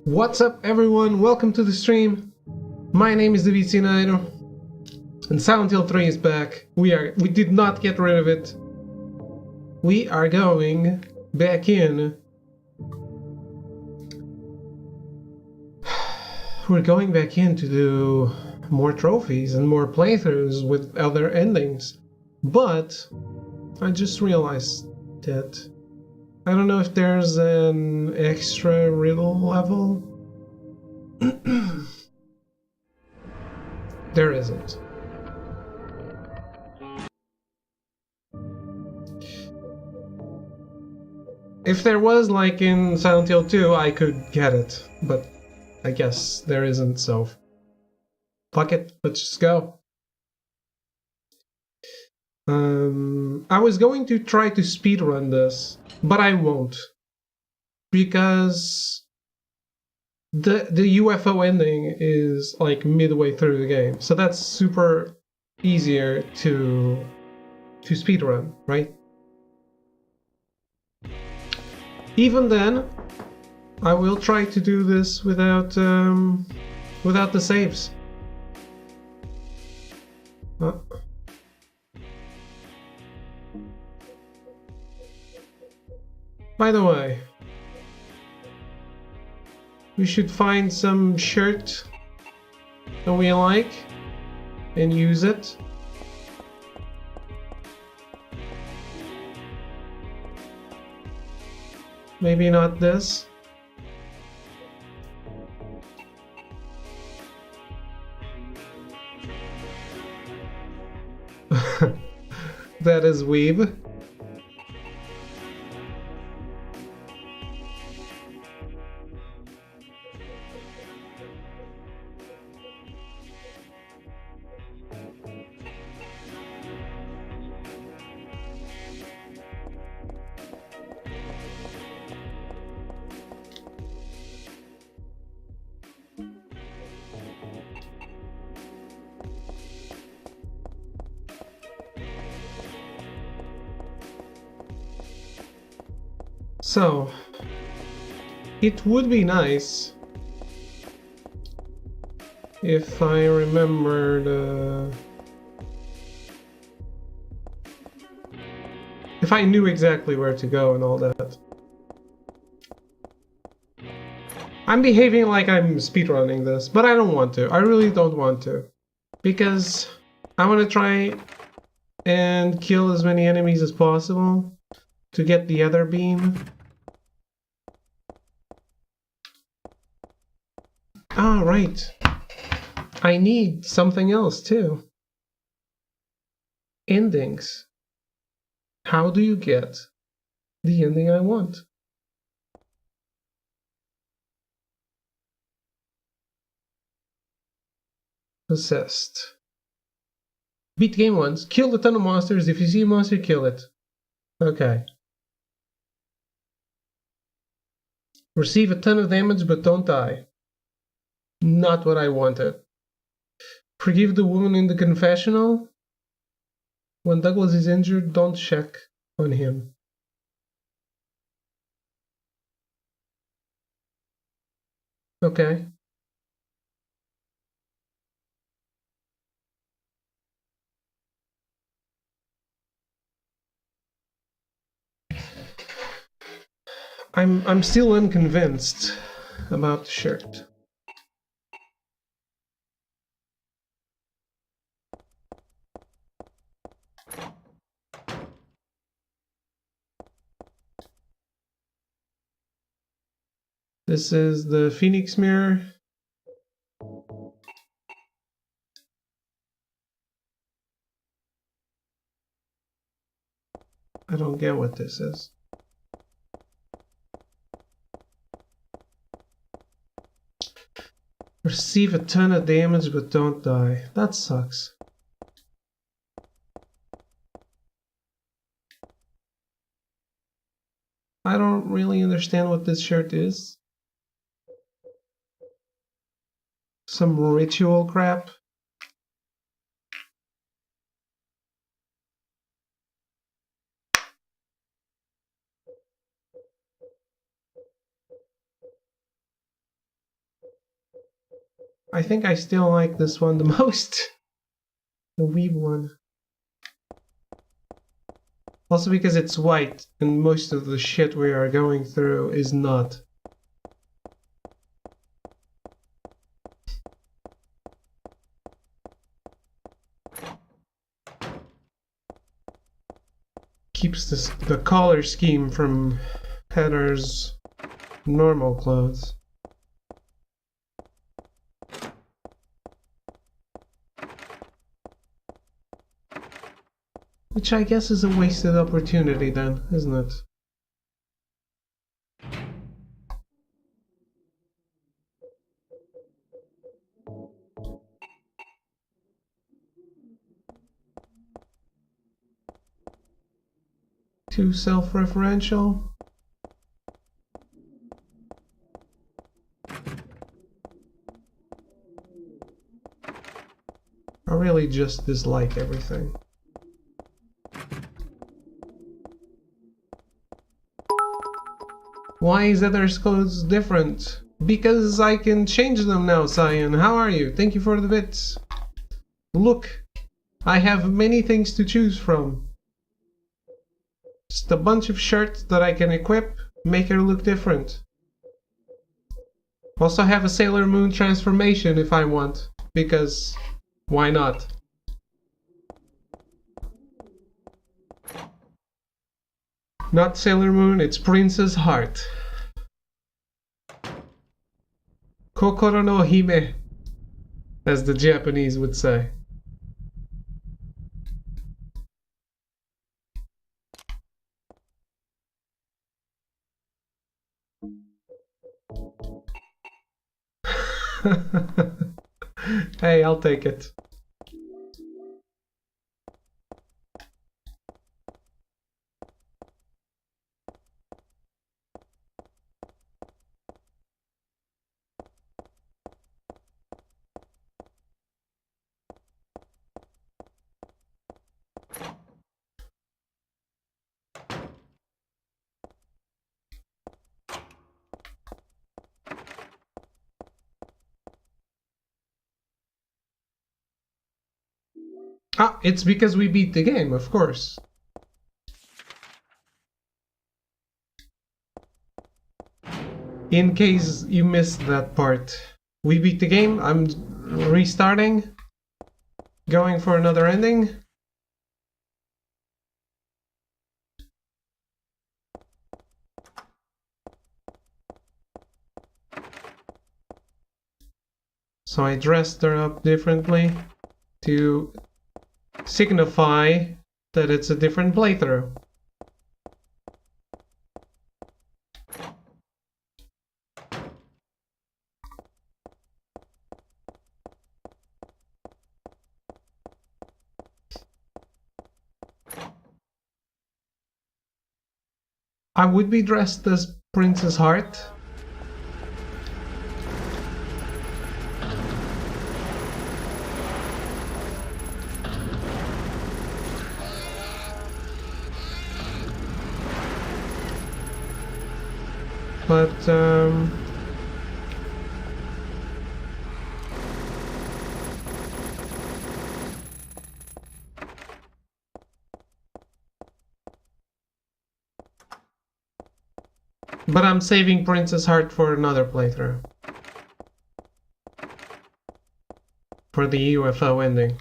What's up, everyone? Welcome to the stream. My name is David Sinairo, and Silent Hill 3 is back. We did not get rid of it. We are going back in. We're going back in to do more trophies and more playthroughs with other endings. But I just realized that I don't know if there's an extra riddle level. There isn't. If there was, like in Silent Hill 2, I could get it, but I guess there isn't, so fuck it, let's just go. I was going to try to speedrun this, but I won't. Because the UFO ending is like midway through the game, so that's super easier to speedrun, right? Even then, I will try to do this without the saves. By the way, we should find some shirt that we like and use it. Maybe not this. That is weeb. So, it would be nice if I remembered, if I knew exactly where to go and all that. I'm behaving like I'm speedrunning this, but I don't want to. I really don't want to. Because I want to try and kill as many enemies as possible to get the other beam. Ah, right. I need something else too. Endings. How do you get the ending I want? Possessed. Beat game once. Kill a ton of monsters. If you see a monster, kill it. Okay. Receive a ton of damage, but don't die. Not what I wanted. Forgive the woman in the confessional. When Douglas is injured, don't check on him. Okay. I'm still unconvinced about the shirt. This is the Phoenix mirror. I don't get what this is. Receive a ton of damage but don't die. That sucks. I don't really understand what this shirt is. Some ritual crap. I think I still like this one the most. The weeb one. Also because it's white, and most of the shit we are going through is not. Keeps the color scheme from Heather's normal clothes. Which I guess is a wasted opportunity then, isn't it? Too self-referential? I really just dislike everything. Why is Heather's clothes different? Because I can change them now, Cyan. How are you? Thank you for the bits. Look, I have many things to choose from. Just a bunch of shirts that I can equip, make her look different. Also have a Sailor Moon transformation if I want, because why not? Not Sailor Moon, it's Princess Heart. Kokoro no Hime, as the Japanese would say. Hey, I'll take it. Ah, it's because we beat the game, of course. In case you missed that part. We beat the game, I'm restarting. Going for another ending. So I dressed her up differently to signify that it's a different playthrough. I would be dressed as Princess Heart. But I'm saving Princess Heart for another playthrough. For the UFO ending.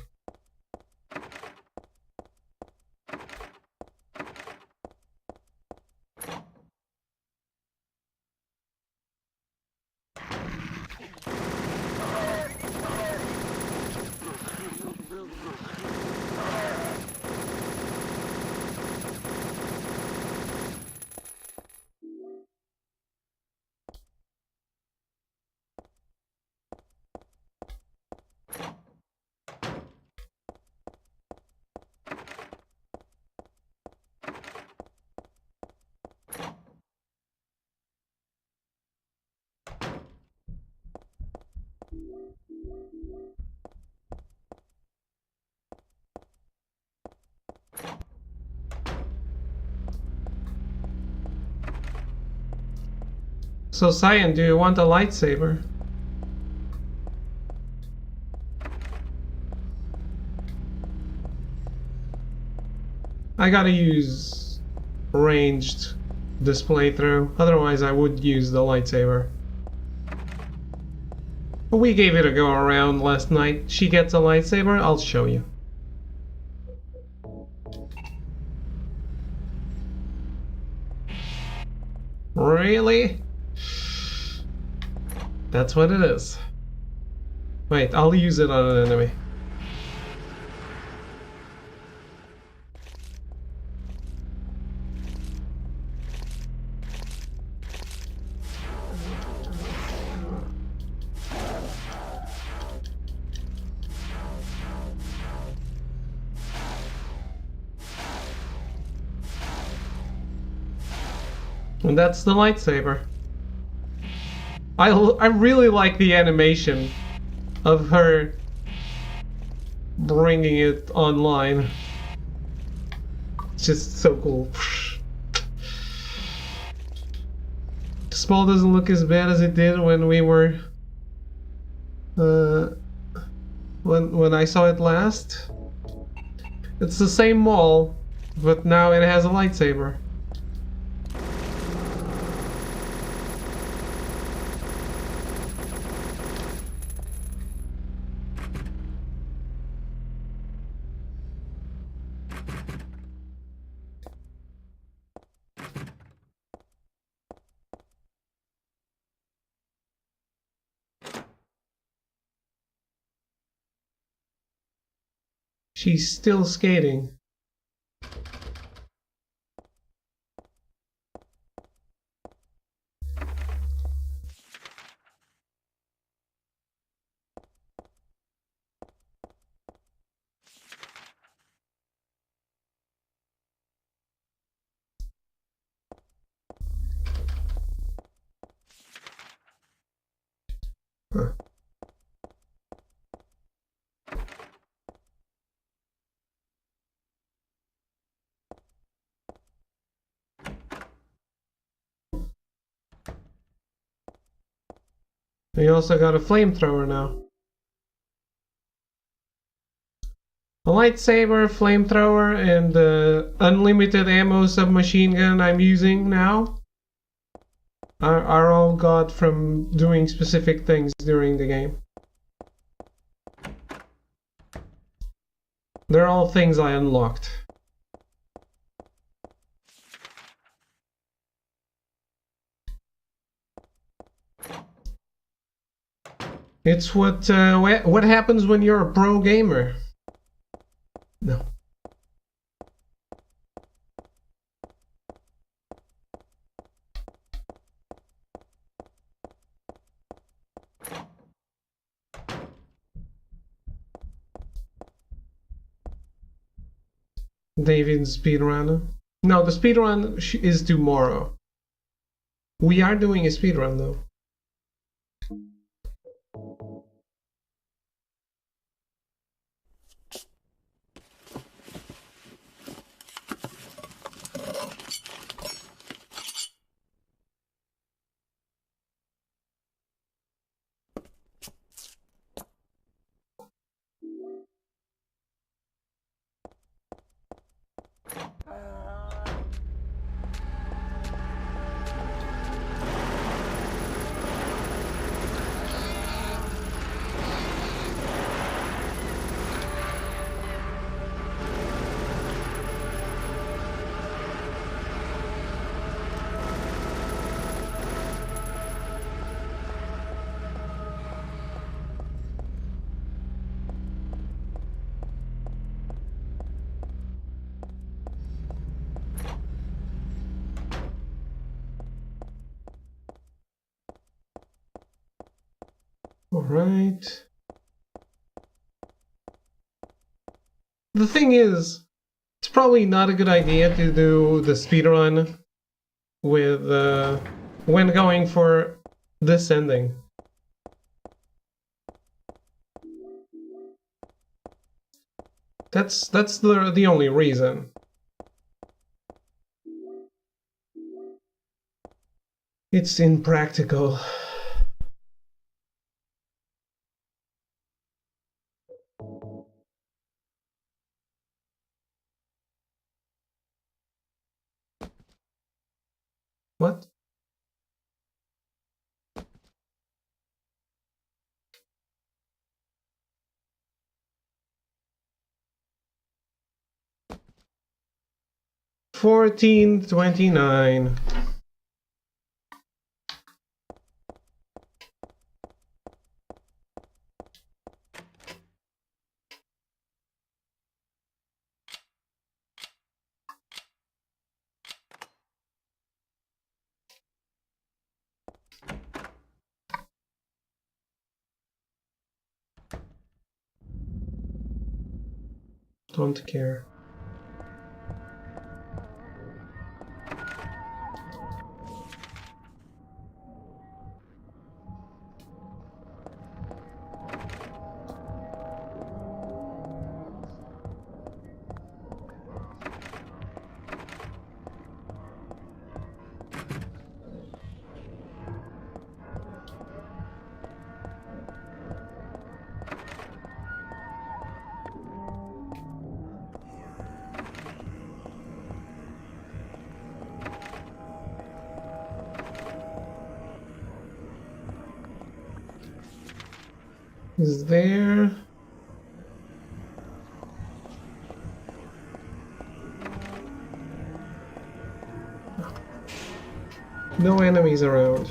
So Cyan, do you want a lightsaber? I gotta use ranged this playthrough, otherwise I would use the lightsaber. We gave it a go around last night. She gets a lightsaber, I'll show you. Really? That's what it is. Wait, I'll use it on an enemy. And that's the lightsaber. I really like the animation of her bringing it online. It's just so cool. Small doesn't look as bad as it did when we were when I saw it last. It's the same mall, but now it has a lightsaber. She's still skating. Huh. We also got a flamethrower now. A lightsaber, flamethrower, and the unlimited ammo submachine gun I'm using now are all got from doing specific things during the game. They're all things I unlocked. It's what happens when you're a pro gamer. No. David's speedrun. No, the speedrun is tomorrow. We are doing a speedrun though. Alright. The thing is, it's probably not a good idea to do the speedrun with when going for this ending. That's the only reason. It's impractical. What? $14.29. Don't care. Is there... No enemies around.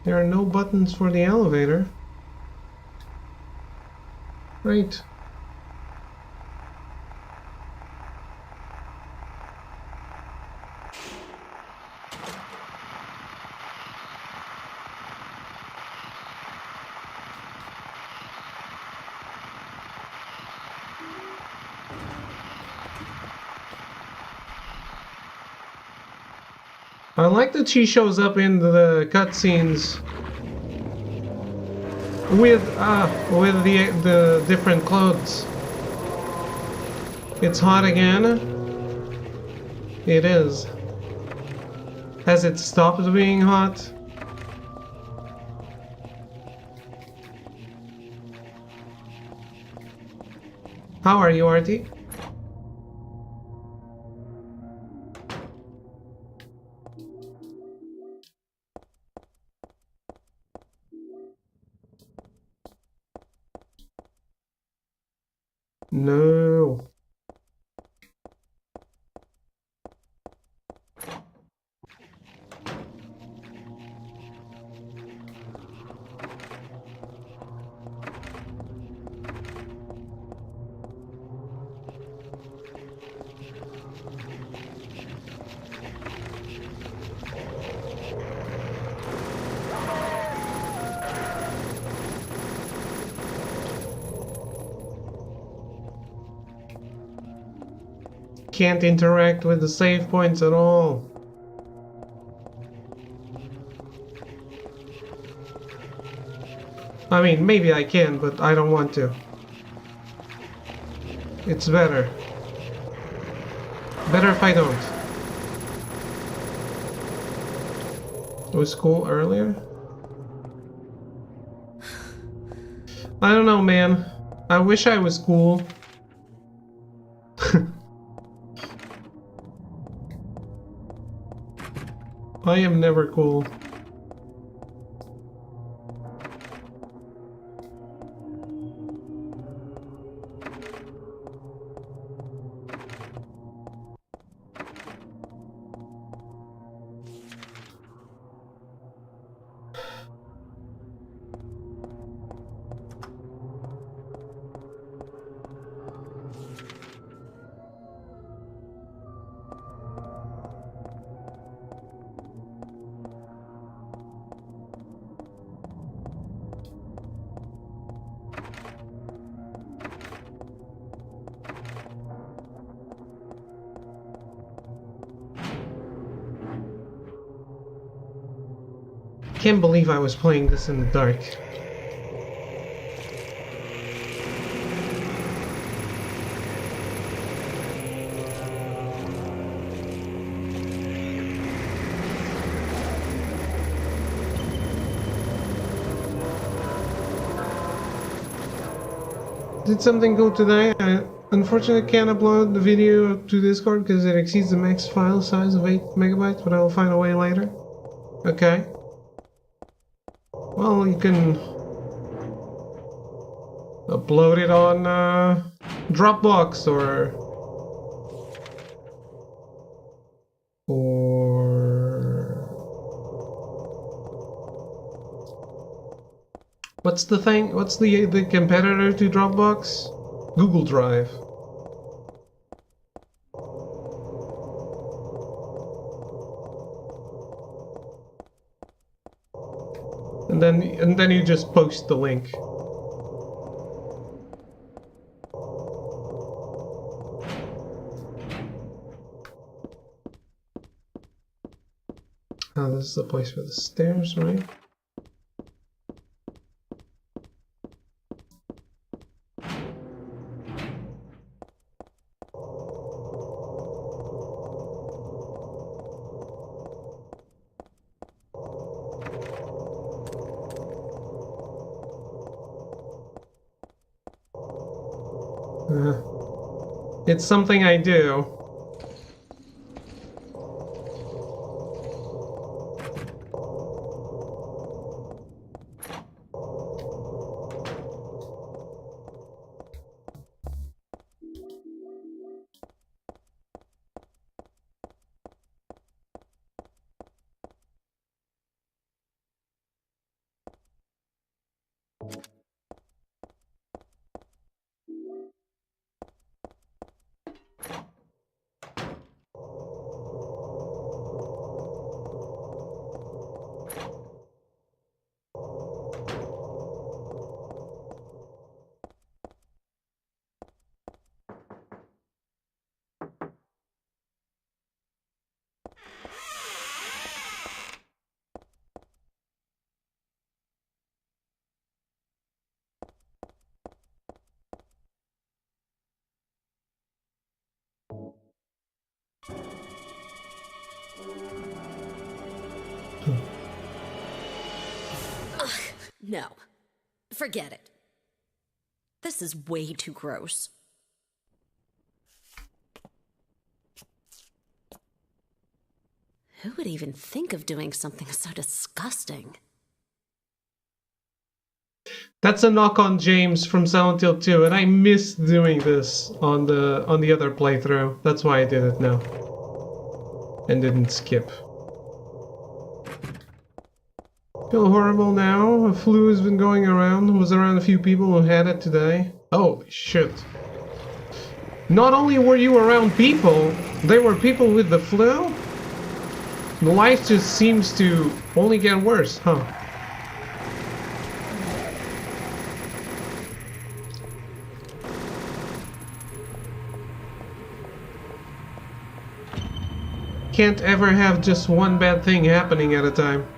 There are no buttons for the elevator. Right. I like that she shows up in the cutscenes with the different clothes. It's hot again. It is. Has it stopped being hot? How are you, Artie? No. Can't interact with the save points at all. I mean, maybe I can, but I don't want to. It's better. Better if I don't. Was school earlier? I don't know, man. I wish I was cool. I am never cool. Can't believe I was playing this in the dark. did something cool today. I unfortunately can't upload the video to Discord because it exceeds the max file size of 8 megabytes, but I will find a way later. Okay. Well, you can upload it on Dropbox or what's the thing? What's the competitor to Dropbox? Google Drive. And then you just post the link. Oh, this is the place for the stairs, right? It's something I do. No. Forget it. This is way too gross. Who would even think of doing something so disgusting? That's a knock on James from Silent Hill 2, and I missed doing this on the other playthrough. That's why I did it now. And didn't skip. Feel horrible now. A flu has been going around. Was around a few people who had it today. Holy shit. Not only were you around people, there were people with the flu? Life just seems to only get worse, huh? Can't ever have just one bad thing happening at a time.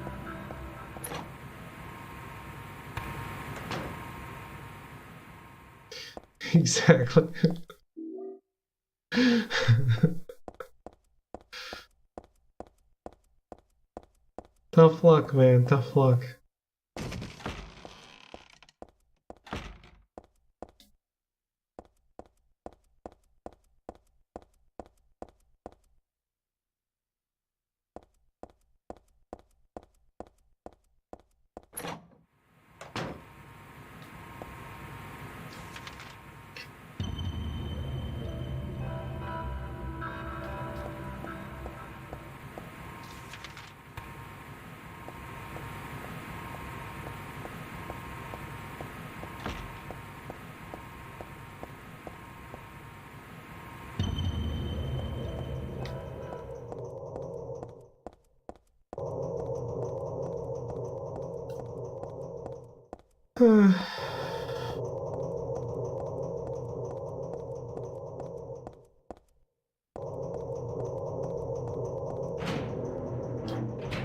Exactly. Tough luck, man. Tough luck.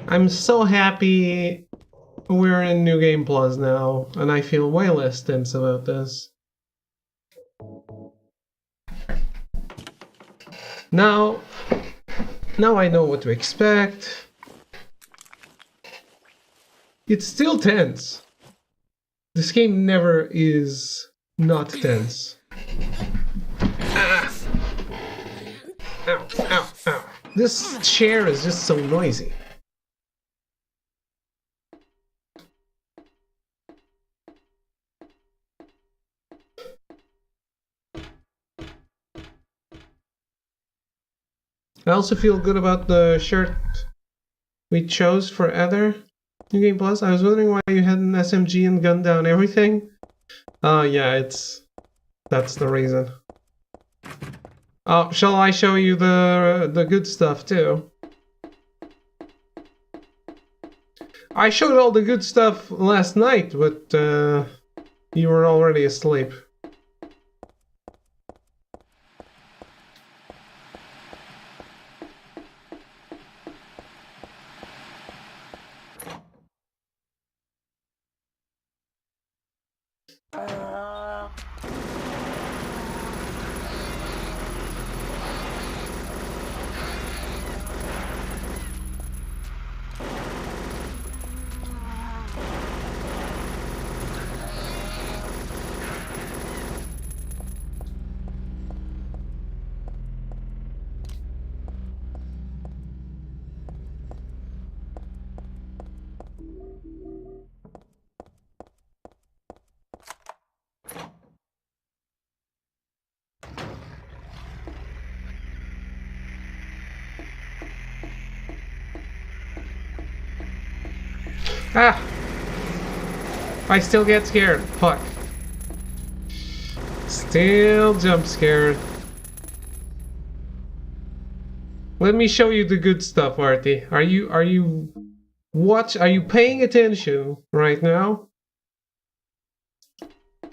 I'm so happy we're in New Game Plus now, and I feel way less tense about this. Now I know what to expect. It's still tense. This game never is not tense. Ah. Ow, ow, ow. This chair is just so noisy. I also feel good about the shirt we chose for Ether. New Game Plus. I was wondering why you had an SMG and gunned down everything. Yeah, that's the reason. Oh, shall I show you the good stuff too? I showed all the good stuff last night, but you were already asleep. Ah! I still get scared. Fuck. Still jump scared. Let me show you the good stuff, Artie. Are you paying attention right now?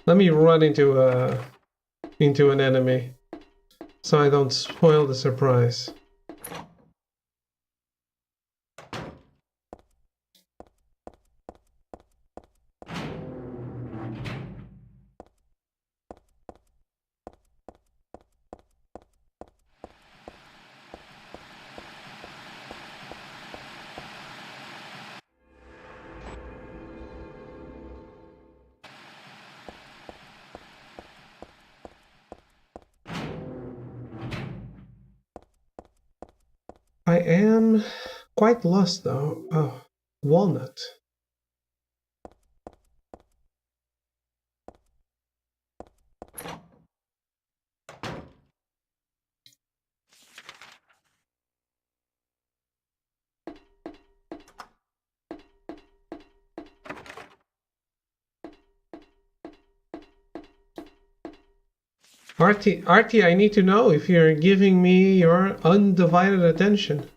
Let me run into an enemy so I don't spoil the surprise. I am quite lost though. Oh, Walnut. Artie, I need to know if you're giving me your undivided attention.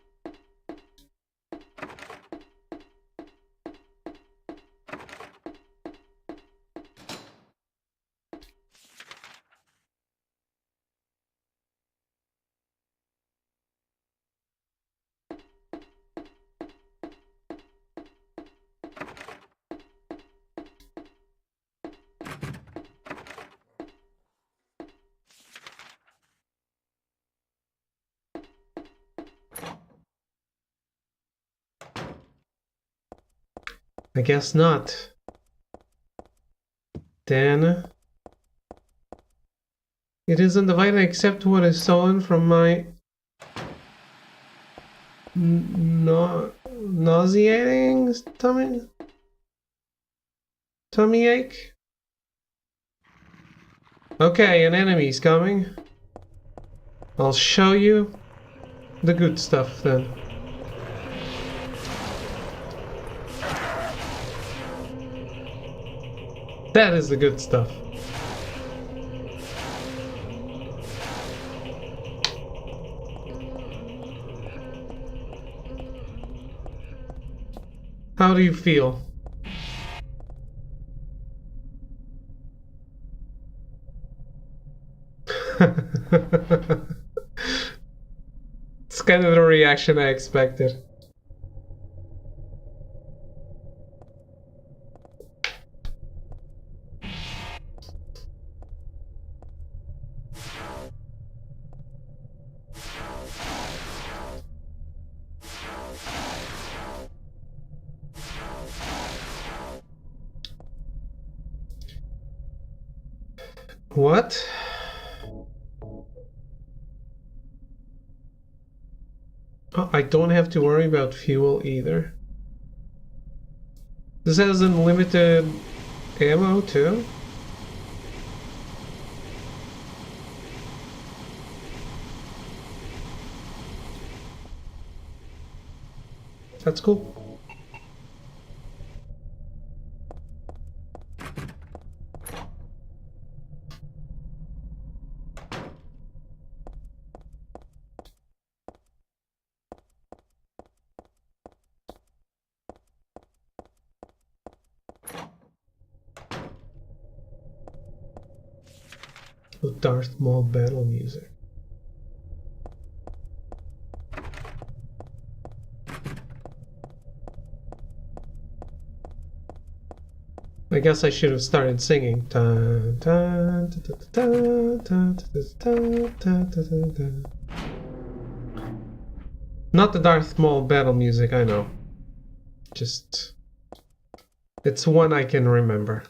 I guess not. Then it is undivided except what is stolen from my nauseating tummy ache. Okay, an enemy's coming. I'll show you the good stuff then. That is the good stuff. How do you feel? It's kind of the reaction I expected. What? Oh, I don't have to worry about fuel either. This has unlimited ammo too? That's cool. The Darth Maul battle music. I guess I should have started singing. Dun, dun, dun, dun, dun, dun, dun, dun, dun. Not the Darth Maul battle music, I know. Just... it's one I can remember.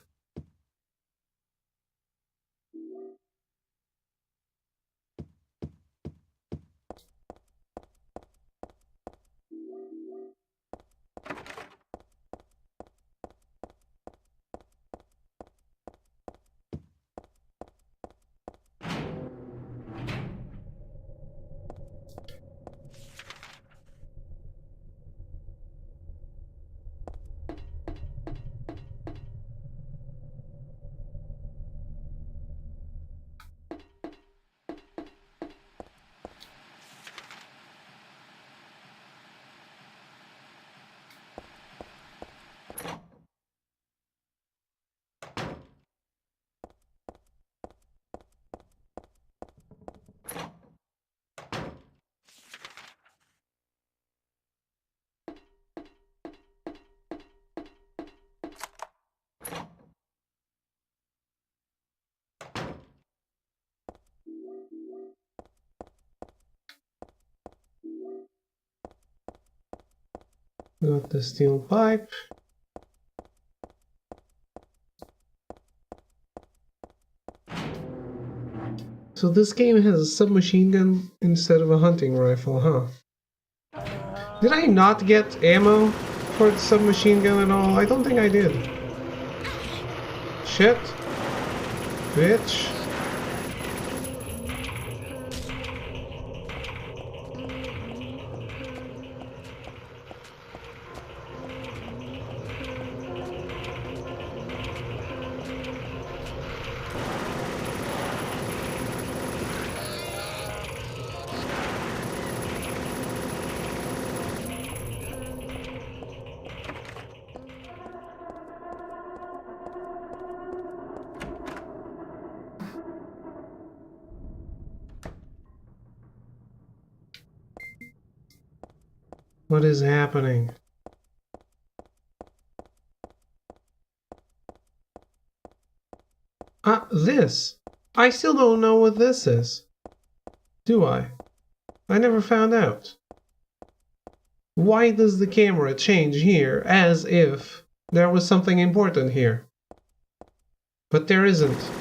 Got the steel pipe. So this game has a submachine gun instead of a hunting rifle, huh? Did I not get ammo for the submachine gun at all? I don't think I did. Shit. Bitch. What is happening? This. I still don't know what this is. Do I? I never found out. Why does the camera change here as if there was something important here? But there isn't.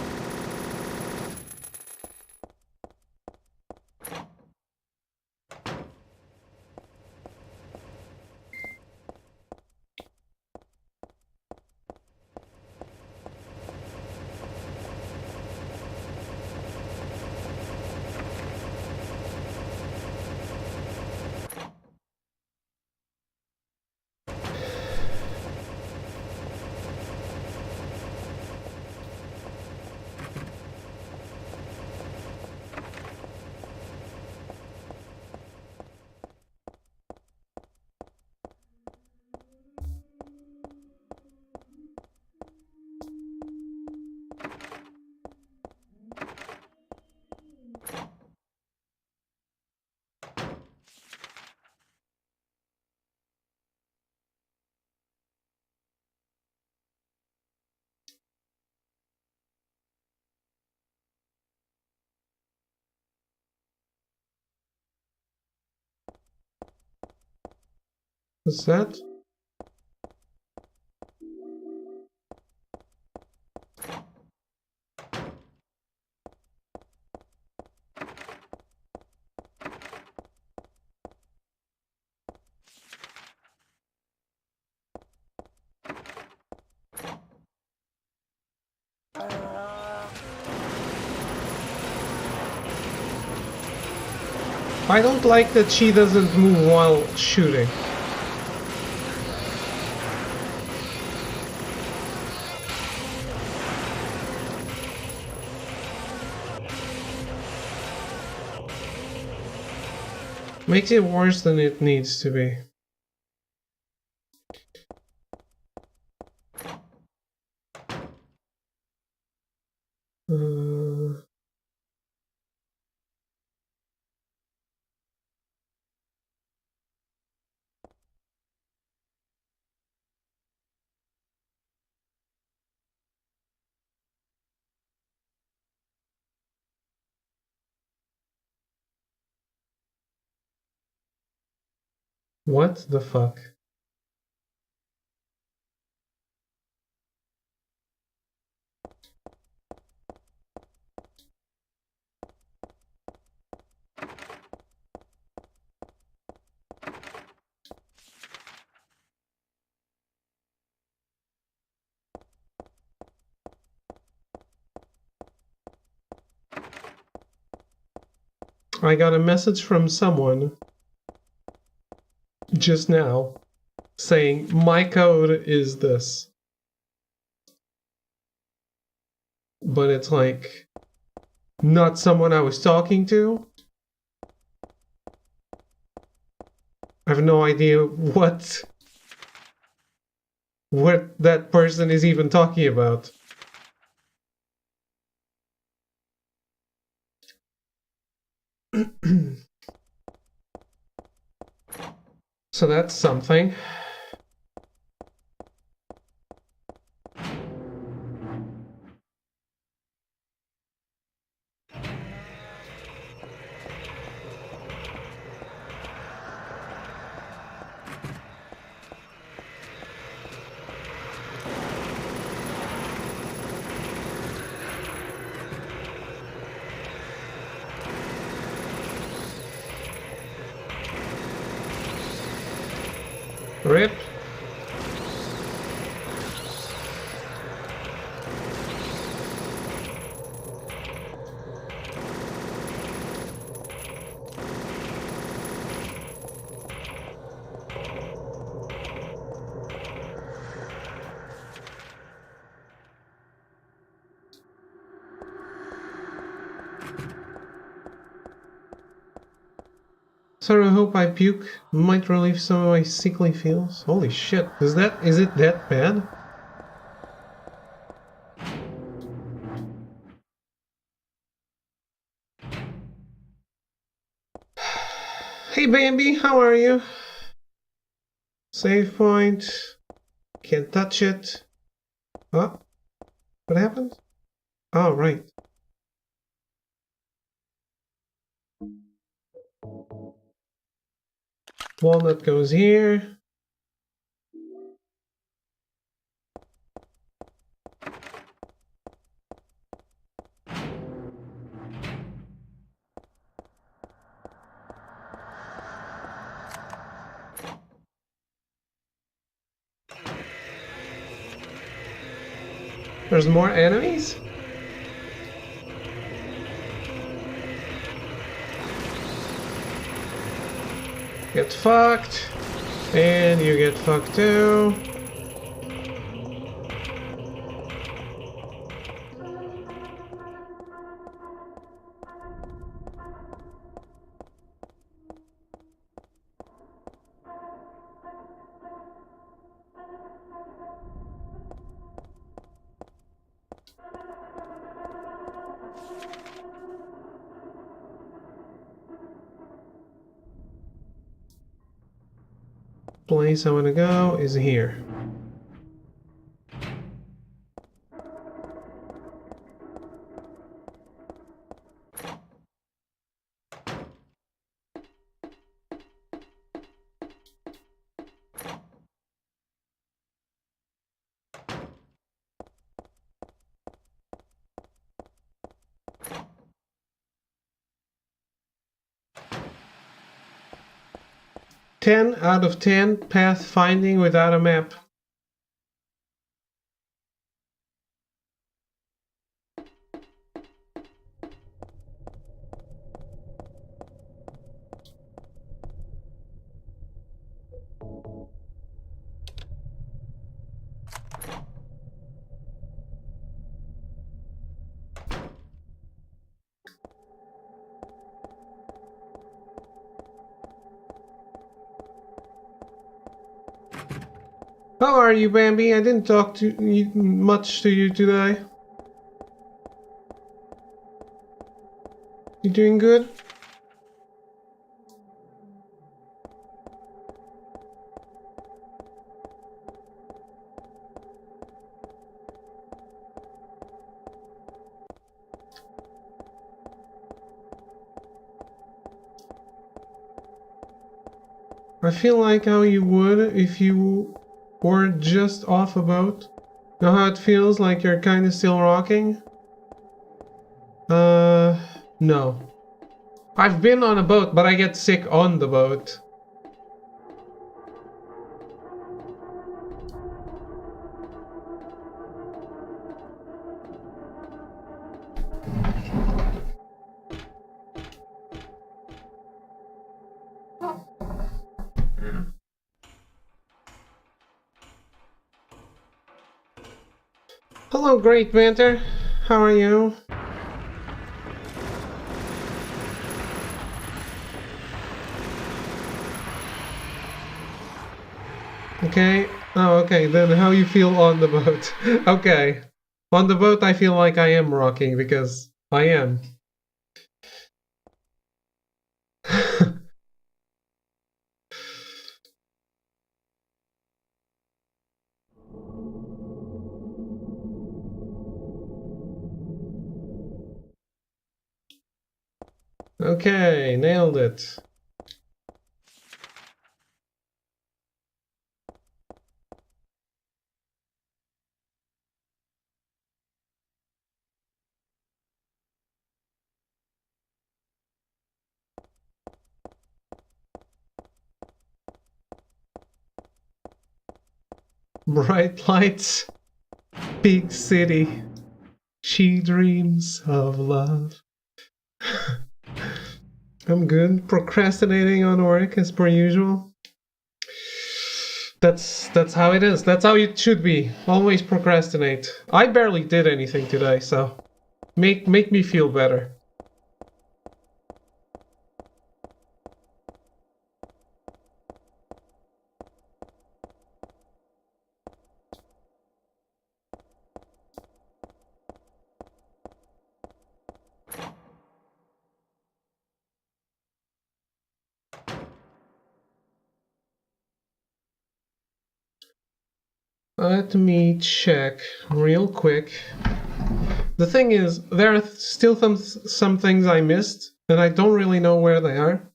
What's that? I don't like that she doesn't move while shooting. Makes it worse than it needs to be. What the fuck? I got a message from someone just now saying my code is this. But it's like not someone I was talking to. I have no idea what that person is even talking about. So that's something. Rip. Sorry, I hope I puke. Might relieve some of my sickly feels. Holy shit, is it that bad? Hey Bambi, how are you? Save point. Can't touch it. Oh, what happened? Oh, right. Walnut goes here. There's more enemies? Get fucked. And you get fucked too. Place I want to go is here. Ten out of 10 pathfinding without a map. How are you, Bambi? I didn't talk to you much to you today. You doing good? I feel like how you would if you were just off a boat. Know how it feels like you're kinda still rocking? No. I've been on a boat, but I get sick on the boat. Hello, Great Banter. How are you? Okay. Oh, okay. Then how you feel on the boat? Okay. On the boat, I feel like I am rocking because I am. Okay, nailed it. Bright lights, big city. She dreams of love. I'm good. Procrastinating on work as per usual. That's how it is. That's how it should be. Always procrastinate. I barely did anything today, so make me feel better. Let me check real quick. The thing is, there are still some things I missed, and I don't really know where they are.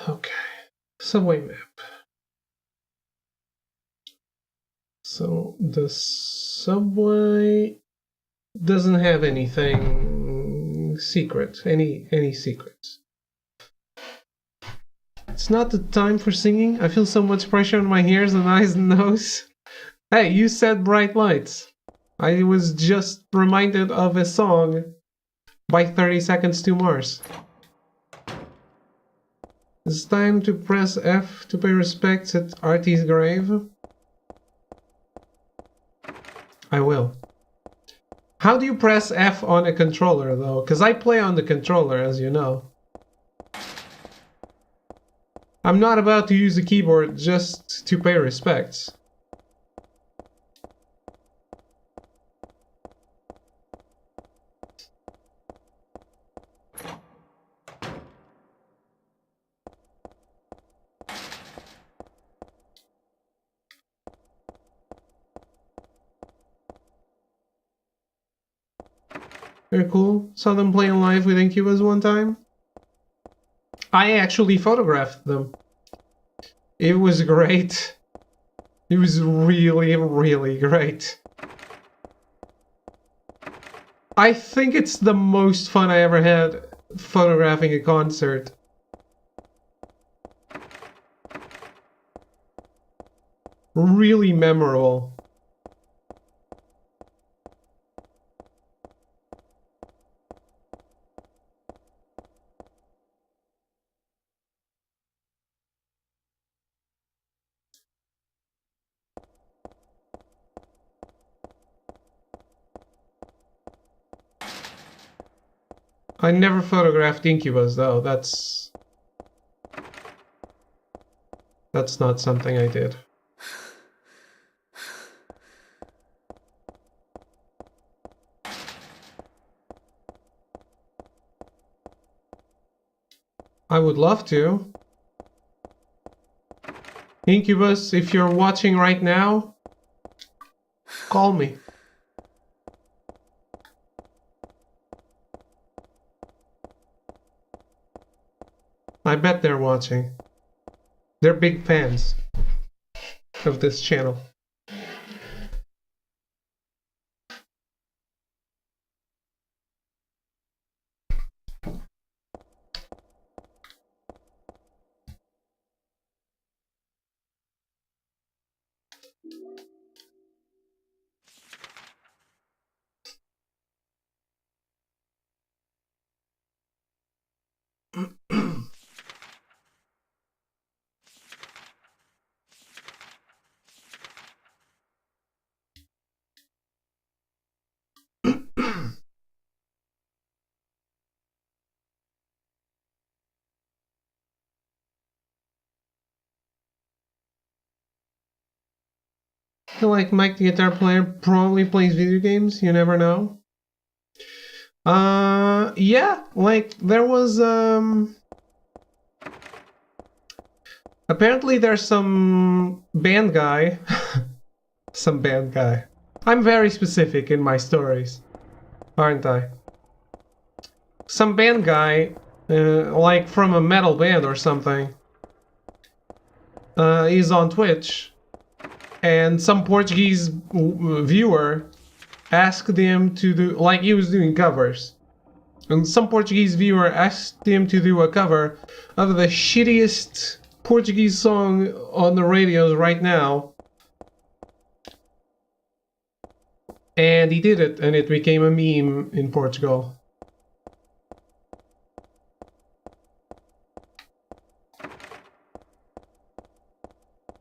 Okay. Subway map. So the subway doesn't have anything secret, any secrets. It's not the time for singing. I feel so much pressure on my ears and eyes and nose. Hey, you said bright lights. I was just reminded of a song by 30 Seconds to Mars. It's time to press F to pay respects at Artie's grave. I will. How do you press F on a controller, though? Because I play on the controller, as you know. I'm not about to use the keyboard just to pay respects. Very cool. Saw them playing live with Incubus one time. I actually photographed them. It was great. It was really, really great. I think it's the most fun I ever had photographing a concert. Really memorable. I never photographed Incubus though. That's not something I did. I would love to. Incubus, if you're watching right now, call me. I bet they're watching. They're big fans of this channel. I feel like Mike the Guitar Player probably plays video games, you never know. Yeah, like there was apparently there's some band guy I'm very specific in my stories, aren't I? Some band guy, like from a metal band or something, is on Twitch, and some Portuguese viewer asked him to do, like he was doing covers, and some Portuguese viewer asked him to do a cover of the shittiest Portuguese song on the radios right now, and he did it, and it became a meme in Portugal.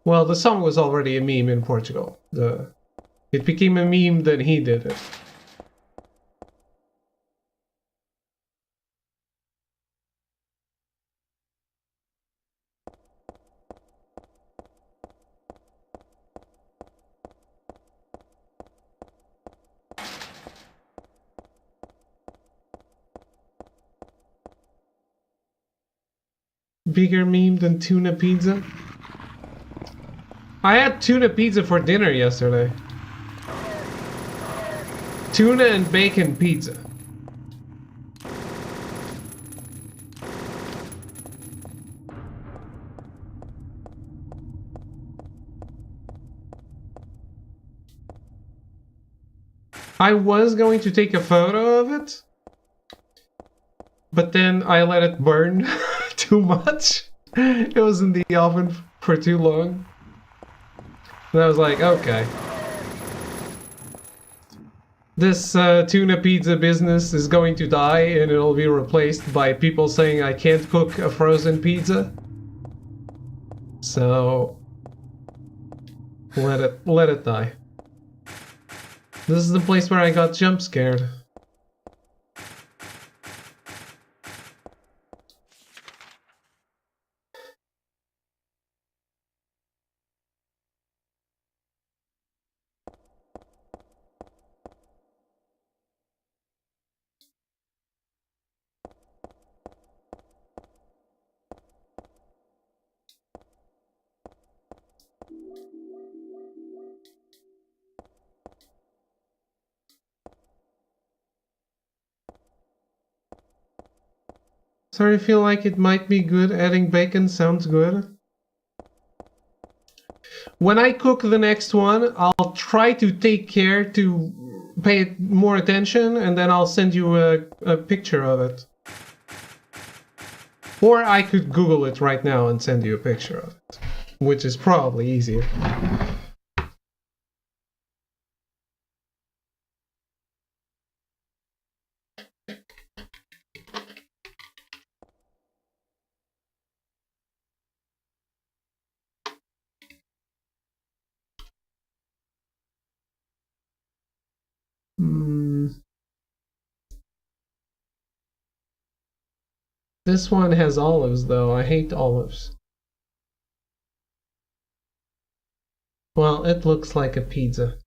Well, the song was already a meme in Portugal. It became a meme that he did it. Bigger meme than tuna pizza? I had tuna pizza for dinner yesterday. Tuna and bacon pizza. I was going to take a photo of it, but then I let it burn too much. It was in the oven for too long. And I was like, okay. This tuna pizza business is going to die, and it'll be replaced by people saying I can't cook a frozen pizza. So let it die. This is the place where I got jump scared. Sorry, I feel like it might be good. Adding bacon sounds good. When I cook the next one, I'll try to take care to pay more attention, and then I'll send you a picture of it. Or I could Google it right now and send you a picture of it, which is probably easier. This one has olives, though. I hate olives. Well, it looks like a pizza.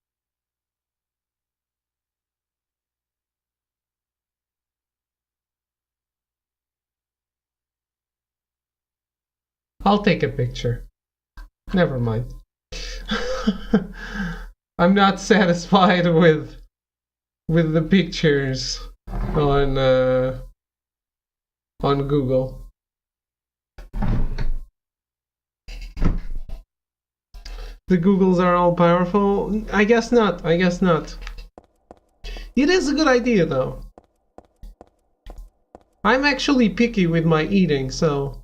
I'll take a picture. Never mind. I'm not satisfied with the pictures on Google. The Googles are all powerful? I guess not. I guess not. It is a good idea, though. I'm actually picky with my eating, so...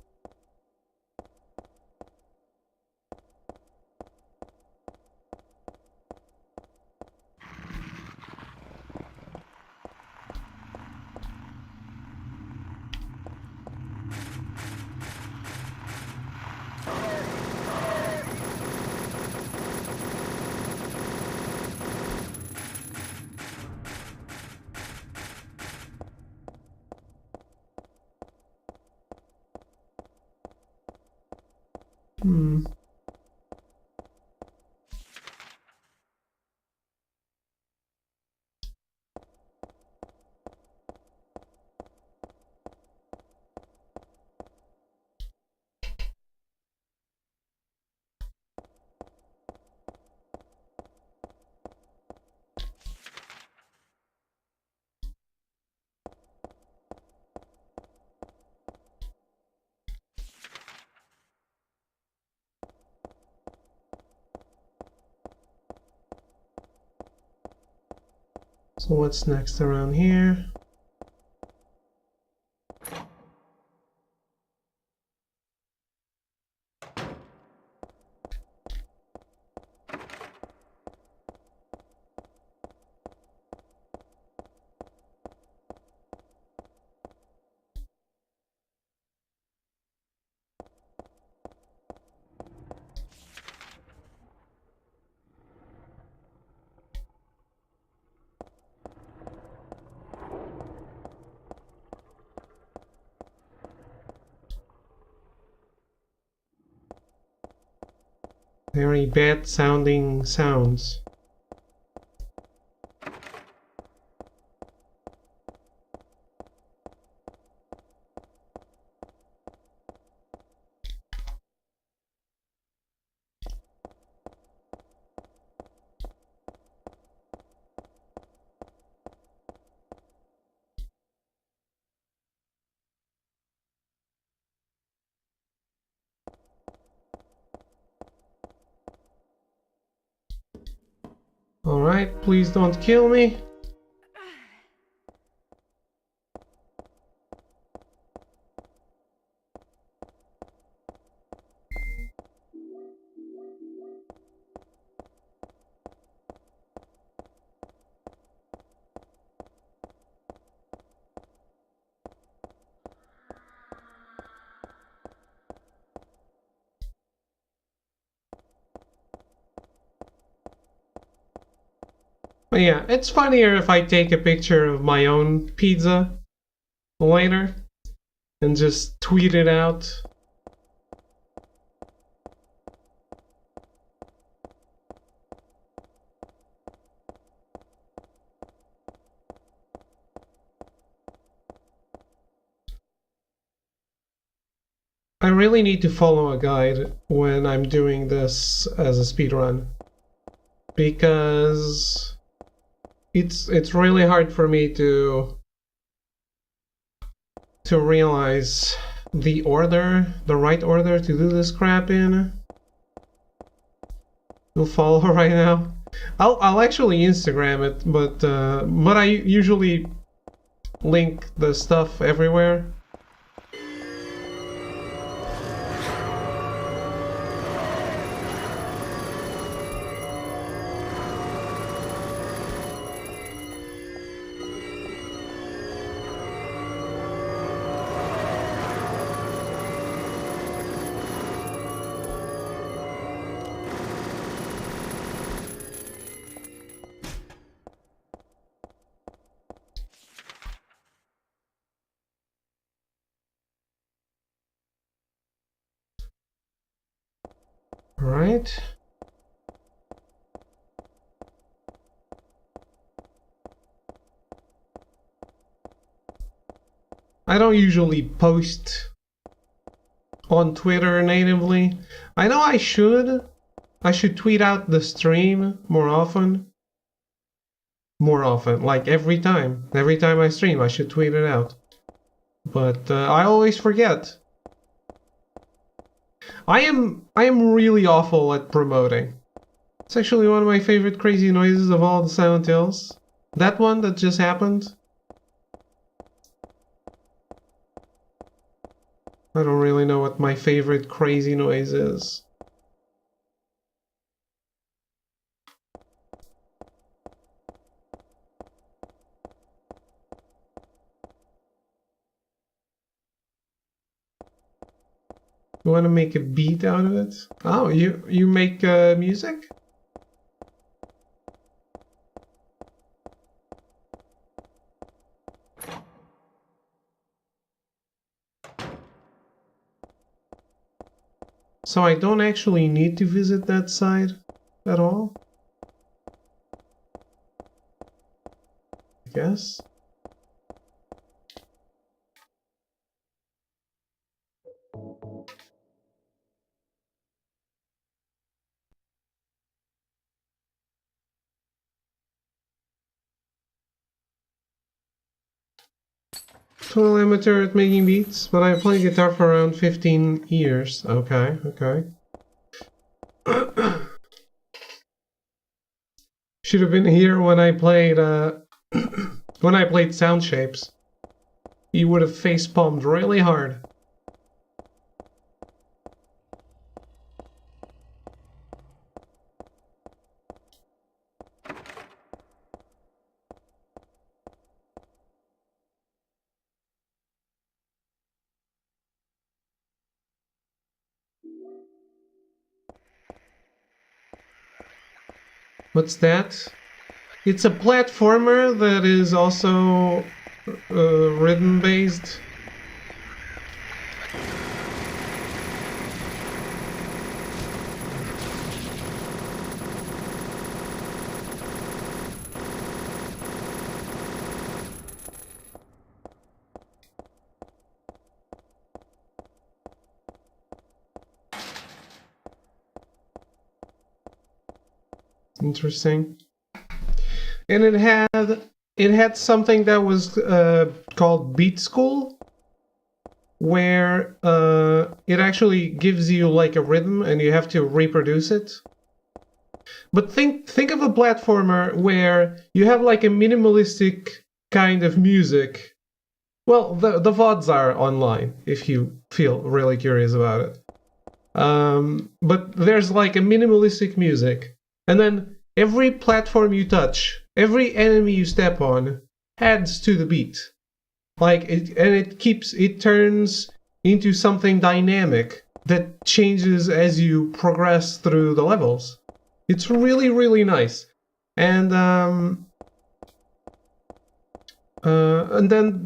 So what's next around here? Very bad sounding sounds. Alright, please don't kill me. But yeah, it's funnier if I take a picture of my own pizza later and just tweet it out. I really need to follow a guide when I'm doing this as a speedrun, because it's really hard for me to realize the right order to do this crap in. You'll follow right now. I'll actually Instagram it, but I usually link the stuff everywhere. Right. I don't usually post on Twitter natively. I know I should. I should tweet out the stream more often. More often, like every time. Every time I stream, I should tweet it out. But I always forget. I am really awful at promoting. It's actually one of my favorite crazy noises of all the Silent Hills. That one that just happened. I don't really know what my favorite crazy noise is. You want to make a beat out of it? Oh, you make music? So I don't actually need to visit that site at all? I guess. Total amateur at making beats, but I played guitar for around 15 years. Okay, okay. Should have been here when I played when I played Sound Shapes. You would have face palmed really hard. What's that? It's a platformer that is also rhythm based. Interesting. And it had something that was called Beat School, where it actually gives you like a rhythm and you have to reproduce it. But think of a platformer where you have like a minimalistic kind of music. Well, the VODs are online if you feel really curious about it. But there's like a minimalistic music, and then every platform you touch, every enemy you step on, adds to the beat. Like it turns into something dynamic that changes as you progress through the levels. It's really, really nice. And then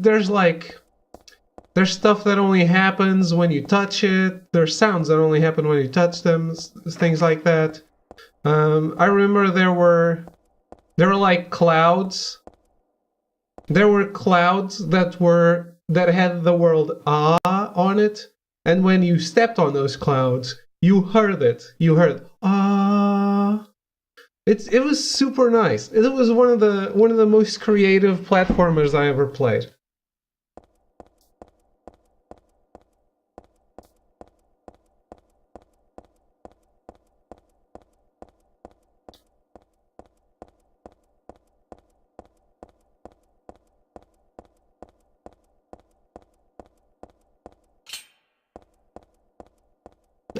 there's stuff that only happens when you touch it. There's sounds that only happen when you touch them. Things like that. I remember there were like clouds. There were clouds that had the word "ah" on it, and when you stepped on those clouds, you heard it. You heard "ah." It was super nice. It was one of the most creative platformers I ever played.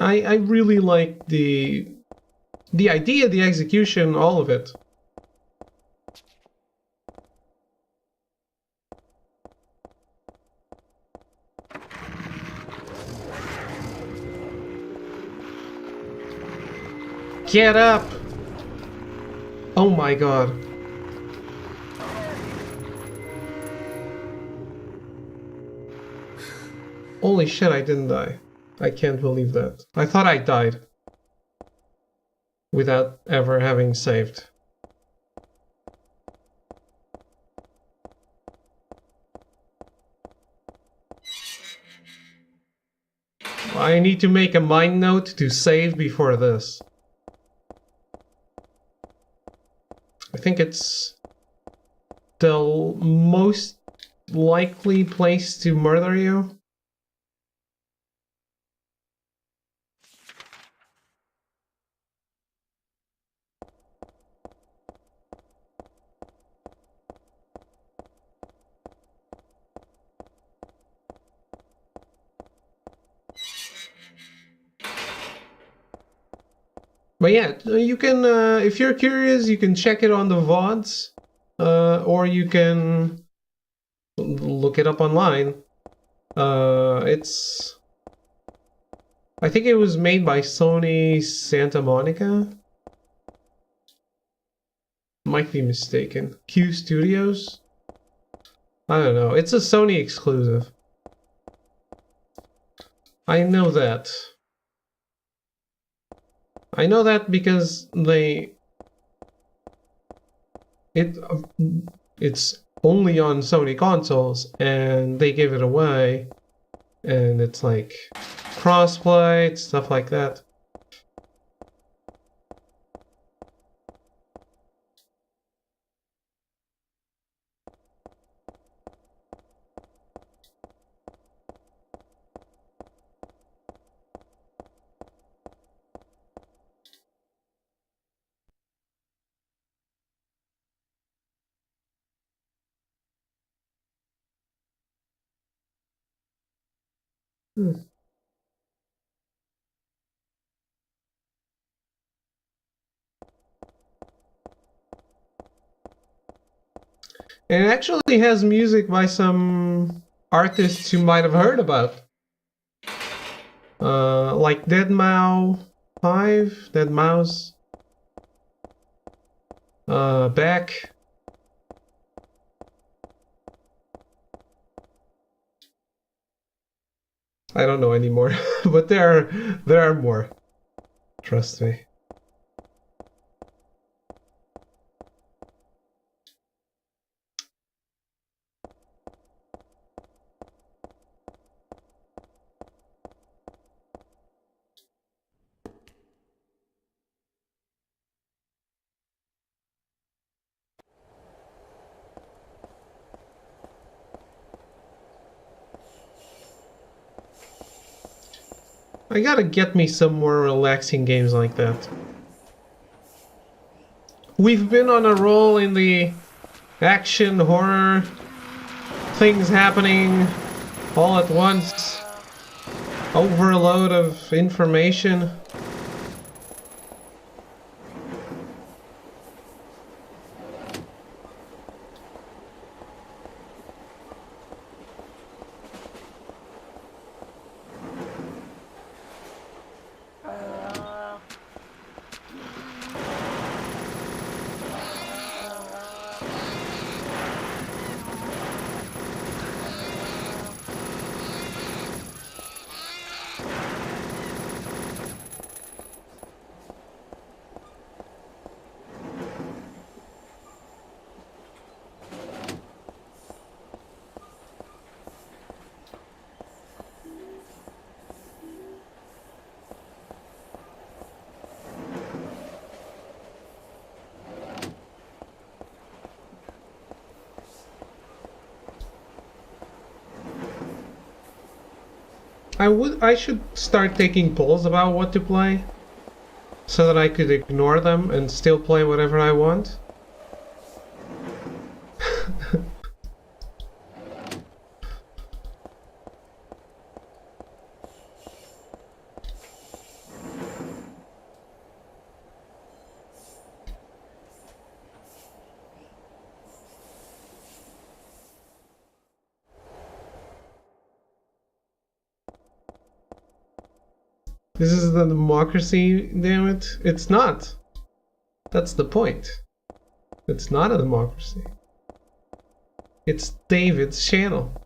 I really like the idea, the execution, all of it. Get up! Oh my god. Holy shit, I didn't die. I can't believe that. I thought I died. Without ever having saved. I need to make a mind note to save before this. I think it's the most likely place to murder you. But yeah, you can, if you're curious, you can check it on the VODs, or you can look it up online. It's... I think it was made by Sony Santa Monica. Might be mistaken. Q Studios? I don't know. It's a Sony exclusive. I know that. I know that because it's only on Sony consoles and they give it away, and it's like crossplay, stuff like that. Hmm. And it actually has music by some artists you might have heard about. Like deadmau 5, deadmau5, Beck. I don't know anymore, but there are more. Trust me. I gotta get me some more relaxing games like that. We've been on a roll in the action, horror, things happening all at once, overload of information. I should start taking polls about what to play, so that I could ignore them and still play whatever I want. This is the democracy, damn it. It's not. That's the point. It's not a democracy. It's David's channel.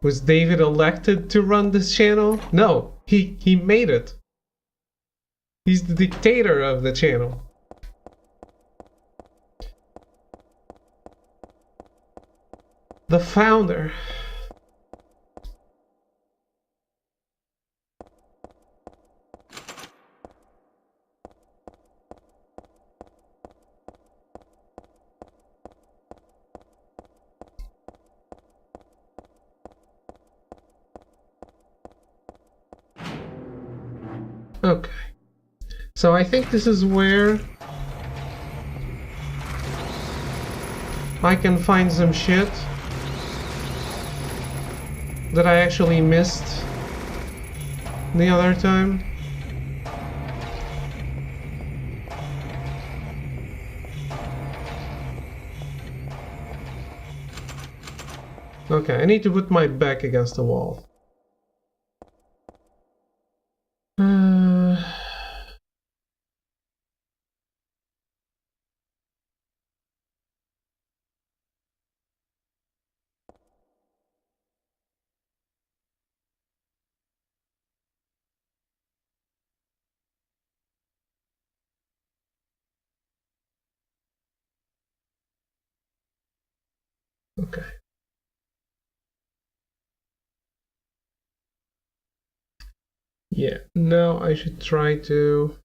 Was David elected to run this channel? No, he made it. He's the dictator of the channel. The founder. Okay. So I think this is where I can find some shit that I actually missed the other time. Okay, I need to put my back against the wall. Okay. Yeah, now I should try to...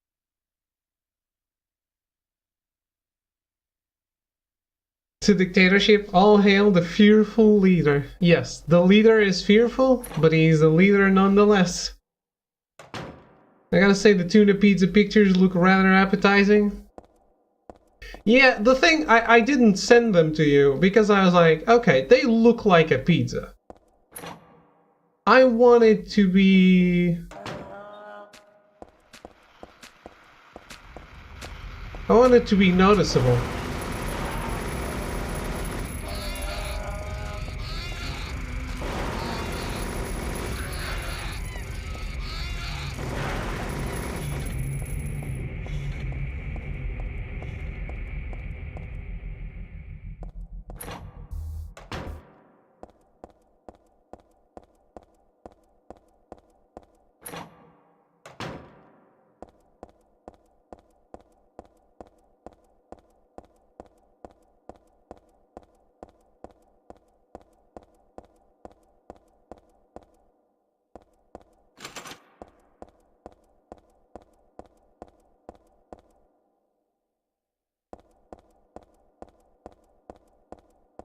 To dictatorship, all hail the fearful leader. Yes, the leader is fearful, but he's a leader nonetheless. I gotta say, the tuna pizza pictures look rather appetizing. Yeah, the thing, I didn't send them to you because I was like, okay, they look like a pizza. I want it to be... I want it to be noticeable.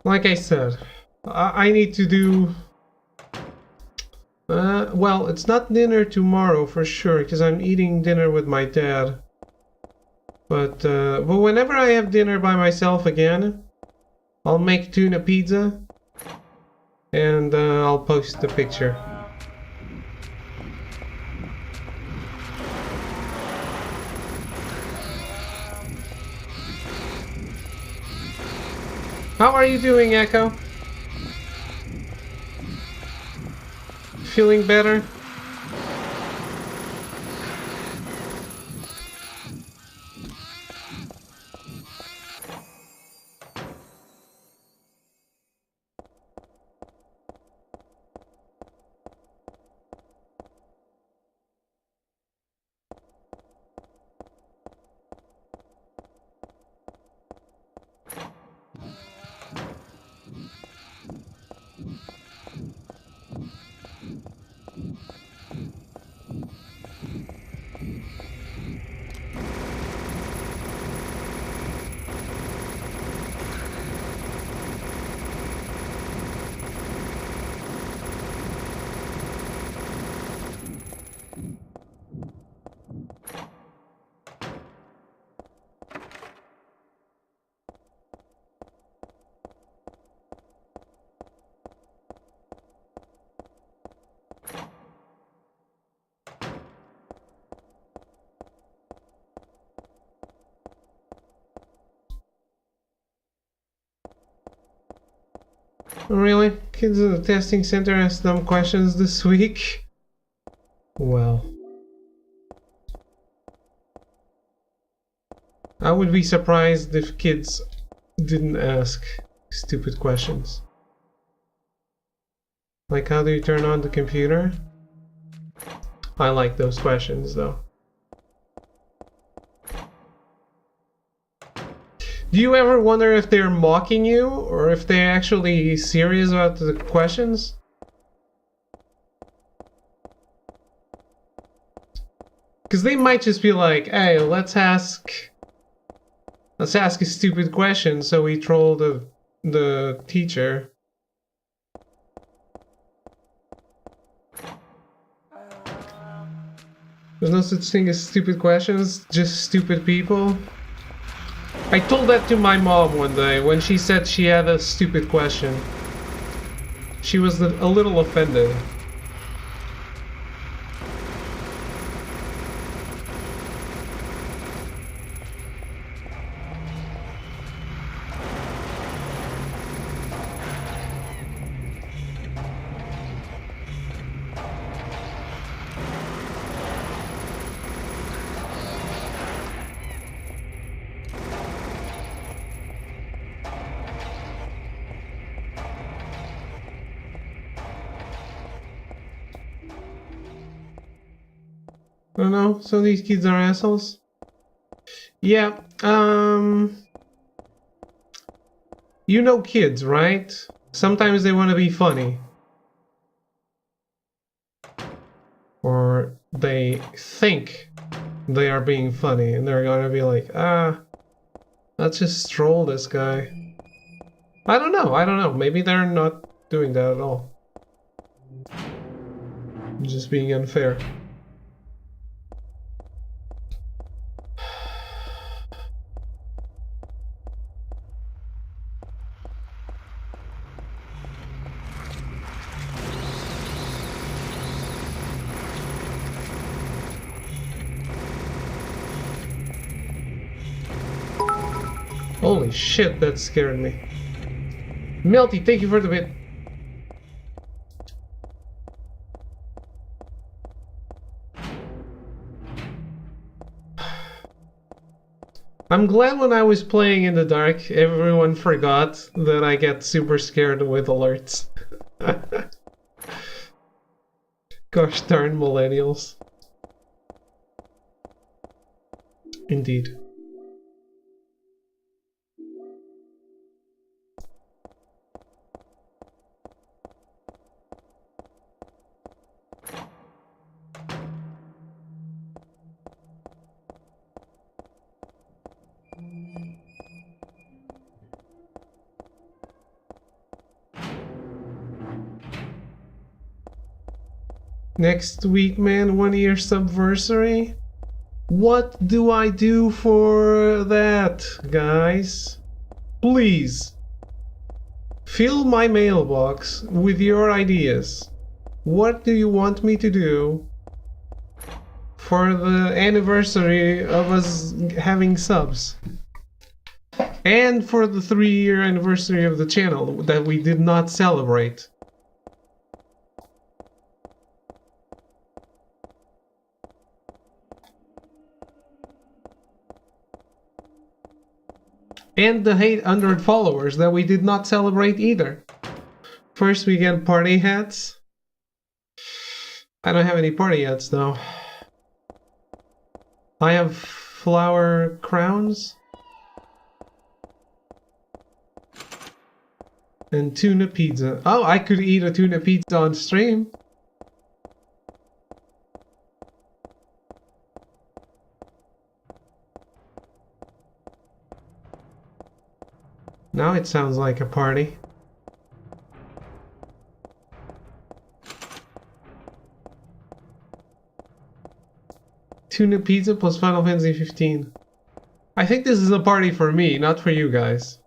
Like I said, I need to do... well, it's not dinner tomorrow for sure, because I'm eating dinner with my dad. But whenever I have dinner by myself again, I'll make tuna pizza, and I'll post the picture. How are you doing, Echo? Feeling better? Really? Kids in the testing center asked dumb questions this week? Well, I would be surprised if kids didn't ask stupid questions. Like, how do you turn on the computer? I like those questions, though. Do you ever wonder if they're mocking you, or if they're actually serious about the questions? Because they might just be like, hey, let's ask a stupid question, so we troll the teacher. There's no such thing as stupid questions, just stupid people. I told that to my mom one day when she said she had a stupid question. She was a little offended. I don't know, so these kids are assholes. Yeah, you know kids, right? Sometimes they want to be funny. Or they think they are being funny, and they're gonna be like, let's just troll this guy. I don't know, maybe they're not doing that at all. Just being unfair. Holy shit, that scared me. Melty, thank you for the bit. I'm glad when I was playing in the dark, everyone forgot that I get super scared with alerts. Gosh darn millennials. Indeed. Next week, man, 1 year subversary. What do I do for that, guys? Please, fill my mailbox with your ideas. What do you want me to do for the anniversary of us having subs? And for the 3-year anniversary of the channel that we did not celebrate. And the 800 followers that we did not celebrate either. First we get party hats. I don't have any party hats though. I have flower crowns. And tuna pizza. Oh, I could eat a tuna pizza on stream. Now it sounds like a party. Tuna pizza plus Final Fantasy 15. I think this is a party for me, not for you guys.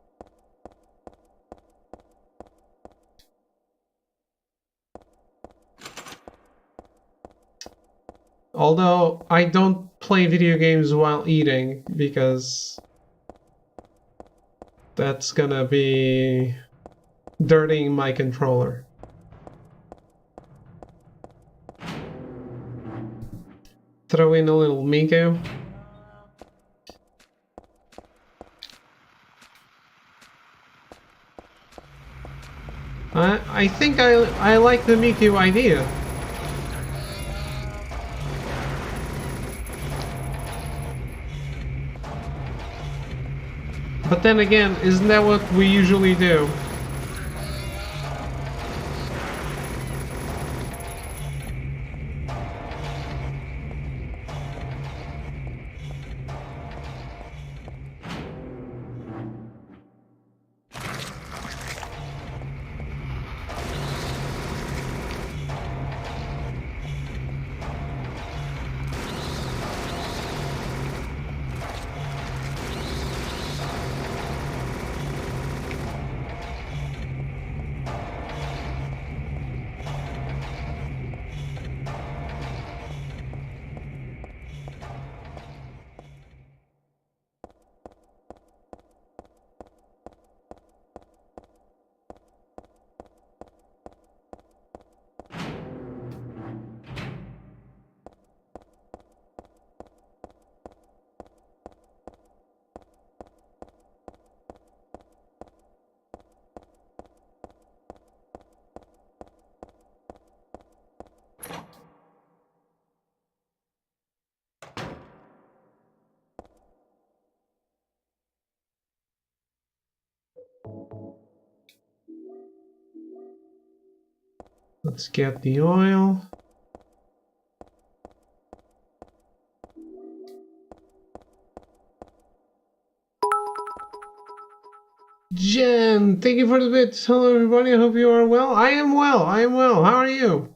Although I don't play video games while eating because that's gonna be dirtying my controller. throw in a little Miku. I think I like the Miku idea. But then again, isn't that what we usually do? Let's get the oil. Jen, thank you for the bits. Hello everybody, I hope you are well. I am well, I am well. How are you?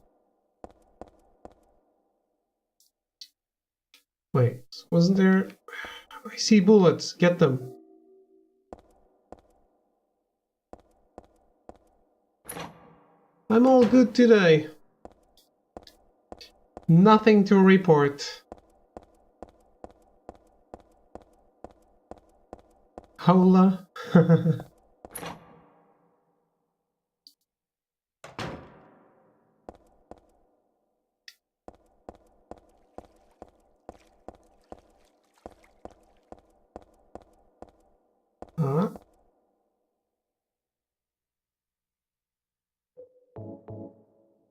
Wait, wasn't there... I see bullets, get them. I'm all good today. Nothing to report. Hola.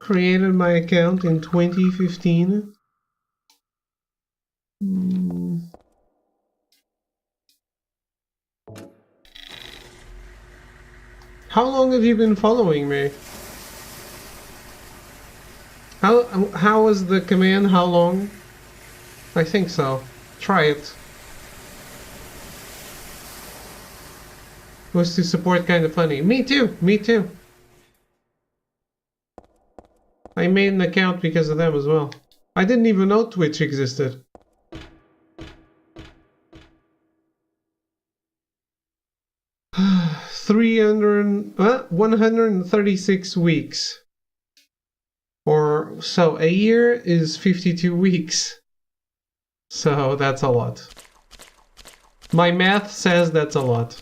Created my account in 2015. How long have you been following me? How was the command? How long? I think so. Try it. Was to support Kinda Funny. Me too. Me too. I made an account because of them as well. I didn't even know Twitch existed. $300, 136 weeks. Or so a year is 52 weeks. So that's a lot. My math says that's a lot.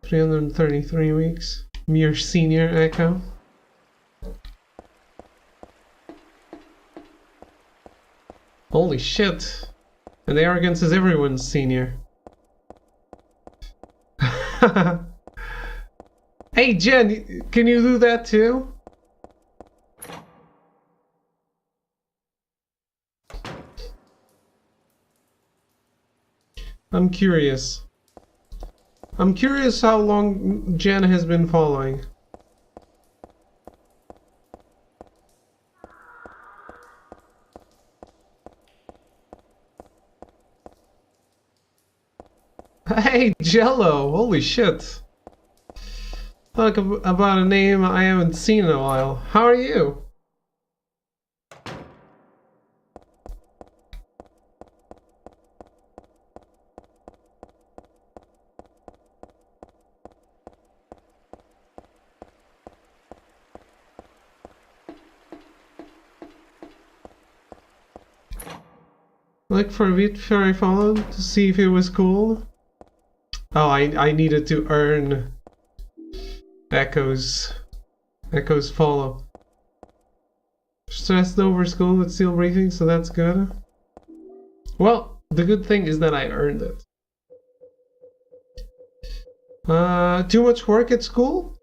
$333 weeks. Mere senior Echo. Holy shit. And the arrogance is everyone's senior. Hey Jen, can you do that too? I'm curious. I'm curious how long Jen has been following. Hey, Jello! Holy shit. Talk about a name I haven't seen in a while. How are you? Like for a bit before I followed to see if it was cool. Oh, I needed to earn Echo's follow. Stressed over school but still breathing, so that's good. Well, the good thing is that I earned it. Too much work at school?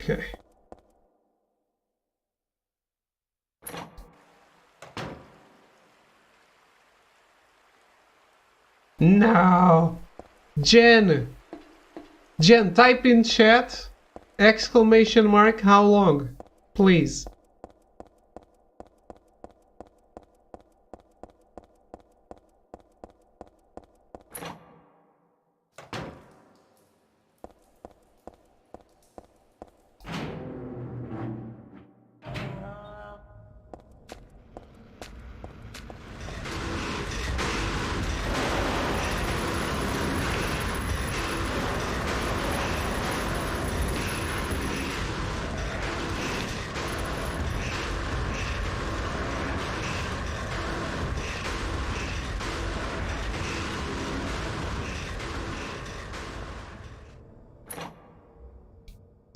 Okay. No! Jen! Jen, type in chat, exclamation mark, how long? Please.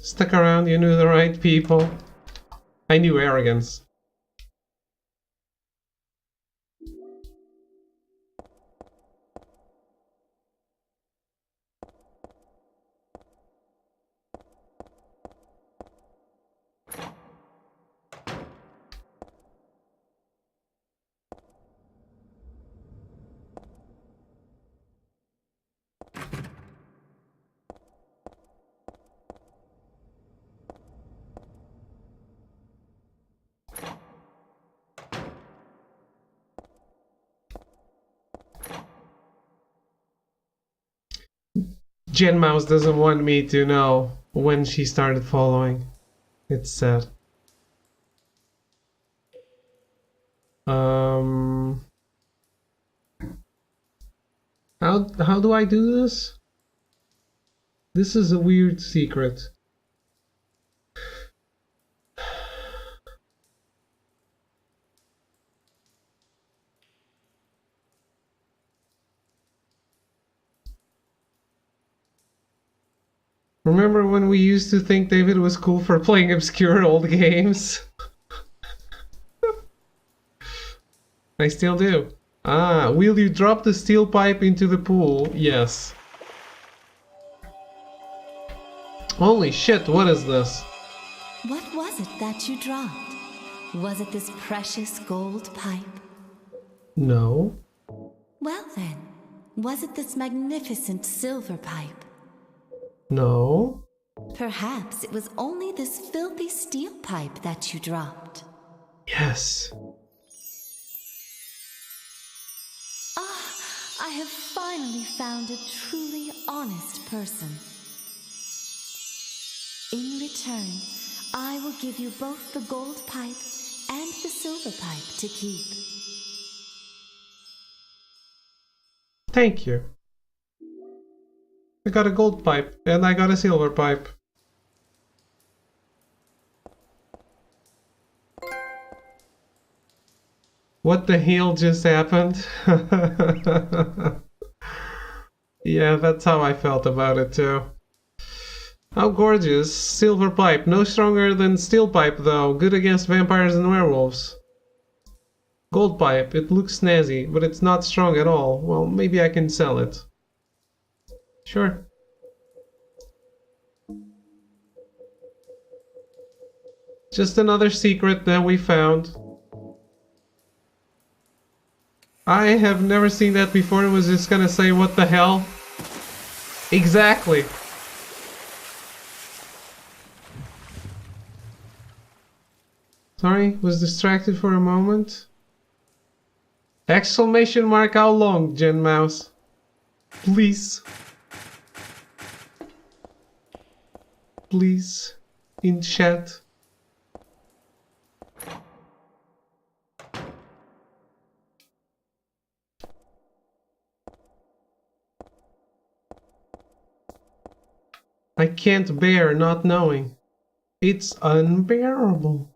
Stuck around, you knew the right people. I knew arrogance. Jen Mouse doesn't want me to know when she started following. It's sad. How do I do this? This is a weird secret. Remember when we used to think David was cool for playing obscure old games? I still do. Ah, will you drop the steel pipe into the pool? Yes. Holy shit, what is this? What was it that you dropped? Was it this precious gold pipe? No. Well then, was it this magnificent silver pipe? No. Perhaps it was only this filthy steel pipe that you dropped. Yes. I have finally found a truly honest person. In return, I will give you both the gold pipe and the silver pipe to keep. Thank you. I got a gold pipe and I got a silver pipe. What the hell just happened? Yeah, that's how I felt about it too. How gorgeous. Silver pipe. No stronger than steel pipe though. Good against vampires and werewolves. Gold pipe. It looks snazzy, but it's not strong at all. Well, maybe I can sell it. Sure. Just another secret that we found. I have never seen that before. I was just gonna say, what the hell? Exactly. Sorry, was distracted for a moment. Exclamation mark, how long, Jen Mouse? Please. Please. In chat. I can't bear not knowing. It's unbearable.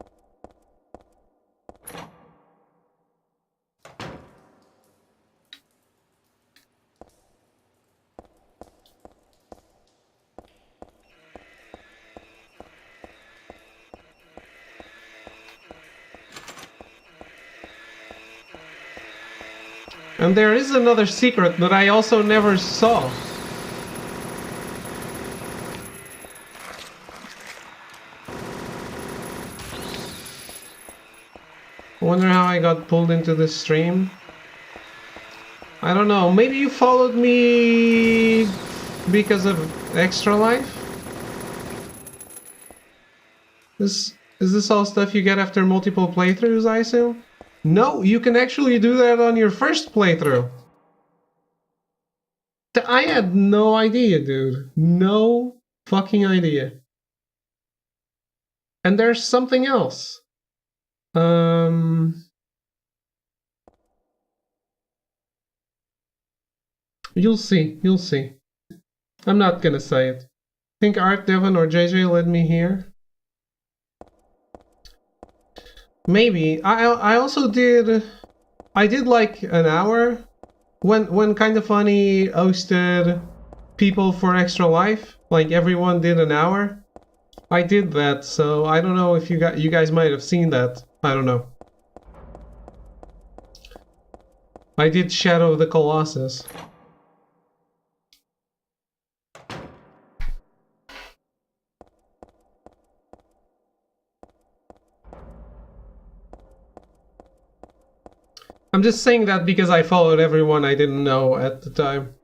And there is another secret that I also never saw. I wonder how I got pulled into this stream. I don't know, maybe you followed me because of Extra Life? Is this all stuff you get after multiple playthroughs, I assume? No, you can actually do that on your first playthrough. I had no idea, dude. No fucking idea. And there's something else. You'll see, you'll see. I'm not gonna say it. I think Art, Devon, or JJ led me here. Maybe. I also did... I did like an hour when Kinda Funny hosted people for Extra Life. Like everyone did an hour. I did that, so I don't know if you guys might have seen that. I don't know. I did Shadow of the Colossus. I'm just saying that because I followed everyone I didn't know at the time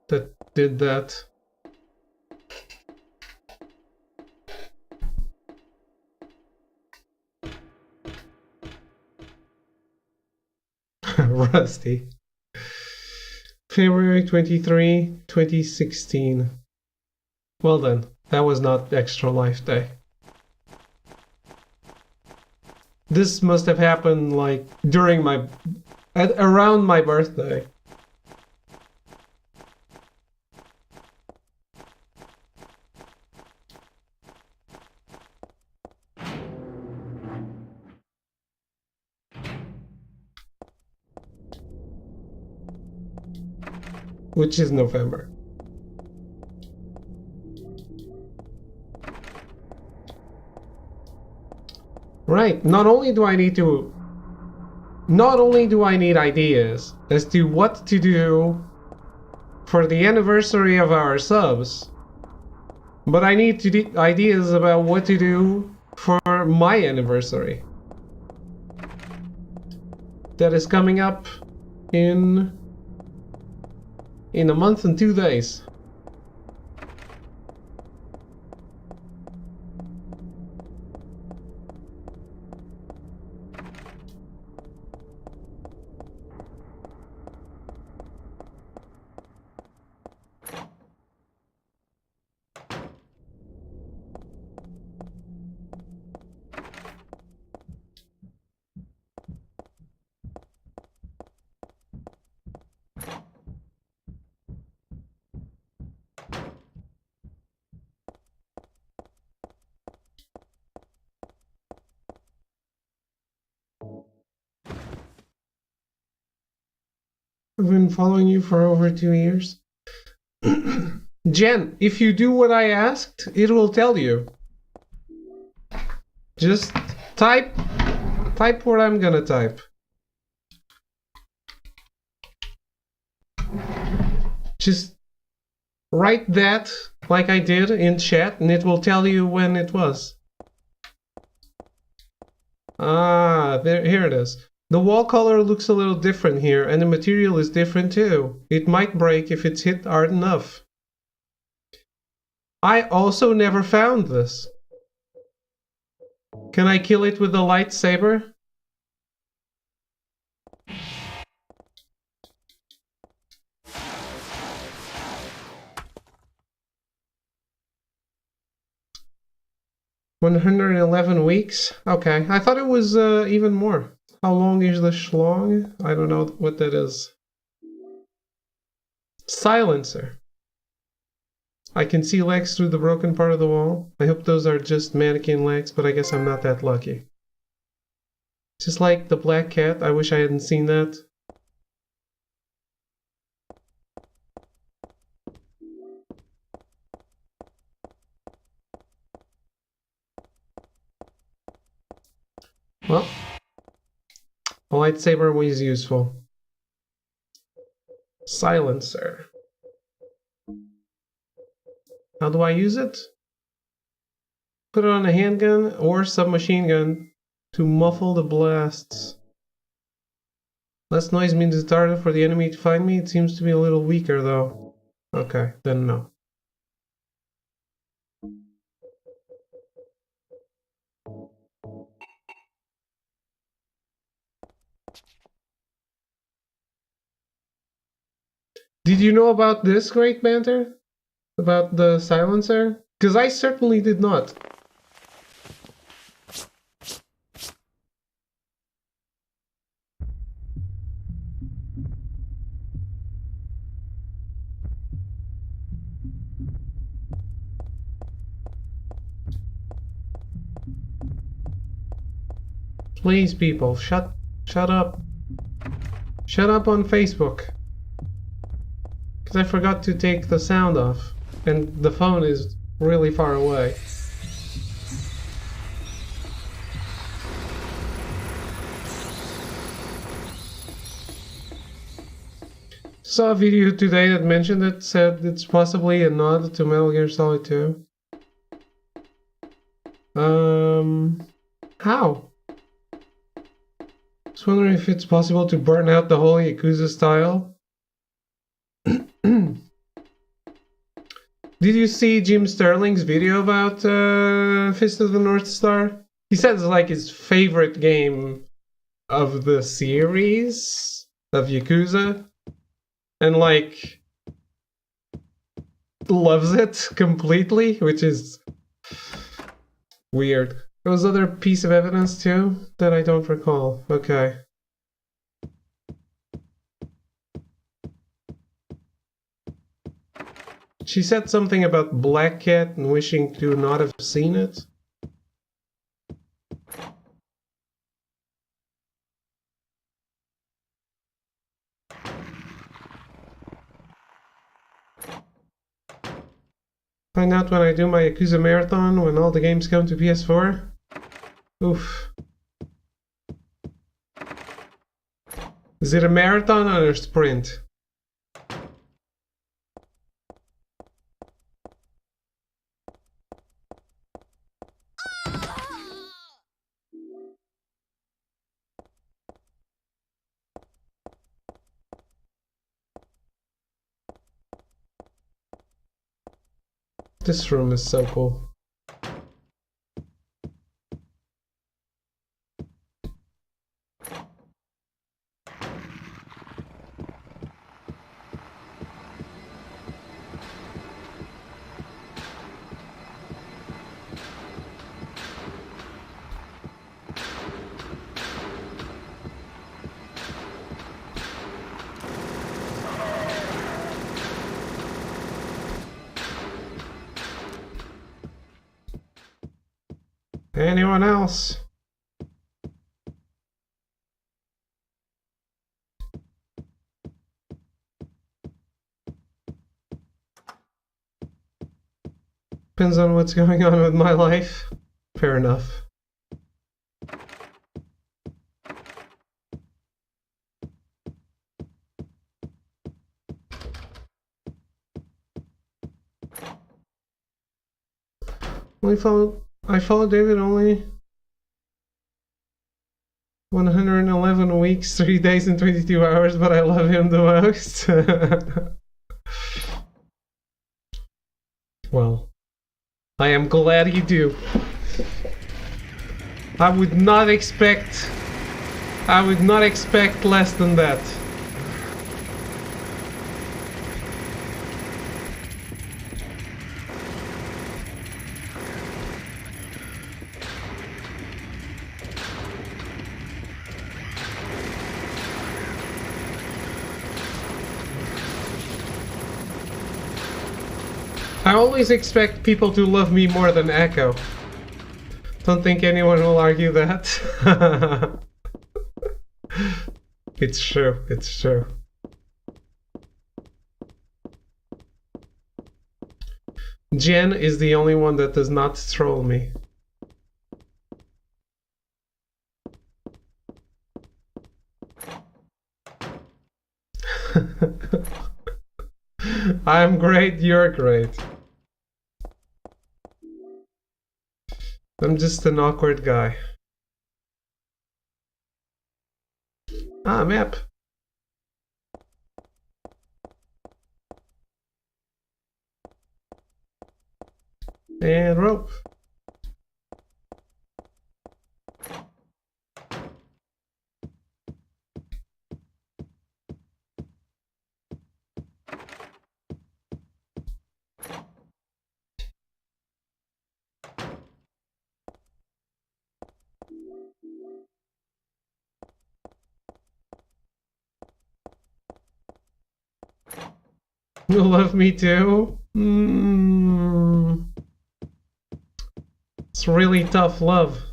that did that. Rusty. February 23, 2016. Well then, that was not Extra Life Day. This must have happened like during around my birthday. Which is November. Right, not only do I need ideas as to what to do for the anniversary of our subs, but I need ideas about what to do for my anniversary. That is coming up in a month and 2 days. I've been following you for over 2 years. Jen, if you do what I asked, it will tell you. Just type what I'm gonna type. Just write that like I did in chat and it will tell you when it was. Ah, here it is. The wall color looks a little different here, and the material is different too. It might break if it's hit hard enough. I also never found this. Can I kill it with a lightsaber? "111 weeks? Okay, I thought it was even more. How long is the schlong? I don't know what that is. Silencer. I can see legs through the broken part of the wall. I hope those are just mannequin legs, but I guess I'm not that lucky. Just like the black cat, I wish I hadn't seen that. Well, a lightsaber was useful. Silencer. How do I use it? Put it on a handgun or submachine gun to muffle the blasts. Less noise means it's harder for the enemy to find me. It seems to be a little weaker though. Okay, then no. Did you know about this, Great Banter? About the silencer? Because I certainly did not. Please, people, shut up. Shut up on Facebook. Because I forgot to take the sound off. And the phone is really far away. Saw a video today that mentioned it, said it's possibly a nod to Metal Gear Solid 2. How? I was wondering if it's possible to burn out the whole Yakuza style. Did you see Jim Sterling's video about Fist of the North Star? He said it's like his favorite game of the series of Yakuza. And like loves it completely, which is weird. There was other piece of evidence too that I don't recall. Okay. She said something about Black Cat and wishing to not have seen it. Find out when I do my Yakuza Marathon when all the games come to PS4. Oof. Is it a marathon or a sprint? This room is so cool. Anyone else? Depends on what's going on with my life. Fair enough. I followed David only 111 weeks, 3 days and 22 hours, but I love him the most. Well, I am glad you do. I would not expect less than that. I always expect people to love me more than Echo. Don't think anyone will argue that. It's true, it's true. Jen is the only one that does not troll me. I'm great, you're great. I'm just an awkward guy. Ah, map. And rope. You love me too? It's really tough love.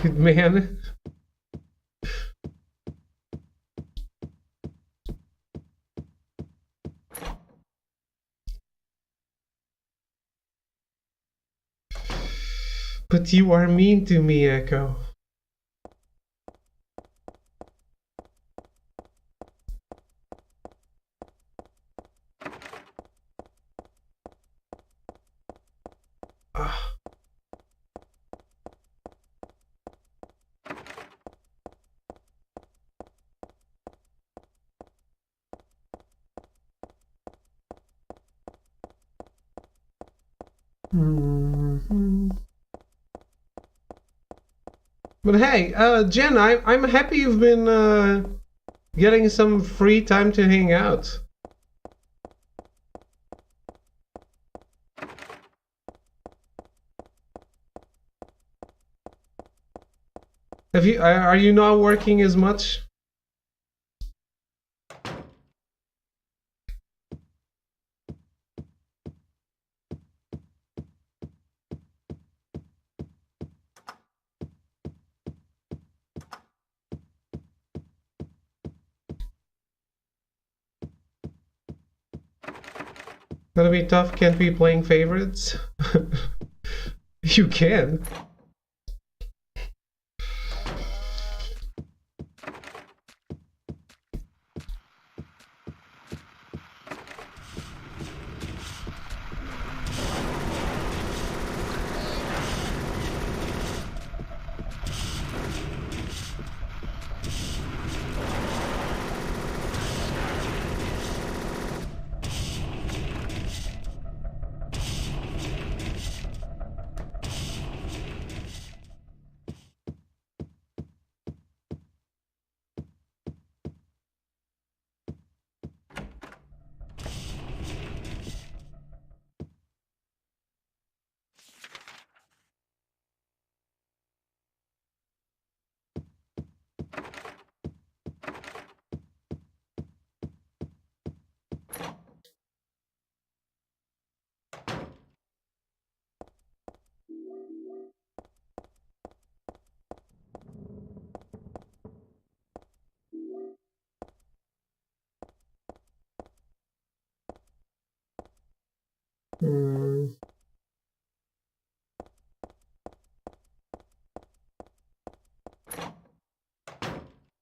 Good man. But you are mean to me, Echo. Ah. But hey, Jen, I'm happy you've been getting some free time to hang out. Are you not working as much? Gonna be tough, can't be playing favorites. You can.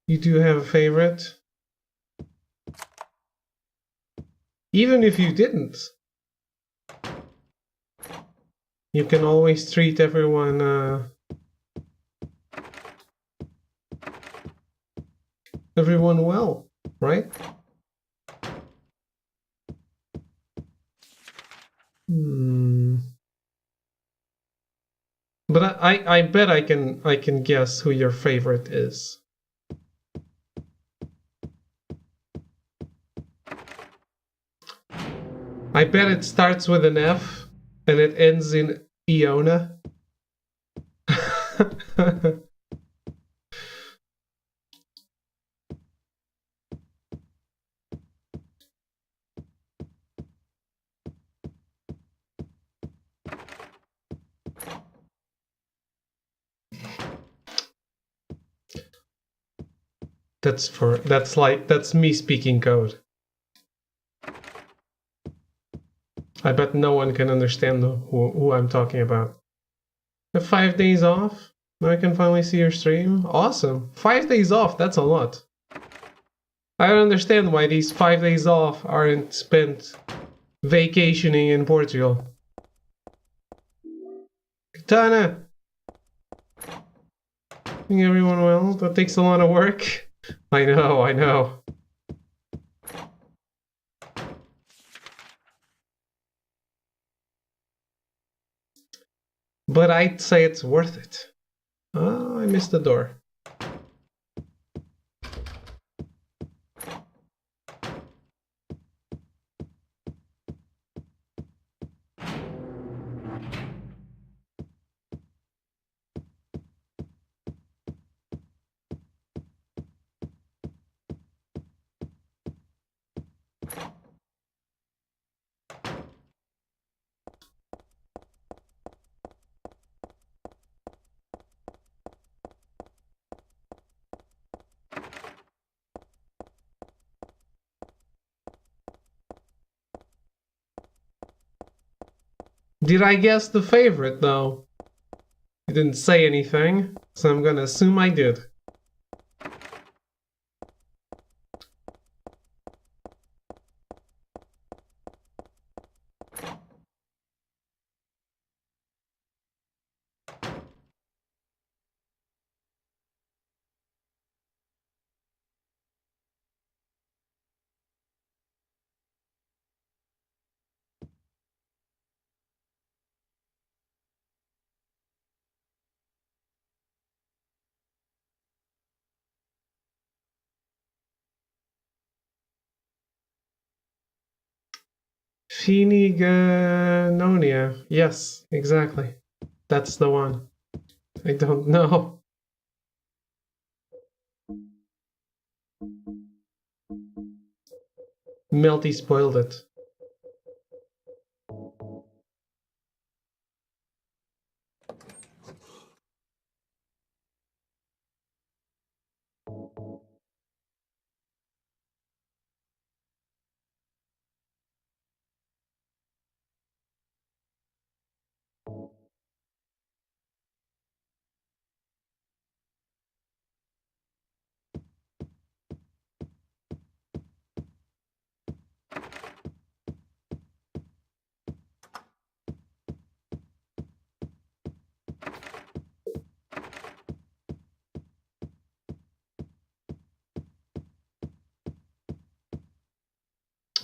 You do have a favorite? Even if you didn't, you can always treat everyone well, right? But I bet I can guess who your favorite is. I bet it starts with an F and it ends in Iona. That's me speaking code. I bet no one can understand who I'm talking about. The 5 days off? Now I can finally see your stream? Awesome. 5 days off, that's a lot. I don't understand why these 5 days off aren't spent vacationing in Portugal. Katana! Think everyone well? That takes a lot of work. I know. But I'd say it's worth it. Oh, I missed the door. Did I guess the favorite, though? You didn't say anything, so I'm gonna assume I did. Pheniganonia. Yes, exactly. That's the one. I don't know. Melty spoiled it.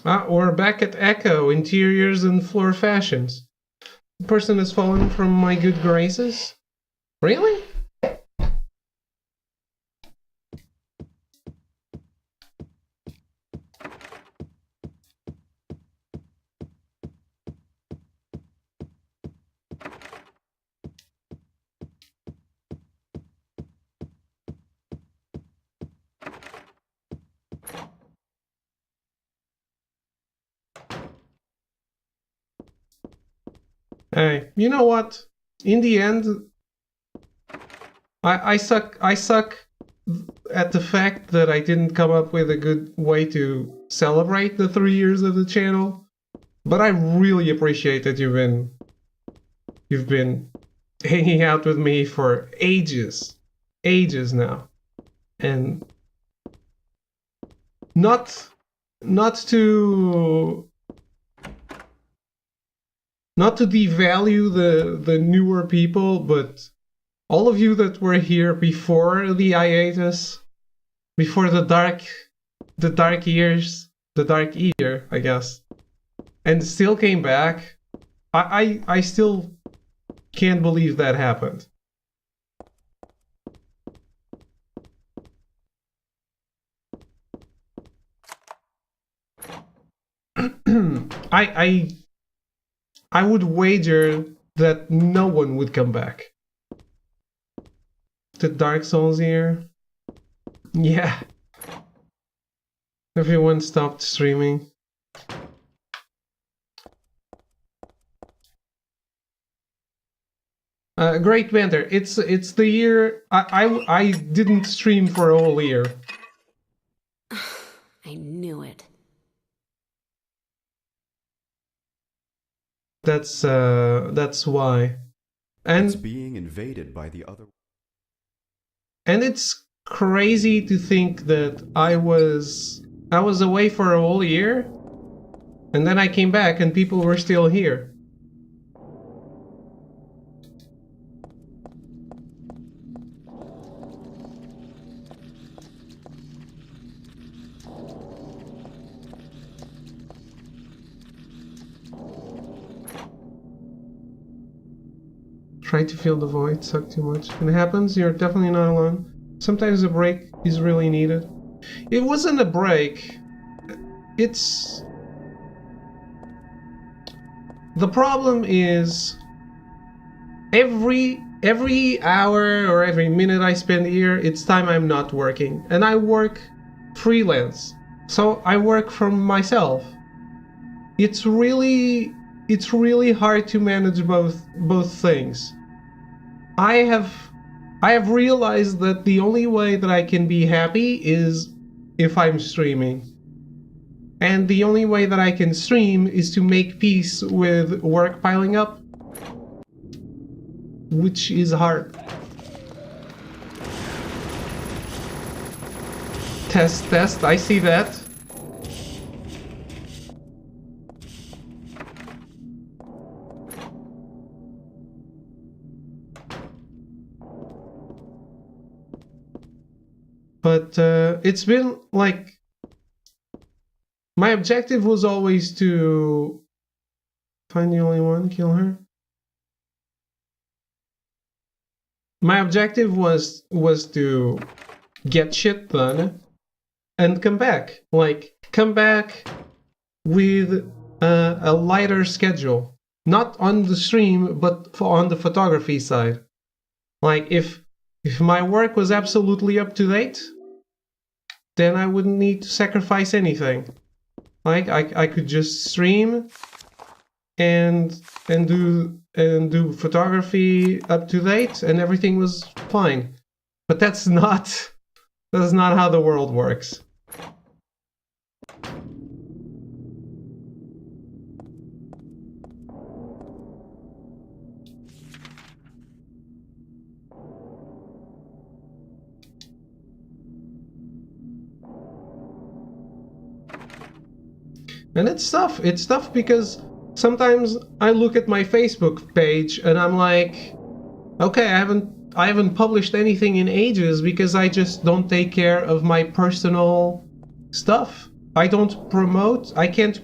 Ah, we're back at Echo, interiors and floor fashions. The person has fallen from my good graces? Really? Hey, you know what? In the end, I suck at the fact that I didn't come up with a good way to celebrate the 3 years of the channel. But I really appreciate that you've been hanging out with me for ages now. And not to devalue the newer people, but all of you that were here before the hiatus, before the dark years, the dark year, I guess, and still came back. I still can't believe that happened. I would wager that no one would come back. The Dark Souls here? Yeah. Everyone stopped streaming. Great Banter. It's the year I didn't stream for a whole year. I knew it. That's why. It's And being invaded by the other. it's crazy to think that I was away for a whole year, and then I came back and people were still here. Try to fill the void, suck too much. When it happens, you're definitely not alone. Sometimes a break is really needed. It wasn't a break. It's... The problem is every hour or every minute I spend here, it's time I'm not working. And I work freelance. So I work from myself. It's really hard to manage both things. I have realized that the only way that I can be happy is if I'm streaming. And the only way that I can stream is to make peace with work piling up, which is hard. Test, I see that. But it's been like... My objective was always to find the only one, kill her. My objective was to get shit done and come back. Like, come back with a lighter schedule. Not on the stream, but on the photography side. Like, if my work was absolutely up to date, then I wouldn't need to sacrifice anything. Like, I could just stream and do photography up to date and everything was fine. But that's not how the world works. And it's tough. It's tough because sometimes I look at my Facebook page and I'm like, okay, I haven't published anything in ages because I just don't take care of my personal stuff. I can't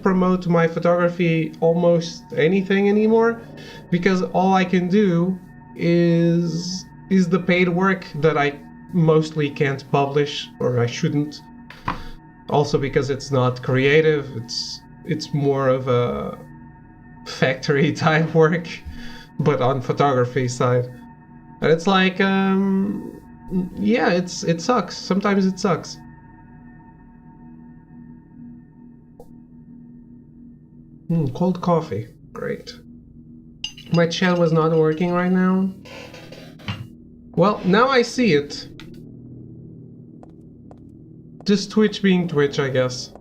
promote my photography almost anything anymore because all I can do is the paid work that I mostly can't publish, or I shouldn't. Also because it's not creative, it's more of a factory type work, but on photography side. And it's like, yeah, it sucks. Sometimes it sucks. Cold coffee, great. My chat was not working right now. Well, now I see it. Just Twitch being Twitch, I guess.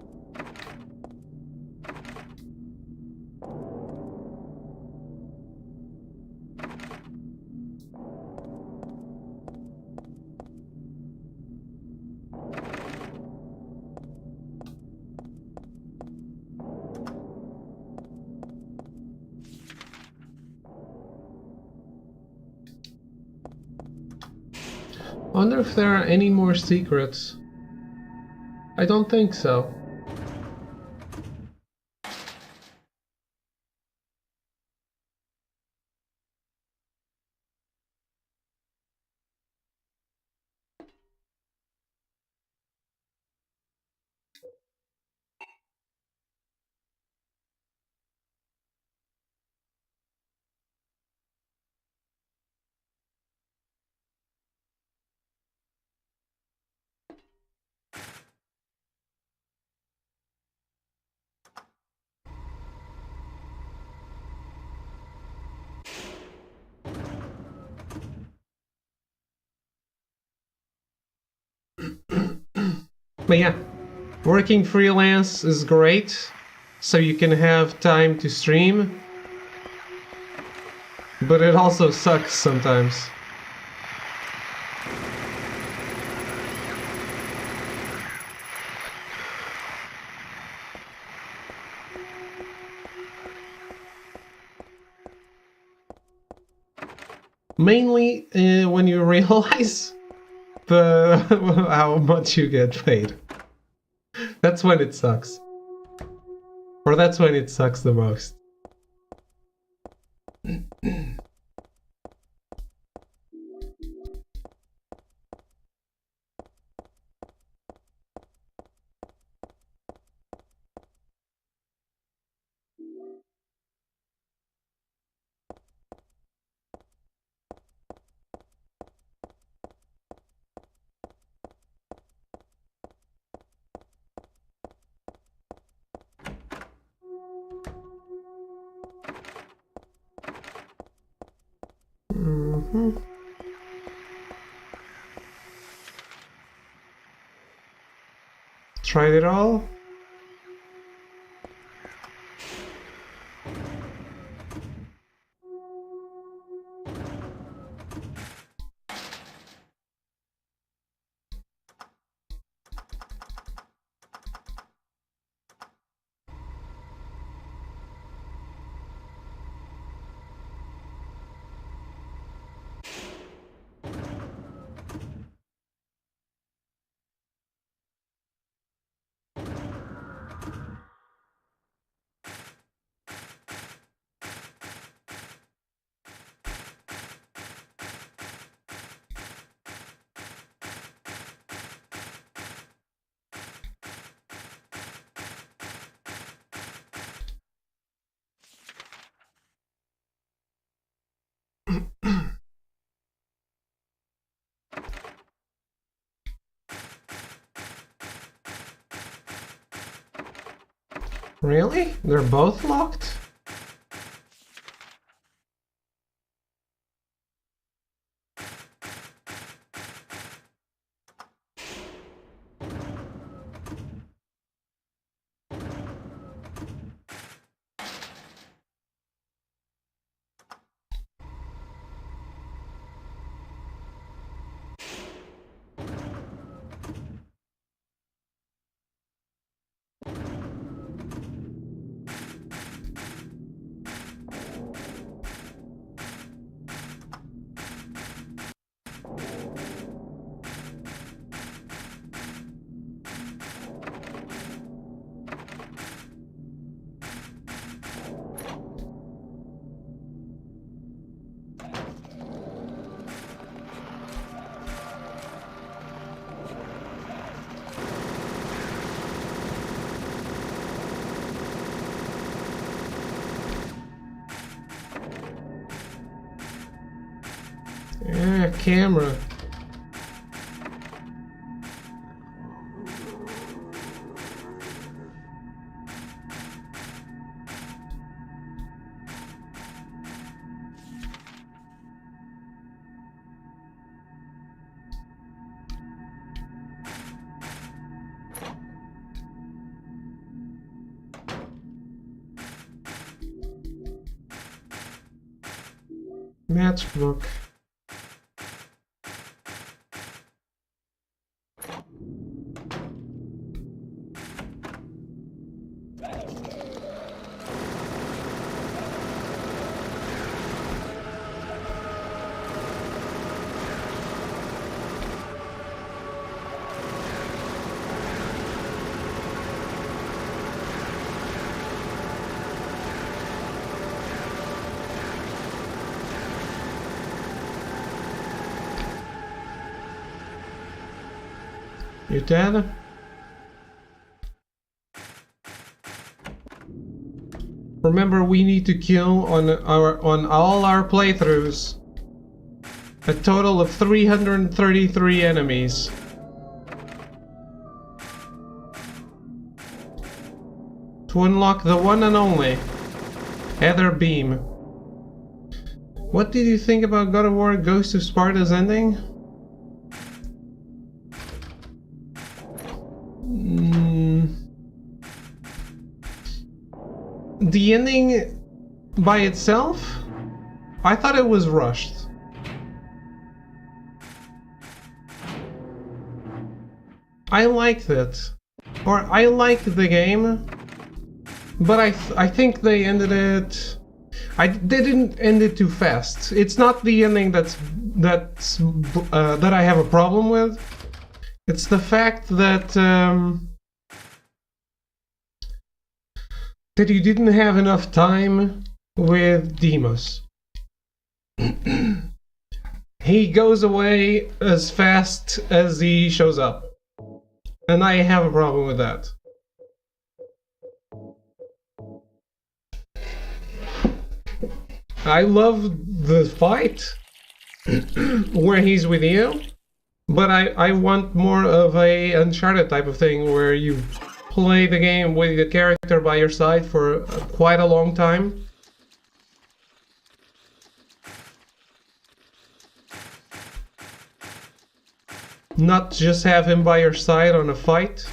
I wonder if there are any more secrets. I don't think so. But yeah, Working freelance is great, so you can have time to stream, but it also sucks sometimes. Mainly when you realize how much you get paid. That's when it sucks. Or that's when it sucks the most. Tried it all? Really? They're both locked? Yeah, camera. Matchbook. You dead? Remember, we need to kill on all our playthroughs a total of 333 enemies. To unlock the one and only Heather Beam. What did you think about God of War Ghost of Sparta's ending? the ending by itself, I thought it was rushed. I liked it, or I liked the game, but I think they ended it. They didn't end it too fast. It's not the ending that I have a problem with. It's the fact that that you didn't have enough time with Deimos. He goes away as fast as he shows up. And I have a problem with that. I love the fight where he's with you, but I want more of a Uncharted type of thing where you play the game with the character by your side for quite a long time. Not just have him by your side on a fight.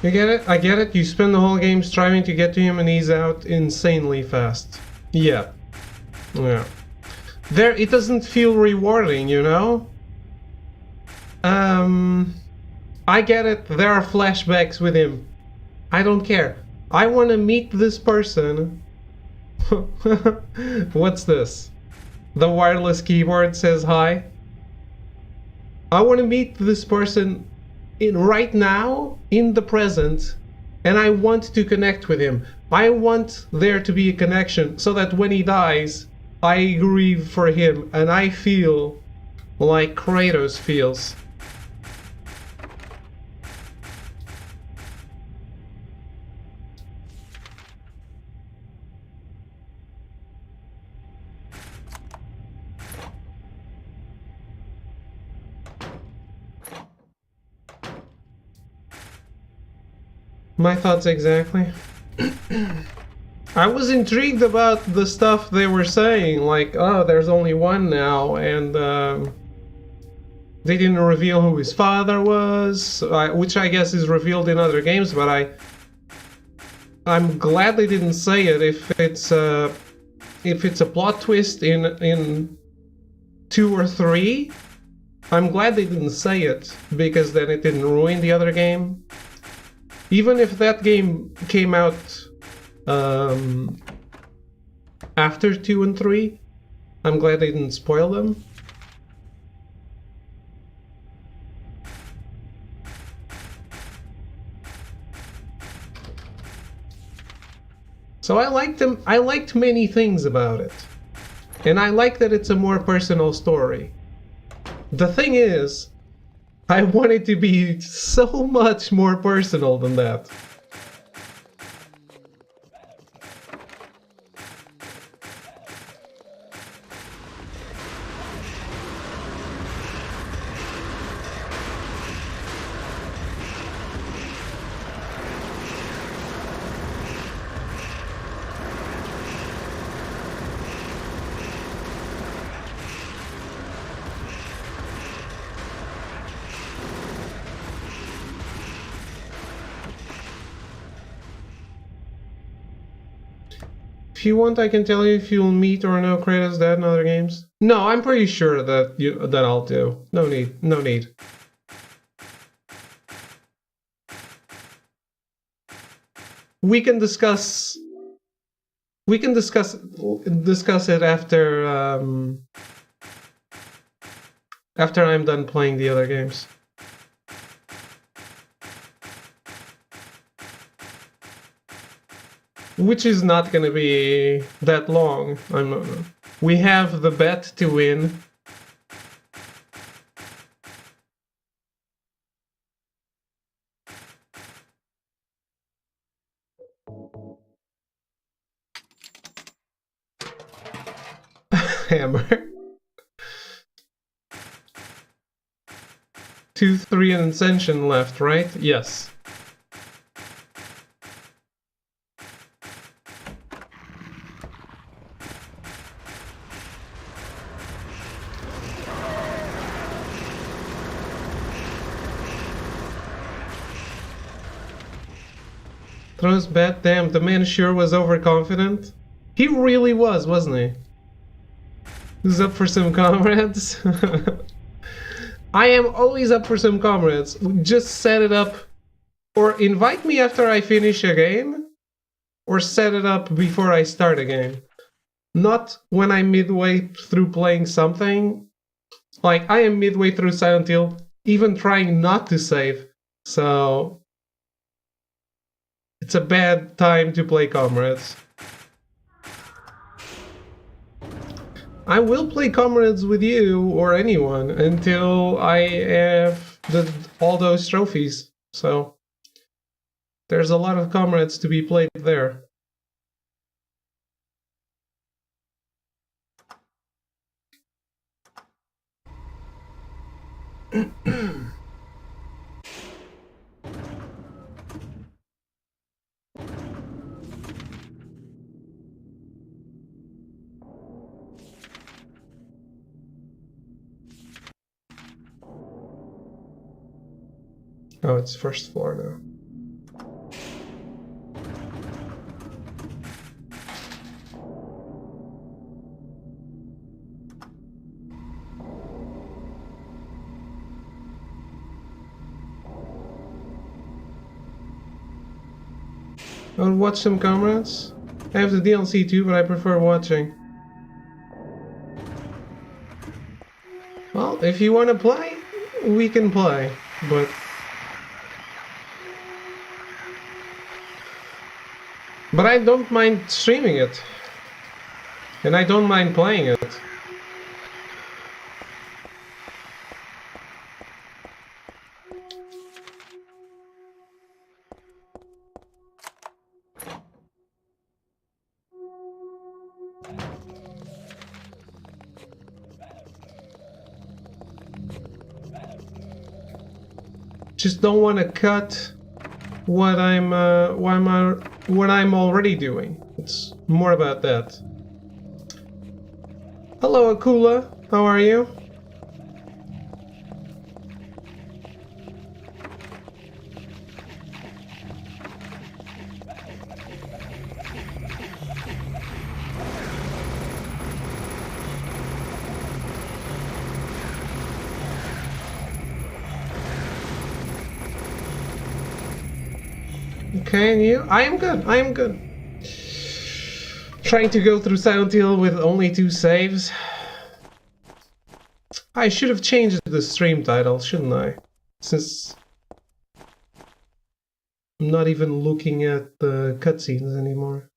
You get it? I get it. You spend the whole game striving to get to him and he's out insanely fast. Yeah. Yeah. It doesn't feel rewarding, you know? I get it. There are flashbacks with him. I don't care. I want to meet this person. What's this? The wireless keyboard says hi. I want to meet this person right now, in the present, and I want to connect with him. I want there to be a connection so that when he dies, I grieve for him and I feel like Kratos feels. My thoughts exactly. I was intrigued about the stuff they were saying, like, oh, there's only one now, and they didn't reveal who his father was, which I guess is revealed in other games, but I'm glad they didn't say it if it's a plot twist in 2 or 3. I'm glad they didn't say it, because then it didn't ruin the other game. Even if that game came out after 2 and 3, I'm glad they didn't spoil them. So I liked them. I liked many things about it. And I like that it's a more personal story. The thing is, I want it to be so much more personal than that. If you want, I can tell you if you'll meet or know Kratos dead in other games. No, I'm pretty sure that I'll do. No need. No need. We can discuss. We can discuss it after after I'm done playing the other games. Which is not going to be that long. We have the bet to win. 2, 3, and Ascension left, right? Yes. Throws bat, damn, the man sure was overconfident. He really was, wasn't he? Who's up for some comrades? I am always up for some comrades. Just set it up, or invite me after I finish a game, or set it up before I start a game. Not when I'm midway through playing something. Like, I am midway through Silent Hill, even trying not to save, so it's a bad time to play comrades. I will play comrades with you or anyone until I have all those trophies. So there's a lot of comrades to be played there. Oh, it's first floor now. I'll watch some comrades. I have the DLC too, but I prefer watching. Well, if you want to play, we can play, but I don't mind streaming it. And I don't mind playing it. Just don't want to cut what I'm already doing. It's more about that. Hello, Akula. How are you? Okay, and you? I am good. I am good. Trying to go through Silent Hill with only 2 saves. I should have changed the stream title, shouldn't I? Since I'm not even looking at the cutscenes anymore.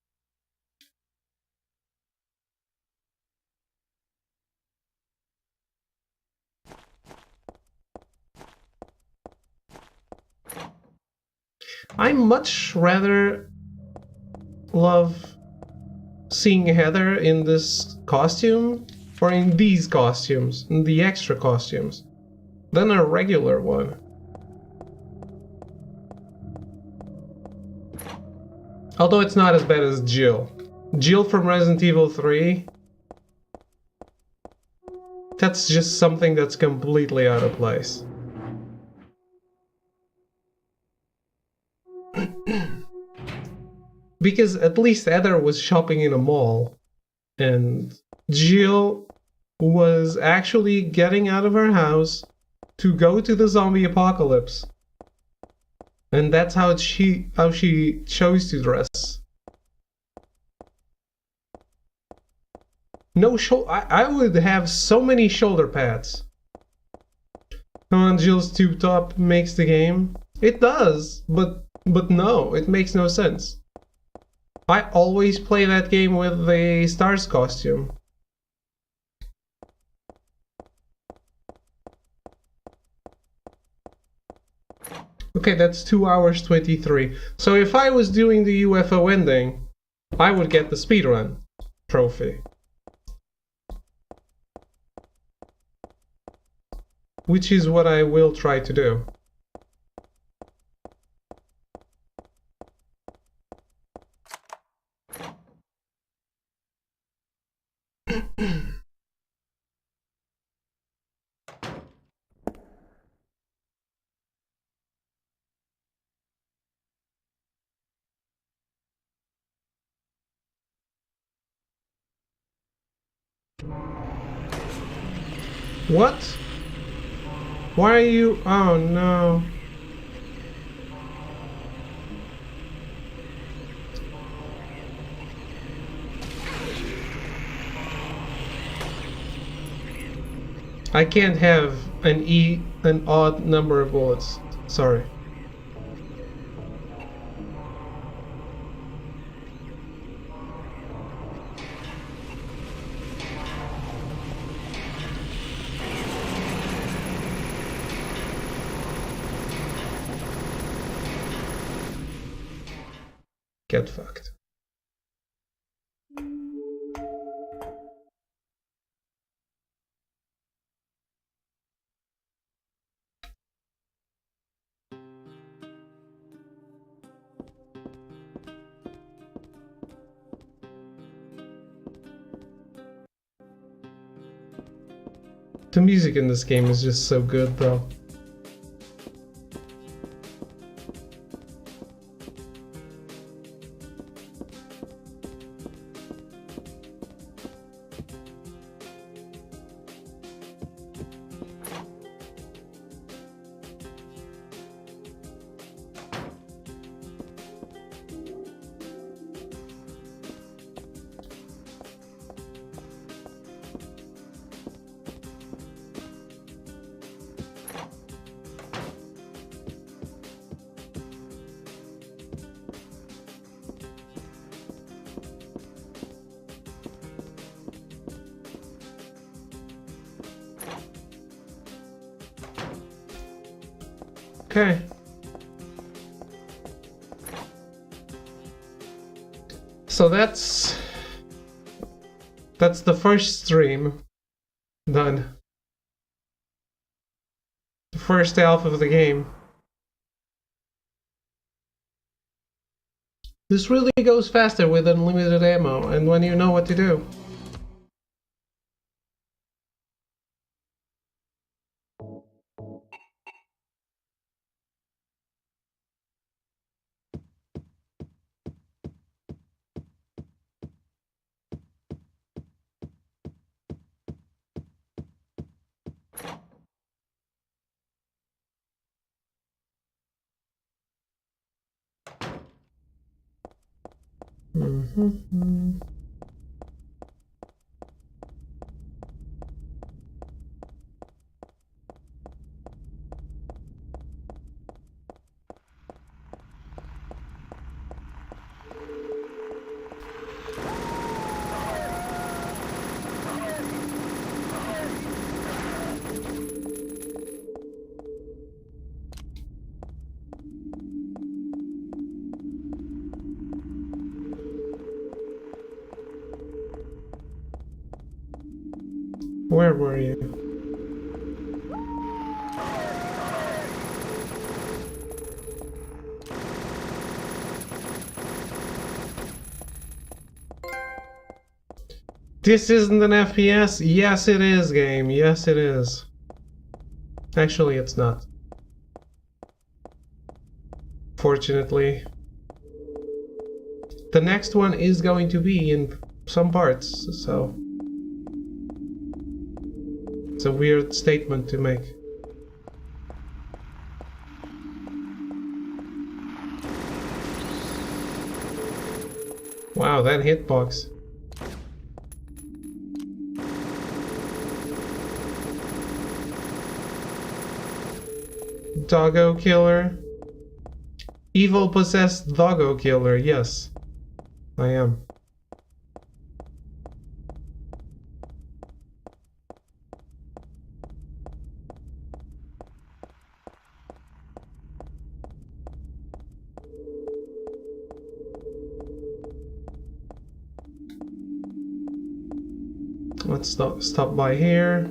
I much rather love seeing Heather in this costume, or in these costumes, in the extra costumes, than a regular one. Although it's not as bad as Jill. Jill from Resident Evil 3, that's just something that's completely out of place. Because at least Heather was shopping in a mall, and Jill was actually getting out of her house to go to the zombie apocalypse. And that's how she chose to dress. No I would have so many shoulder pads. Come on, Jill's tube top makes the game. It does, but no, it makes no sense. I always play that game with a Stars costume. Okay, that's 2 hours 23. So if I was doing the UFO ending, I would get the speedrun trophy. which is what I will try to do. What? Why are you... Oh no. I can't have an odd number of bullets. Sorry. Get fucked. The music in this game is just so good though. Okay. So that's the first stream done. The first half of the game. This really goes faster with unlimited ammo and when you know what to do. Where were you? This isn't an FPS? Yes it is, game. Yes it is. Actually, it's not. Fortunately. The next one is going to be in some parts, so... It's a weird statement to make. Wow, that hitbox. Doggo killer. Evil possessed doggo killer, yes. I am. Let's stop by here.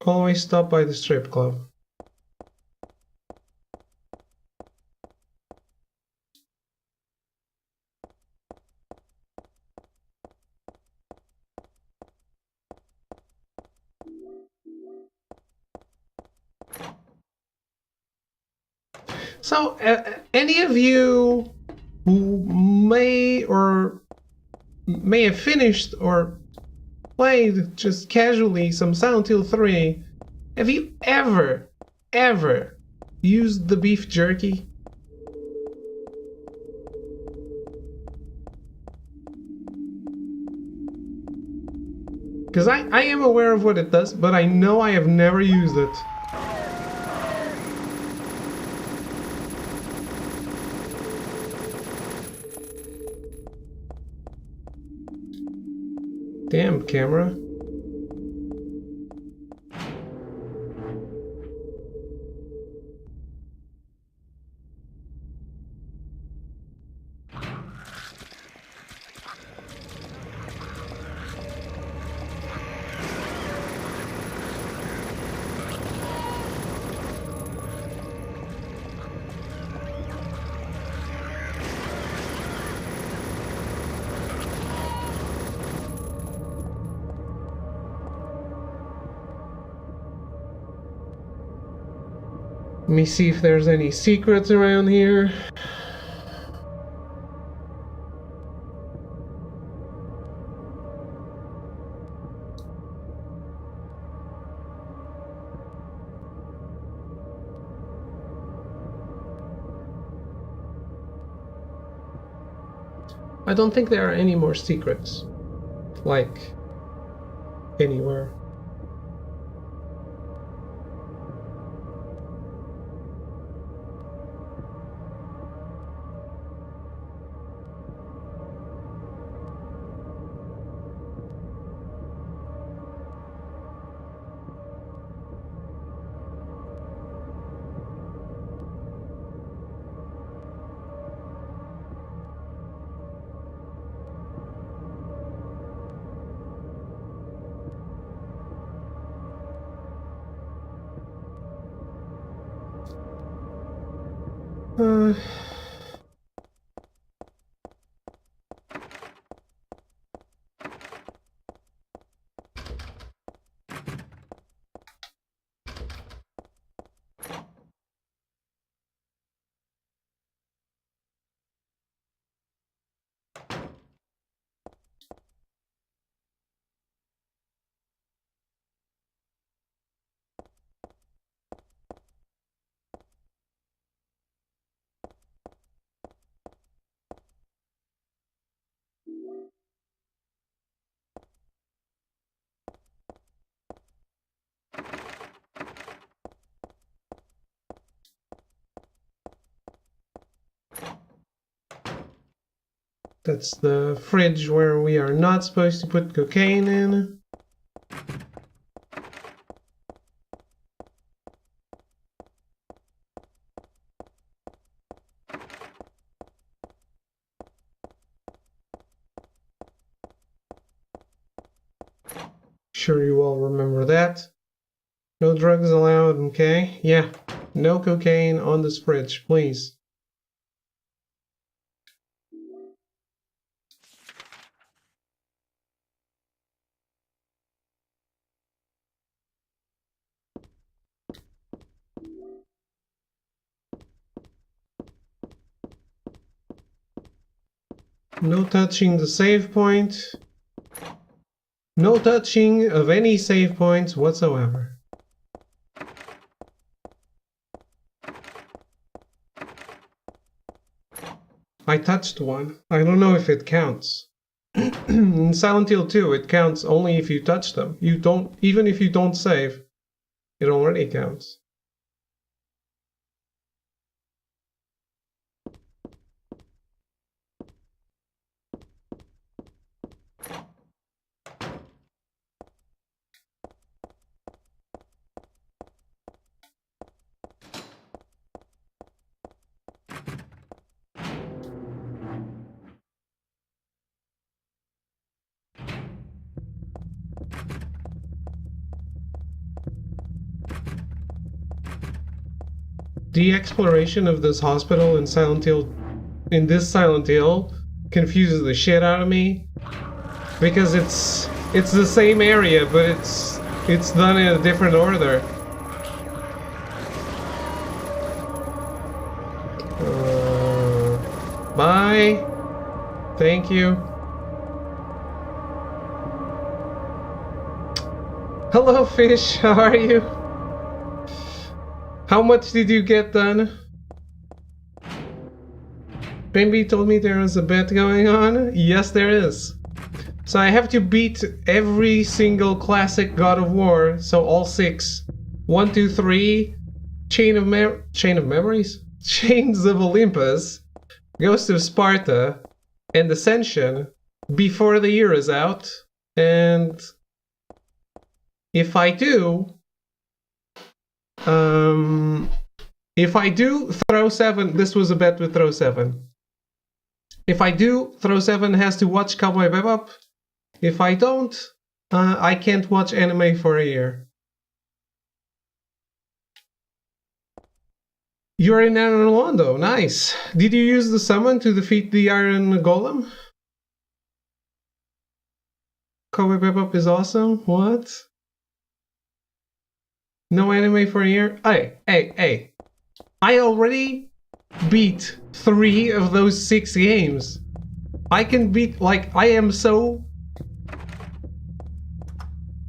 Always stop by the strip club. So, any of you who may have finished or played just casually some Silent Hill 3, have you ever used the beef jerky? Because I am aware of what it does, but I know I have never used it. Damn, camera. Let me see if there's any secrets around here. I don't think there are any more secrets. Like, anywhere. Uh... That's the fridge where we are not supposed to put cocaine in. Sure you all remember that. No drugs allowed, okay? Yeah, no cocaine on this fridge, please. No touching the save point. No touching of any save points whatsoever. I touched one. I don't know if it counts. In Silent Hill 2, it counts only if you touch them. You don't, even if you don't save, it already counts. The exploration of this hospital in Silent Hill, in this Silent Hill, confuses the shit out of me because it's the same area, but it's done in a different order. Bye. Thank you. Hello, fish. How are you? How much did you get done? Bambi told me there was a bet going on. Yes, there is. So I have to beat every single classic God of War. So all 6. 1, 2, 3. Chain of Memories? Chains of Olympus. Ghost of Sparta. And Ascension. Before the year is out. And if I do... if I do Throw 7... This was a bet with Throw 7. If I do, Throw 7 has to watch Cowboy Bebop. If I don't, I can't watch anime for a year. You're in Anor Londo, nice. Did you use the summon to defeat the Iron Golem? Cowboy Bebop is awesome, what? No anime for a year? Hey. I already beat 3 of those 6 games. I can beat, like, I am so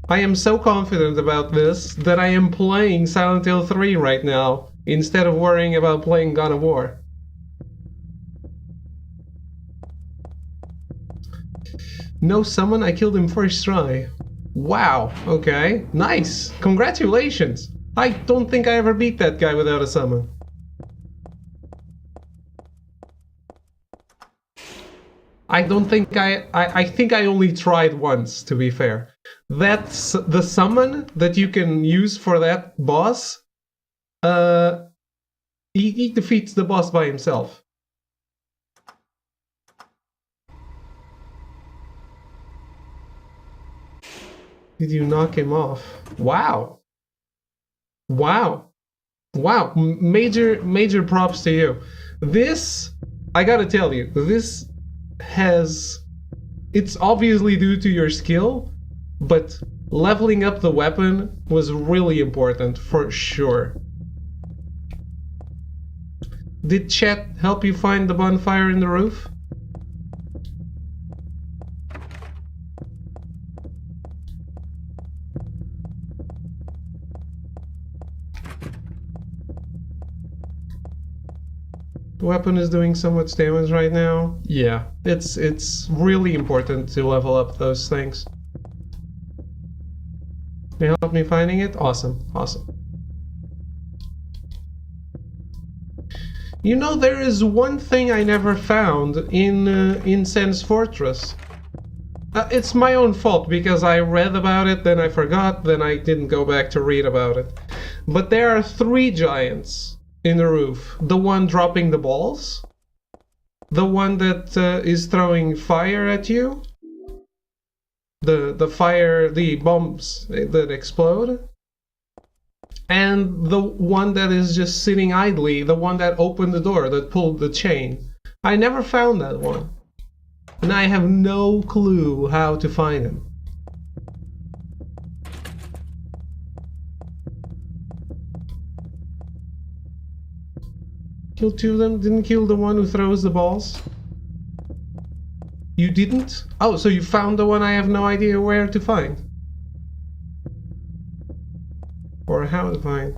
confident about this that I am playing Silent Hill 3 right now instead of worrying about playing God of War. No summon, I killed him first try. Wow, okay, nice, congratulations. I don't think I ever beat that guy without a summon. I don't think I think I only tried once, to be fair. That's the summon that you can use for that boss. He defeats the boss by himself. Did you knock him off? Wow. Wow. Wow. Major props to you. This, I gotta tell you, this it's obviously due to your skill, but leveling up the weapon was really important for sure. Did chat help you find the bonfire in the roof? The weapon is doing so much damage right now. Yeah, it's really important to level up those things. Can you help me finding it? Awesome. You know, there is one thing I never found in Sen's Fortress. It's my own fault because I read about it, then I forgot, then I didn't go back to read about it. But there are 3 giants in the roof. The one dropping the balls, the one that is throwing fire at you, the bombs that explode, and the one that is just sitting idly, the one that opened the door, that pulled the chain. I never found that one, and I have no clue how to find him. Killed 2 of them? Didn't kill the one who throws the balls? You didn't? Oh, so you found the one I have no idea where to find. Or how to find.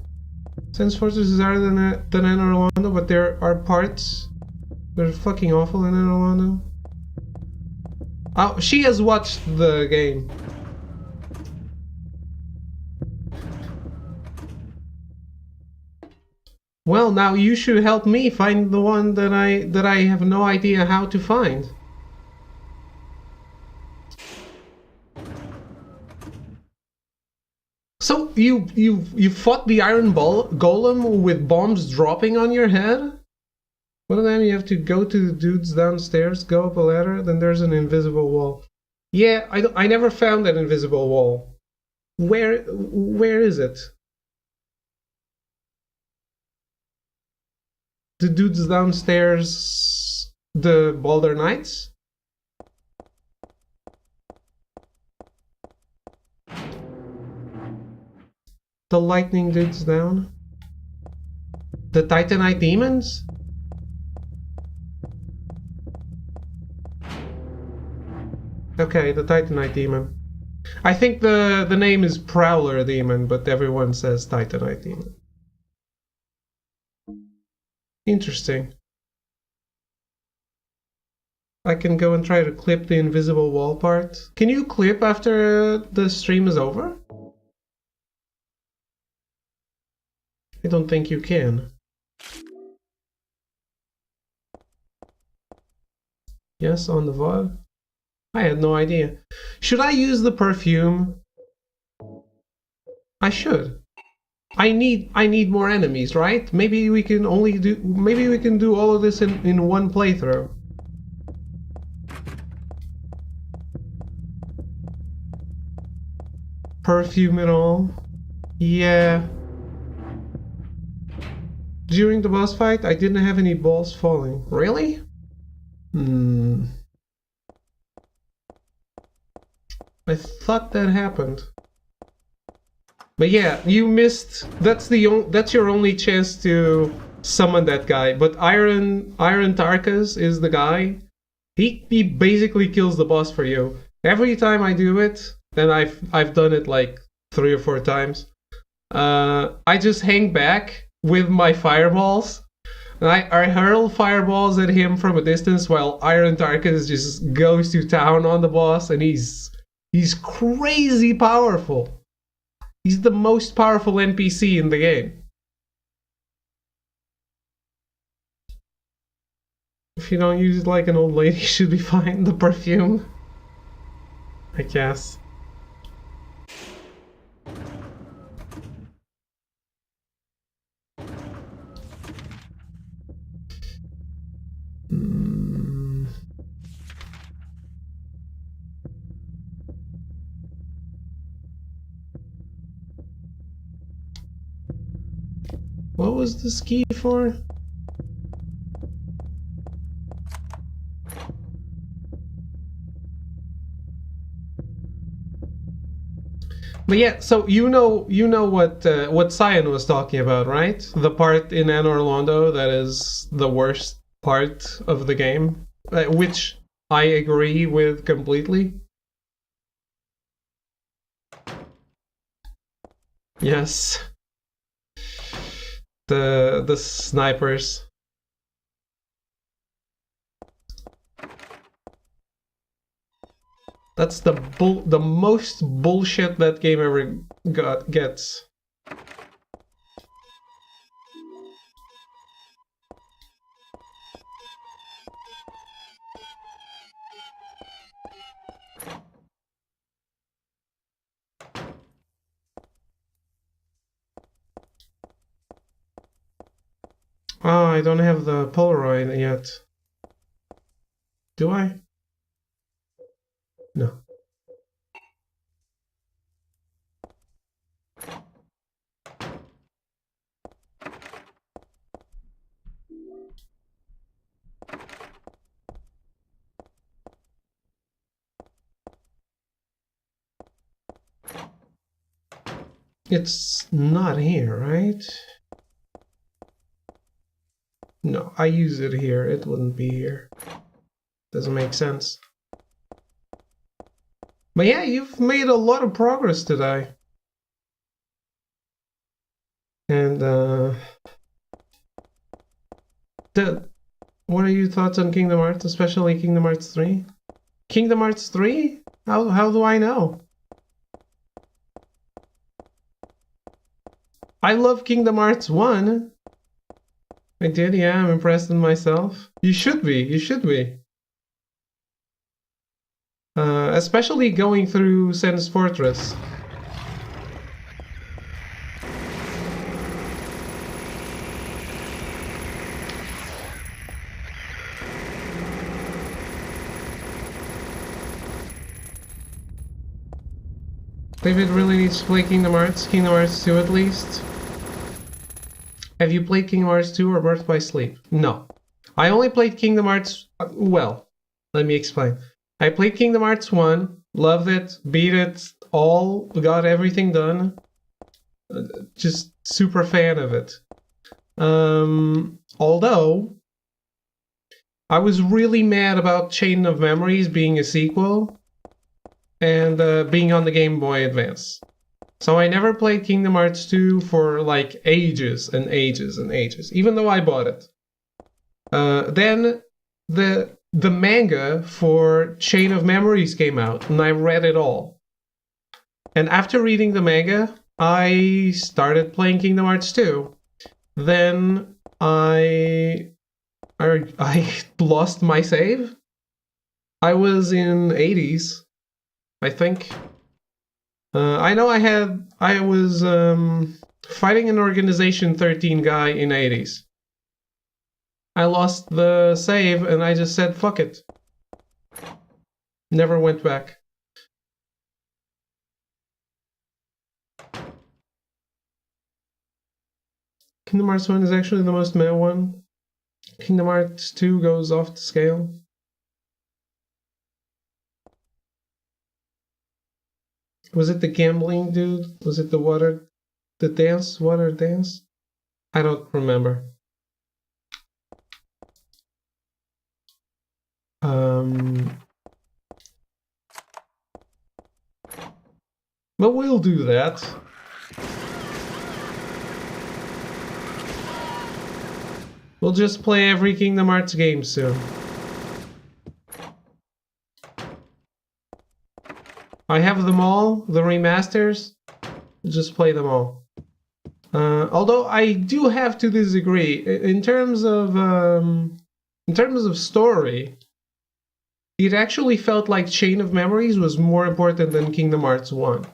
Sen's Fortress is harder than Anor Londo, but there are parts that are fucking awful in Anor Londo. Oh, she has watched the game. Well, now you should help me find the one that I have no idea how to find. So you fought the Iron Golem with bombs dropping on your head? One of them you have to go to the dudes downstairs, go up a ladder, then there's an invisible wall. Yeah, I never found that invisible wall. Where is it? the dudes downstairs the Baldur Knights? The lightning dudes down? The Titanite demons? Okay, the Titanite demon. I think the name is Prowler Demon, but everyone says Titanite Demon. Interesting. I can go and try to clip the invisible wall part. Can you clip after the stream is over? I don't think you can. Yes, on the VOD? I had no idea. Should I use the perfume? I should. I need more enemies, right? Maybe we can do all of this in one playthrough. Perfume and all. Yeah. During the boss fight, I didn't have any balls falling. Really? I thought that happened. But yeah, you missed. That's your only chance to summon that guy. But Iron Tarkas is the guy. He basically kills the boss for you. Every time I do it, and I've done it like 3 or 4 times, I just hang back with my fireballs. And I hurl fireballs at him from a distance while Iron Tarkas just goes to town on the boss, and he's crazy powerful. He's the most powerful NPC in the game. If you don't use it like an old lady, you should be fine. The perfume, I guess. What was this key for? But yeah, so you know what Cyan was talking about, right? The part in Anor Londo that is the worst part of the game, which I agree with completely. Yes. The snipers. That's the most bullshit that game ever gets. Oh, I don't have the Polaroid yet. Do I? No. It's not here, right? No, I use it here. It wouldn't be here. Doesn't make sense. But yeah, you've made a lot of progress today. And what are your thoughts on Kingdom Hearts, especially Kingdom Hearts 3? Kingdom Hearts 3? How do I know? I love Kingdom Hearts 1. I did, yeah, I'm impressed in myself. You should be, you should be. Especially going through Sen's Fortress. David really needs to play Kingdom Hearts 2 at least. Have you played Kingdom Hearts 2 or Birth by Sleep? No. I only played Kingdom Hearts... well, let me explain. I played Kingdom Hearts 1, loved it, beat it all, got everything done. Just super fan of it. Although, I was really mad about Chain of Memories being a sequel and being on the Game Boy Advance. So I never played Kingdom Hearts 2 for like ages and ages and ages, even though I bought it. Then the manga for Chain of Memories came out, and I read it all. And after reading the manga, I started playing Kingdom Hearts 2. Then I lost my save. I was in 80s, I think. I know I was fighting an Organization 13 guy in 80s. I lost the save and I just said fuck it. Never went back. Kingdom Hearts 1 is actually the most meta one. Kingdom Hearts 2 goes off the scale. Was it the gambling dude? Was it the water dance? I don't remember. But we'll do that. We'll just play every Kingdom Hearts game soon. I have them all, the remasters. Just play them all. Although I do have to disagree in terms of story. It actually felt like Chain of Memories was more important than Kingdom Hearts 1.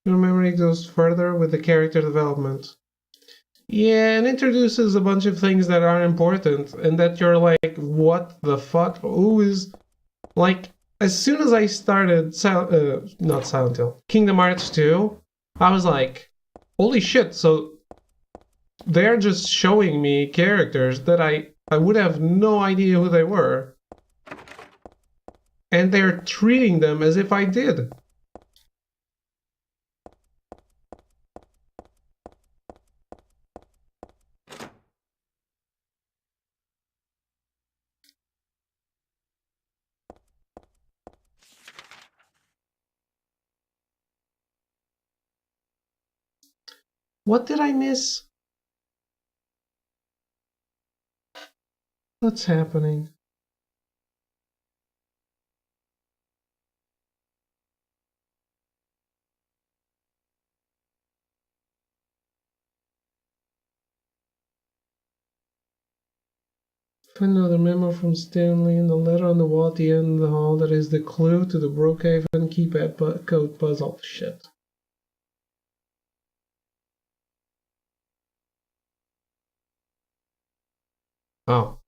Memory goes further with the character development. Yeah, and introduces a bunch of things that are important, and that you're like, what the fuck? Who is... Like, as soon as I started, not Silent Hill, Kingdom Hearts 2, I was like, holy shit, so they're just showing me characters that I would have no idea who they were. And they're treating them as if I did. What did I miss? What's happening? Another memo from Stanley and the letter on the wall at the end of the hall that is the clue to the Brookhaven keypad code puzzle. Shit. Oh.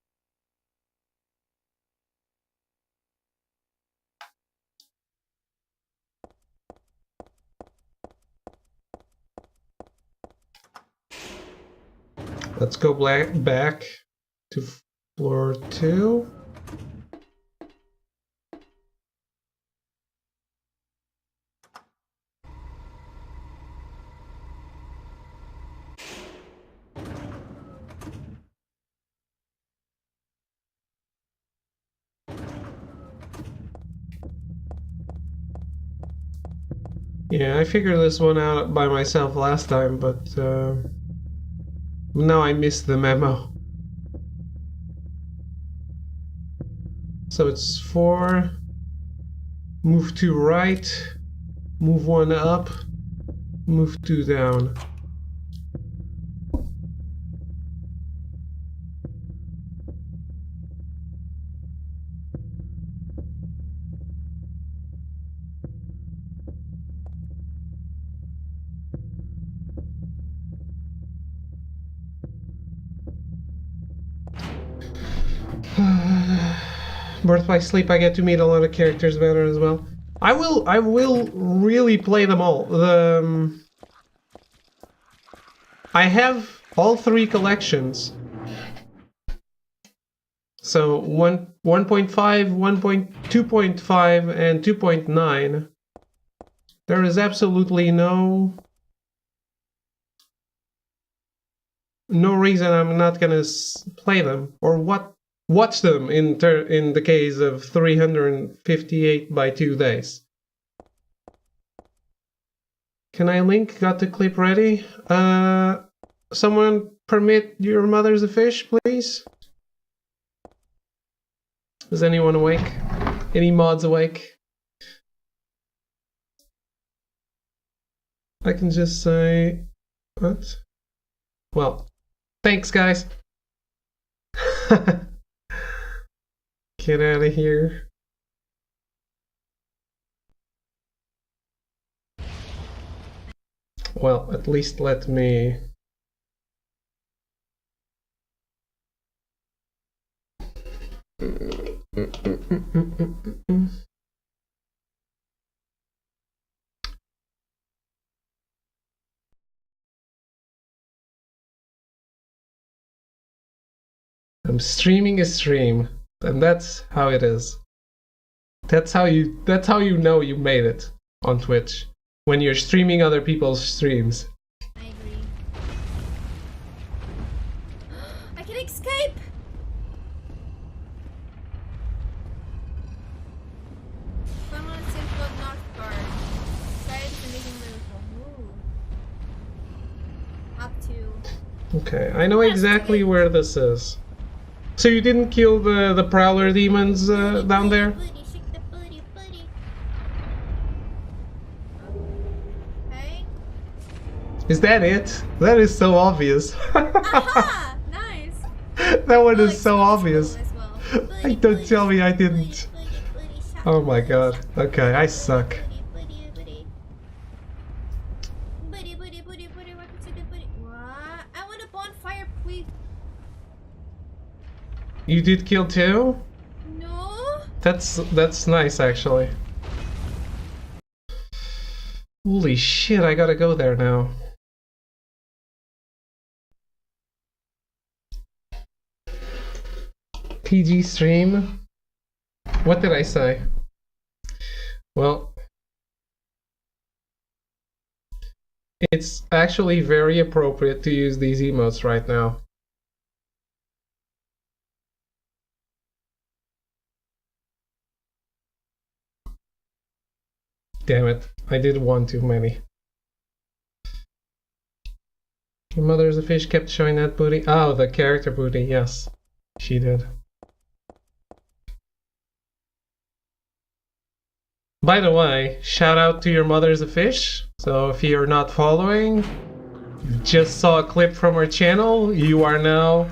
Let's go back to floor 2. Yeah, I figured this one out by myself last time, but now I missed the memo. So it's 4, Move 2 right. Move 1 up. Move 2 down. Birth by Sleep, I get to meet a lot of characters better as well. I will really play them all. I have all 3 collections. So 1.5, 1.2.5, and 2.9. There is absolutely no reason I'm not gonna play them or watch them in the case of 358 by 2 days. Can I link? Got the clip ready? Someone permit your mother's a fish, please? Is anyone awake? Any mods awake? I can just say... What? Well, thanks, guys. Get out of here. Well, at least let me... I'm streaming a stream, and that's how it is. That's how you know you made it on Twitch. When you're streaming other people's streams. I agree. I can escape! Someone simple North Guard. Decided to make a move. Up to... Okay, I know exactly where this is. So you didn't kill the Prowler demons down there? Shake the booty. Okay. Is that it? That is so obvious. Aha! Nice! That one Oh, is so obvious. as well. Like, don't tell me I didn't. Oh my god. Okay, I suck. Buddy, welcome to the buddy. What? I want a bonfire, please. You did kill 2? No? That's nice, actually. Holy shit, I gotta go there now. PG stream? What did I say? Well, it's actually very appropriate to use these emotes right now. Damn it, I did one too many. Your mother's a fish kept showing that booty. Oh, the character booty, yes. She did. By the way, shout out to your mother's a fish. So if you're not following, you just saw a clip from her channel, you are now...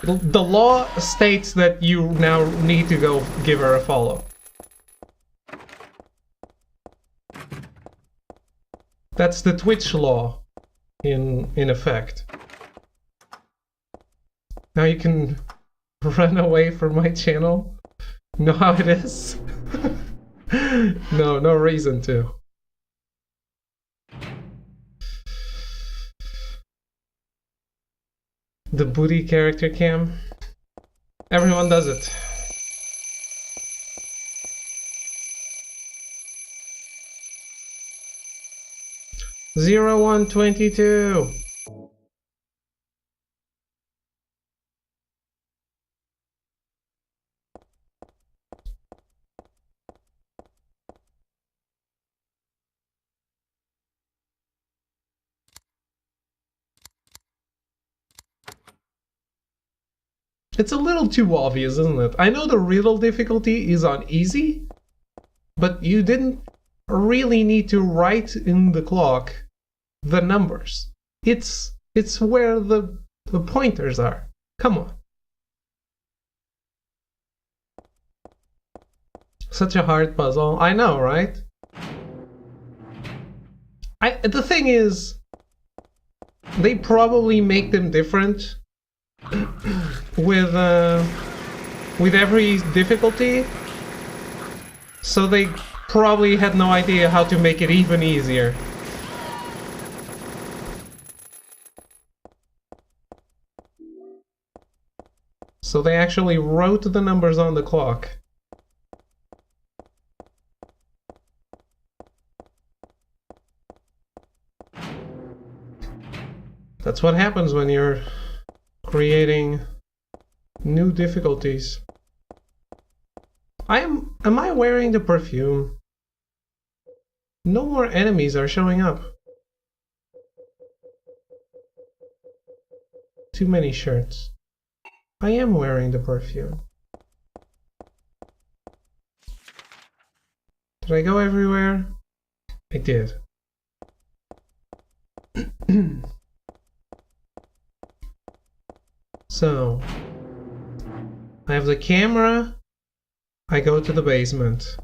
the law states that you now need to go give her a follow. That's the Twitch law in effect. Now you can run away from my channel. Know how it is? No reason to. The booty character cam. Everyone does it. Zero 122. It's a little too obvious, isn't it? I know the riddle difficulty is on easy, but you didn't really need to write in the clock the numbers. It's where the pointers are. Come on. Such a hard puzzle. I know, right? The thing is, they probably make them different with every difficulty, so they probably had no idea how to make it even easier. So they actually wrote the numbers on the clock. That's what happens when you're creating new difficulties. Am I wearing the perfume? No more enemies are showing up. Too many shirts. I am wearing the perfume. Did I go everywhere? I did. So, I have the camera. I go to the basement.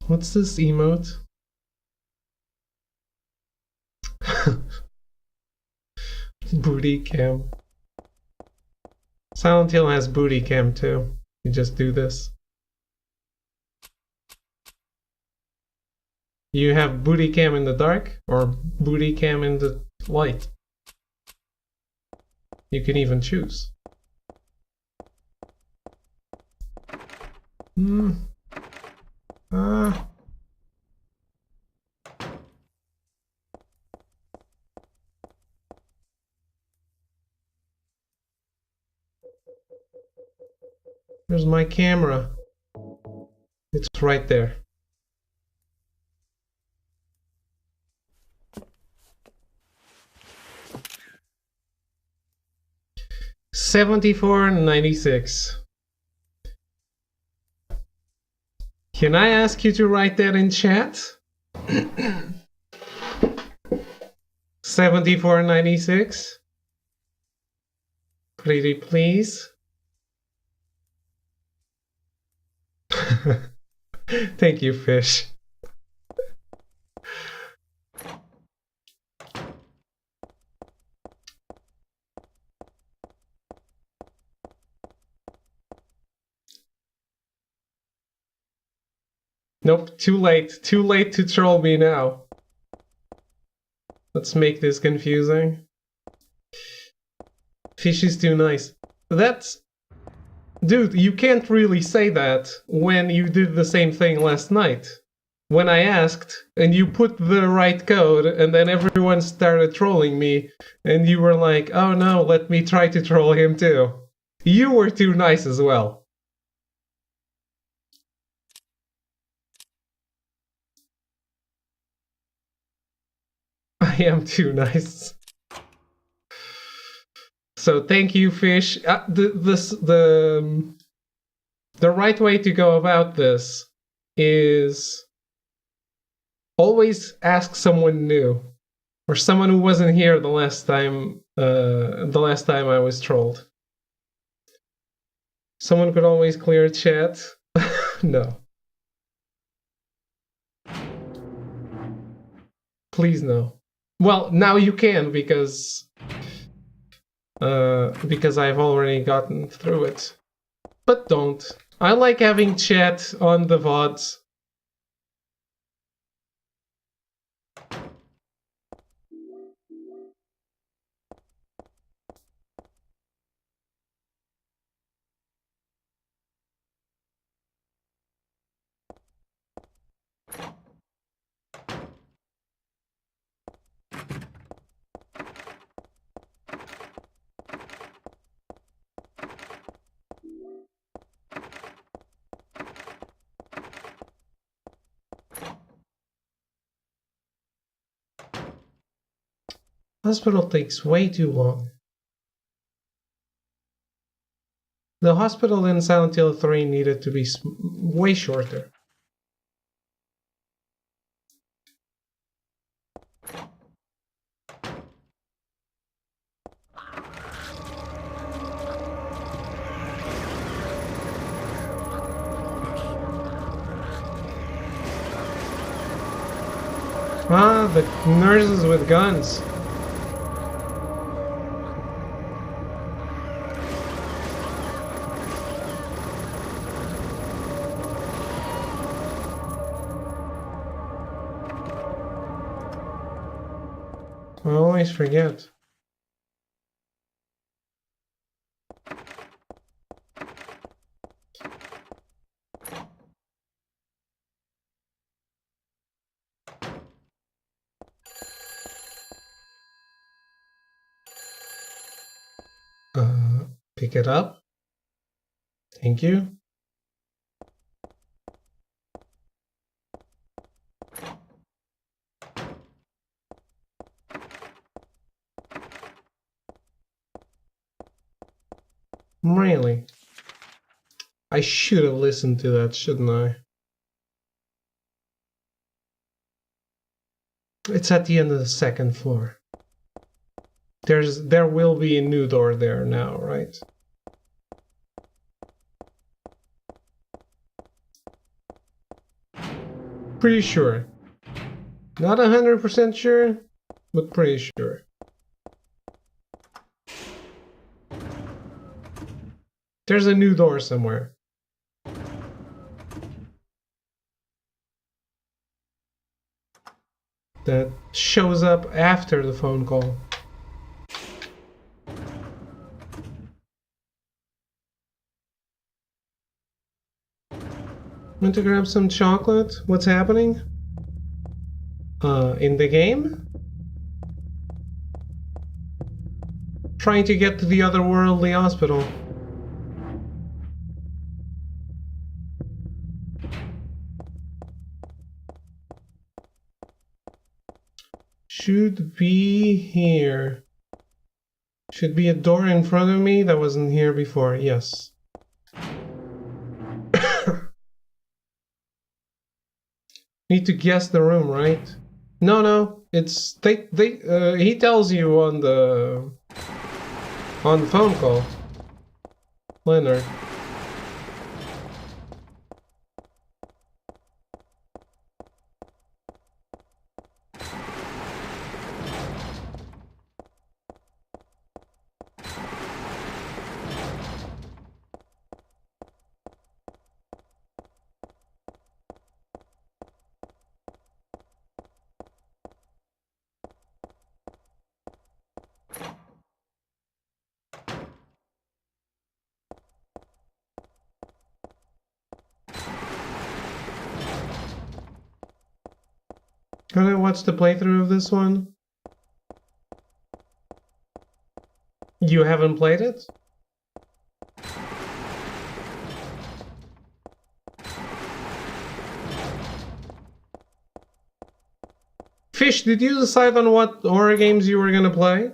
What's this emote? Booty cam. Silent Hill has booty cam too. You just do this. You have booty cam in the dark or booty cam in the light. You can even choose. There's my camera. It's right there. $74.96. Can I ask you to write that in chat? $74.96. Pretty please. Thank you, fish. Nope, too late. Too late to troll me now. Let's make this confusing. Fish is too nice. That's... Dude, you can't really say that when you did the same thing last night. When I asked, and you put the right code, and then everyone started trolling me, and you were like, oh no, let me try to troll him too. You were too nice as well. I am too nice. So thank you, fish. The right way to go about this is always ask someone new, or someone who wasn't here the last time. The last time I was trolled. Someone could always clear chat. No. Please no. Well, now you can because I've already gotten through it. But don't. I like having chat on the VODs. Hospital takes way too long. The hospital in Silent Hill 3 needed to be way shorter. Ah, the nurses with guns. I always forget. Pick it up. Thank you. Really? I should have listened to that, shouldn't I? It's at the end of the second floor. There will be a new door there now, right? Pretty sure. Not 100% sure, but pretty sure. There's a new door somewhere. That shows up after the phone call. Want to grab some chocolate? What's happening? In the game? Trying to get to the otherworldly hospital. Should be here. Should be a door in front of me that wasn't here before, yes. Need to guess the room, right? No, it's he tells you on the phone call. Leonard. Can I watch the playthrough of this one? You haven't played it? Fish, did you decide on what horror games you were gonna play?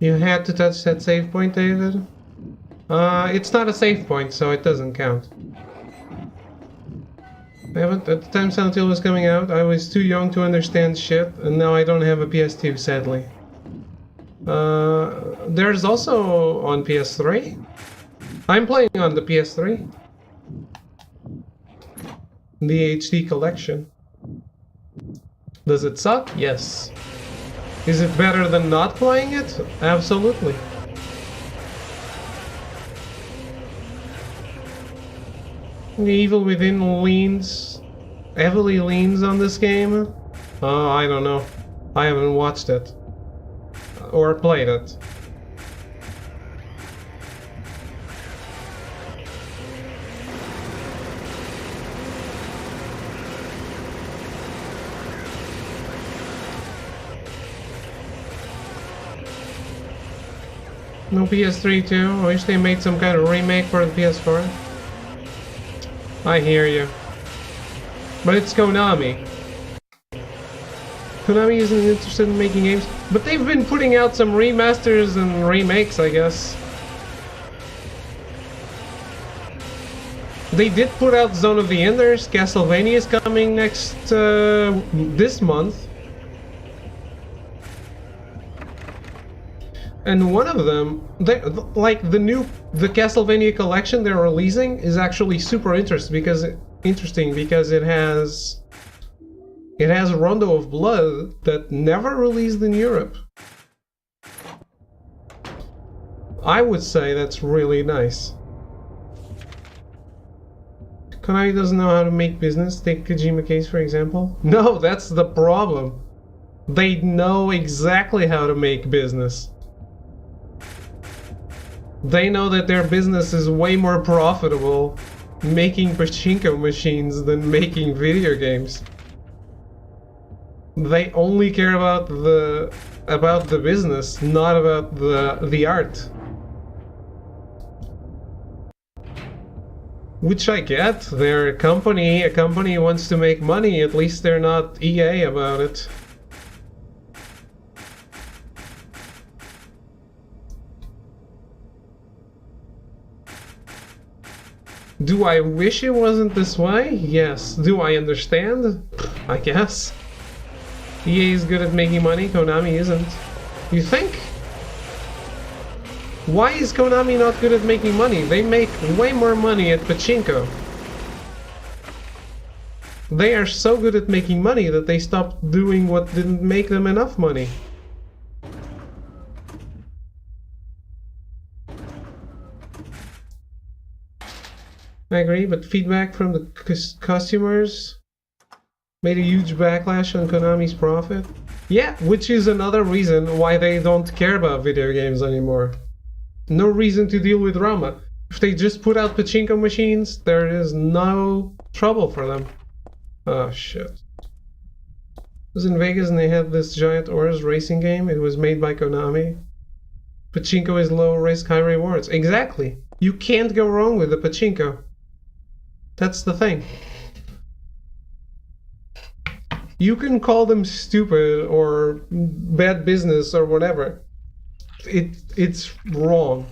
You had to touch that save point, David? It's not a save point, so it doesn't count. At the time Silent Hill was coming out, I was too young to understand shit, and now I don't have a PS2, sadly. There's also on PS3. I'm playing on the PS3. the HD collection. Does it suck? Yes. Is it better than not playing it? Absolutely. The Evil Within heavily leans on this game. I don't know. I haven't watched it. Or played it. No PS3 too? I wish they made some kind of remake for the PS4. I hear you. But it's Konami. Konami isn't interested in making games, but they've been putting out some remasters and remakes, I guess. They did put out Zone of the Enders. Castlevania is coming this month. And one of them, the Castlevania collection they're releasing is actually super interesting because it has Rondo of Blood that never released in Europe. I would say that's really nice. Konami doesn't know how to make business. Take Kojima case for example. No, that's the problem. They know exactly how to make business. They know that their business is way more profitable making pachinko machines than making video games. They only care about the business, not about the art. Which I get. They're a company wants to make money, at least they're not EA about it. Do I wish it wasn't this way? Yes. Do I understand? I guess. EA is good at making money, Konami isn't. You think? Why is Konami not good at making money? They make way more money at pachinko. They are so good at making money that they stopped doing what didn't make them enough money. I agree, but feedback from the customers made a huge backlash on Konami's profit. Yeah, which is another reason why they don't care about video games anymore. No reason to deal with drama. If they just put out pachinko machines, there is no trouble for them. Oh shit. I was in Vegas and they had this giant Oars racing game. It was made by Konami. Pachinko is low risk, high rewards. Exactly. You can't go wrong with the pachinko. That's the thing. You can call them stupid or bad business or whatever. It's wrong.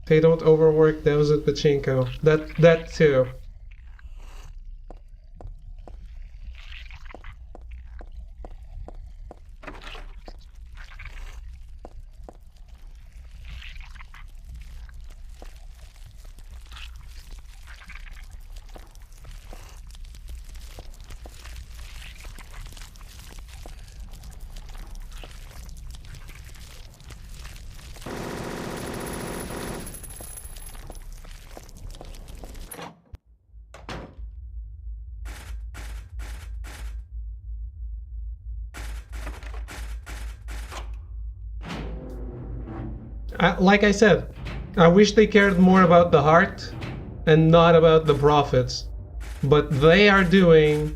They don't overwork those at pachinko. That too. Like I said, I wish they cared more about the heart and not about the profits. But they are doing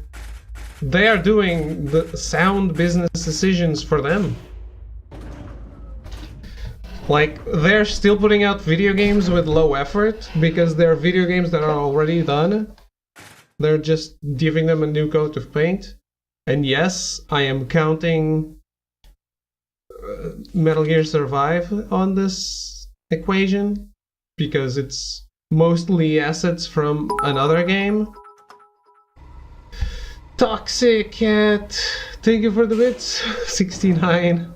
the sound business decisions for them. Like, they're still putting out video games with low effort because they're video games that are already done. They're just giving them a new coat of paint. And yes, I am counting Metal Gear Survive on this equation because it's mostly assets from another game. Toxic Cat, thank you for the bits. 69.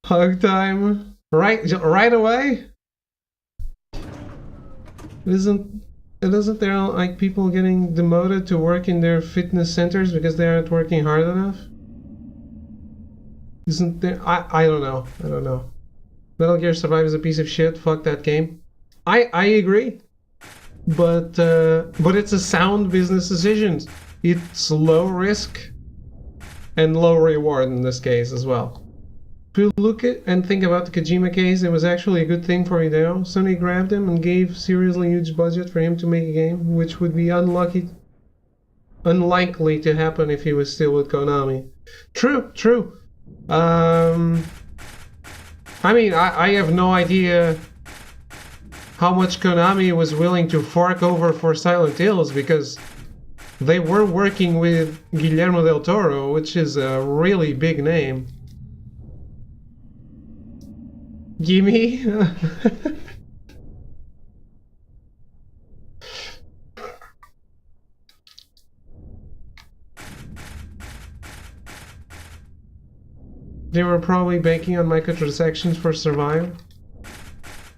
Hug time. Right away? Isn't Isn't there like people getting demoted to work in their fitness centers because they aren't working hard enough? Isn't there? I don't know. I don't know. Metal Gear Survive is a piece of shit. Fuck that game. I agree, but it's a sound business decision. It's low risk and low reward in this case as well. If you look at and think about the Kojima case, it was actually a good thing for Hideo. Sony grabbed him and gave seriously huge budget for him to make a game, which would be unlikely to happen if he was still with Konami. True. I mean, I have no idea how much Konami was willing to fork over for Silent Hills, because they were working with Guillermo del Toro, which is a really big name. Gimme? They were probably banking on microtransactions for Survive.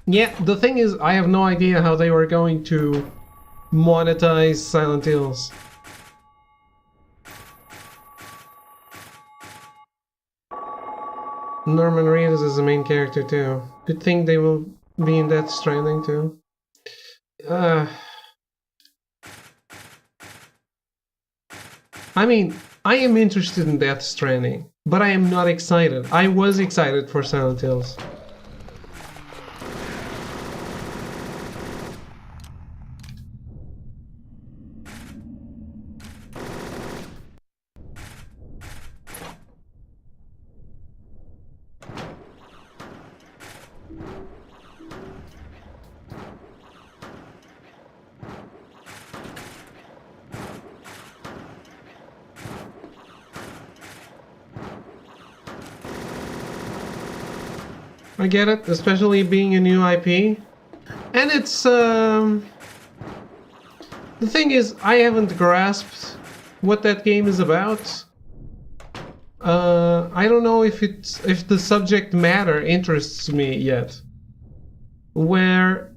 Yeah, the thing is, I have no idea how they were going to monetize Silent Hills. Norman Reedus is the main character too. Good thing they will be in Death Stranding too. I mean, I am interested in Death Stranding, but I am not excited. I was excited for Silent Hills. I get it, especially being a new IP. And it's, the thing is, I haven't grasped what that game is about. I don't know if the subject matter interests me yet. Where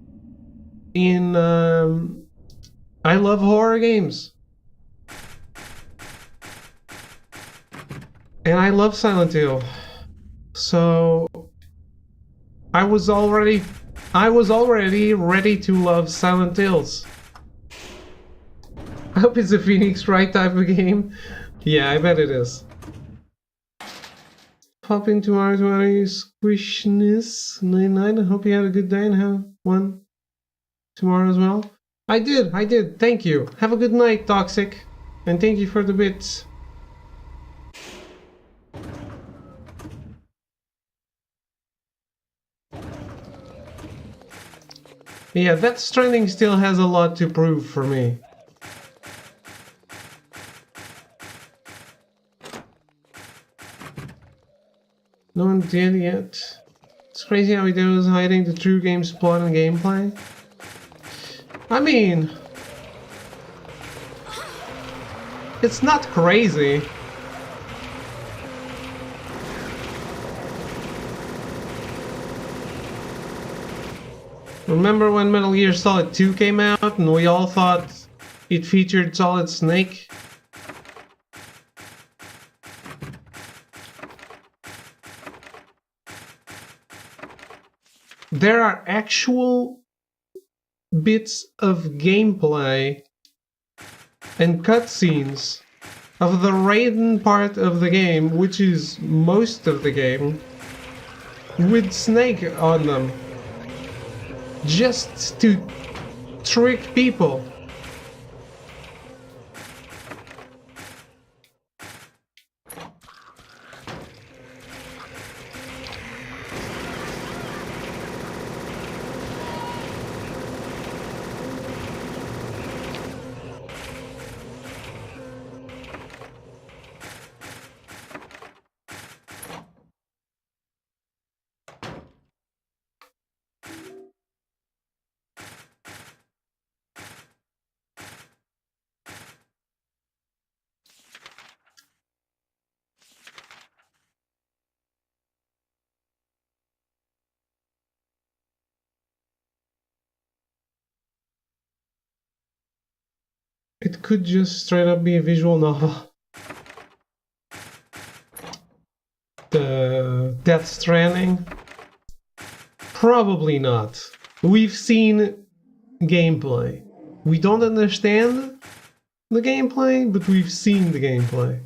in, I love horror games. And I love Silent Hill. So I was already ready to love Silent Hills. I hope it's a Phoenix Wright type of game. Yeah, I bet it is. Pop in tomorrow to honor your squishness. Night. I hope you had a good day and have one tomorrow as well. I did. Thank you. Have a good night, Toxic. And thank you for the bits. Yeah, Death Stranding still has a lot to prove for me. No one did yet. It's crazy how he was hiding the true game's plot and gameplay. I mean, it's not crazy. Remember when Metal Gear Solid 2 came out and we all thought it featured Solid Snake? There are actual bits of gameplay and cutscenes of the Raiden part of the game, which is most of the game, with Snake on them. Just to trick people. It could just straight up be a visual novel. The Death Stranding? Probably not. We've seen gameplay. We don't understand the gameplay, but we've seen the gameplay.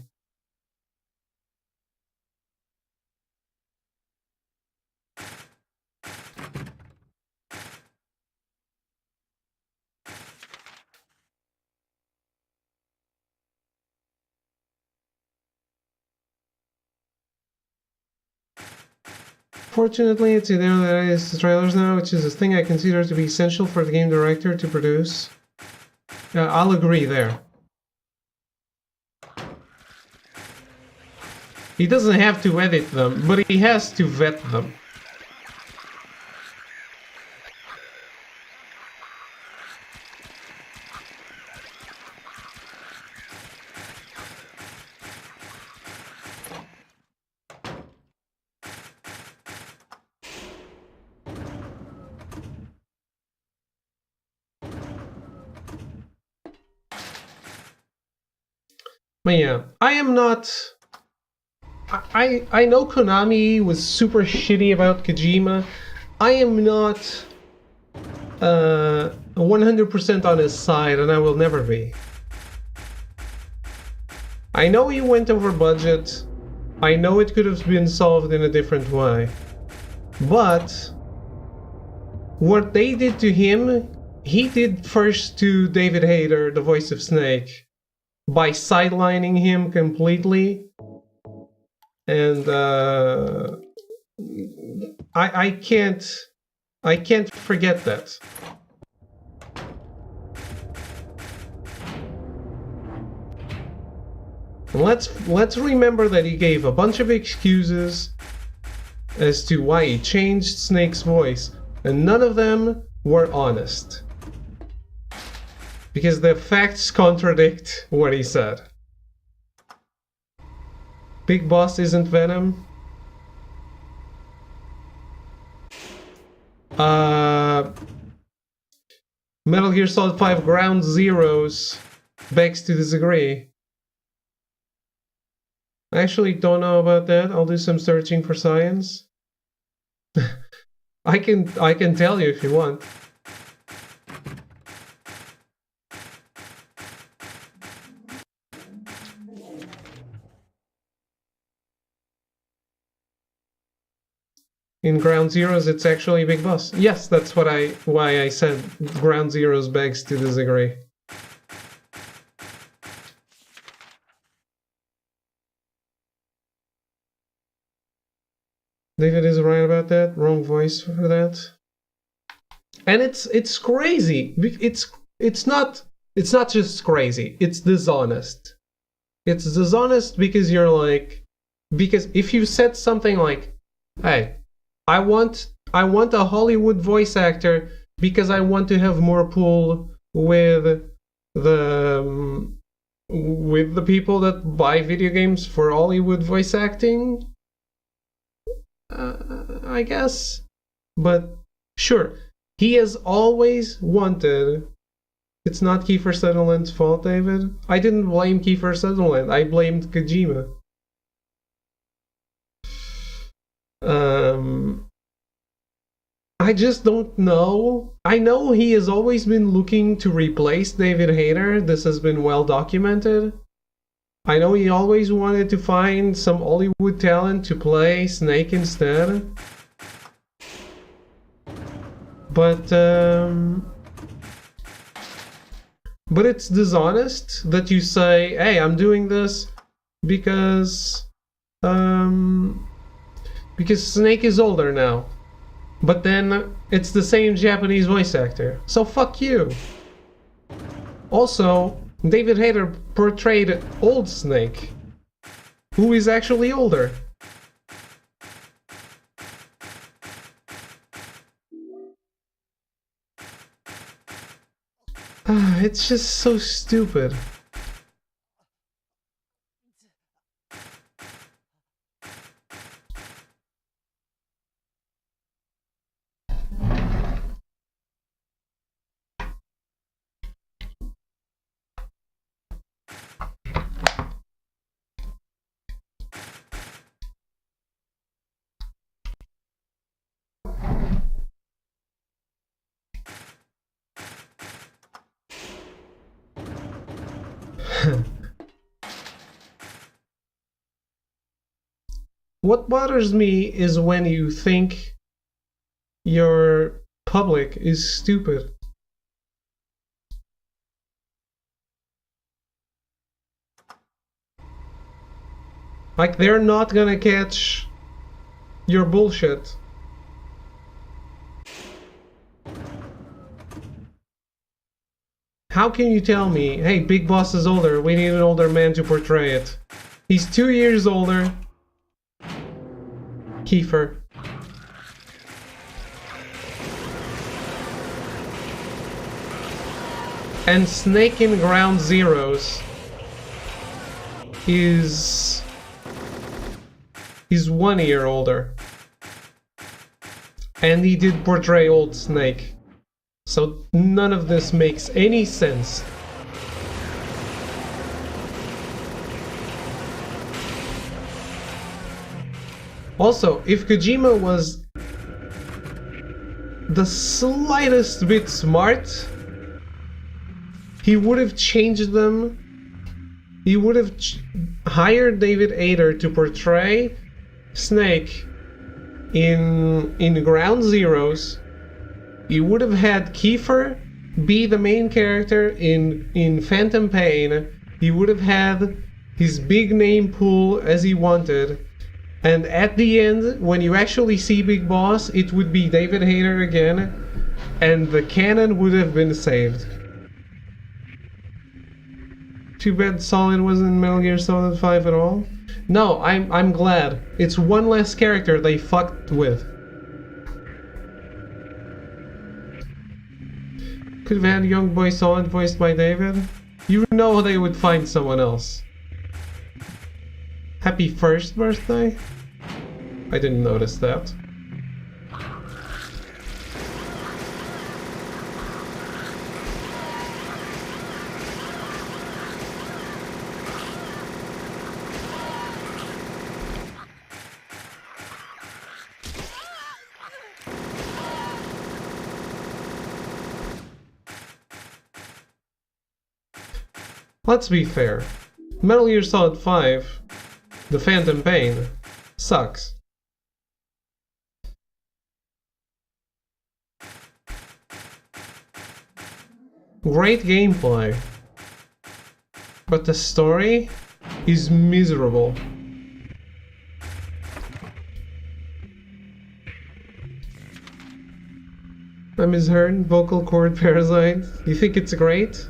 Fortunately, it's the trailers now, which is a thing I consider to be essential for the game director to produce. I'll agree there. He doesn't have to edit them, but he has to vet them. But yeah, I am not... I know Konami was super shitty about Kojima. I am not 100% on his side, and I will never be. I know he went over budget. I know it could have been solved in a different way. But what they did to him, he did first to David Hayter, the voice of Snake, by sidelining him completely. And I can't forget that. Let's remember that he gave a bunch of excuses as to why he changed Snake's voice, and none of them were honest. Because the facts contradict what he said. Big Boss isn't Venom. Metal Gear Solid 5 Ground Zeroes begs to disagree. I actually don't know about that. I'll do some searching for science. I can tell you if you want. In Ground Zeroes, it's actually Big Boss. Yes, that's why I said Ground Zeroes begs to disagree. David is right about that. Wrong voice for that. And it's crazy. It's not just crazy. It's dishonest. It's dishonest because you're like, because if you said something like, "Hey, I want a Hollywood voice actor because I want to have more pull with the people that buy video games for Hollywood voice acting." I guess, but sure, he has always wanted. It's not Kiefer Sutherland's fault, David. I didn't blame Kiefer Sutherland. I blamed Kojima. I just don't know. I know he has always been looking to replace David Hayter. This has been well documented. I know he always wanted to find some Hollywood talent to play Snake instead. But it's dishonest that you say, "Hey, I'm doing this because Snake is older now." But then it's the same Japanese voice actor. So fuck you. Also, David Hayter portrayed old Snake, who is actually older. It's just so stupid. What bothers me is when you think your public is stupid. Like, they're not gonna catch your bullshit. How can you tell me, hey, Big Boss is older, we need an older man to portray it? He's 2 years older. Kiefer. And Snake in Ground Zeroes is 1 year older. And he did portray old Snake. So none of this makes any sense. Also, if Kojima was the slightest bit smart, he would have changed them. He would have hired David Hayter to portray Snake in Ground Zeroes. He would have had Kiefer be the main character in Phantom Pain. He would have had his big name pool as he wanted. And at the end, when you actually see Big Boss, it would be David Hayter again. And the canon would have been saved. Too bad Solid wasn't in Metal Gear Solid 5 at all. No, I'm glad. It's one less character they fucked with. Could have had Young Boy Solid voiced by David. You know they would find someone else. Happy first birthday? I didn't notice that. Let's be fair. Metal Gear Solid 5, The Phantom Pain, sucks. Great gameplay, but the story is miserable. I misheard. Vocal cord parasite. You think it's great?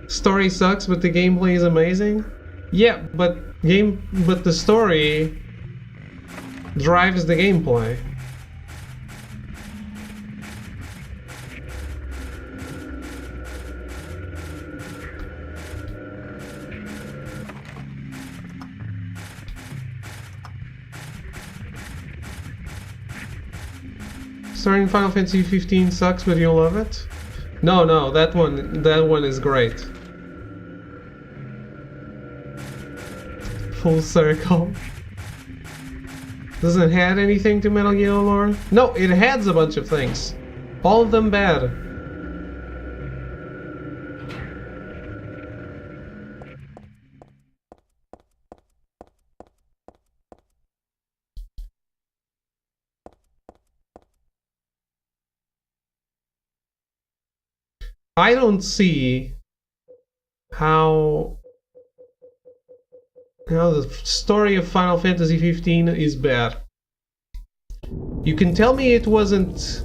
Story sucks, but the gameplay is amazing? Yeah, but the story drives the gameplay. Starting Final Fantasy 15 sucks, but you'll love it? No, that one is great. Full circle. Doesn't it add anything to Metal Gear lore? No, it adds a bunch of things. All of them bad. I don't see how the story of Final Fantasy 15 is bad. You can tell me it wasn't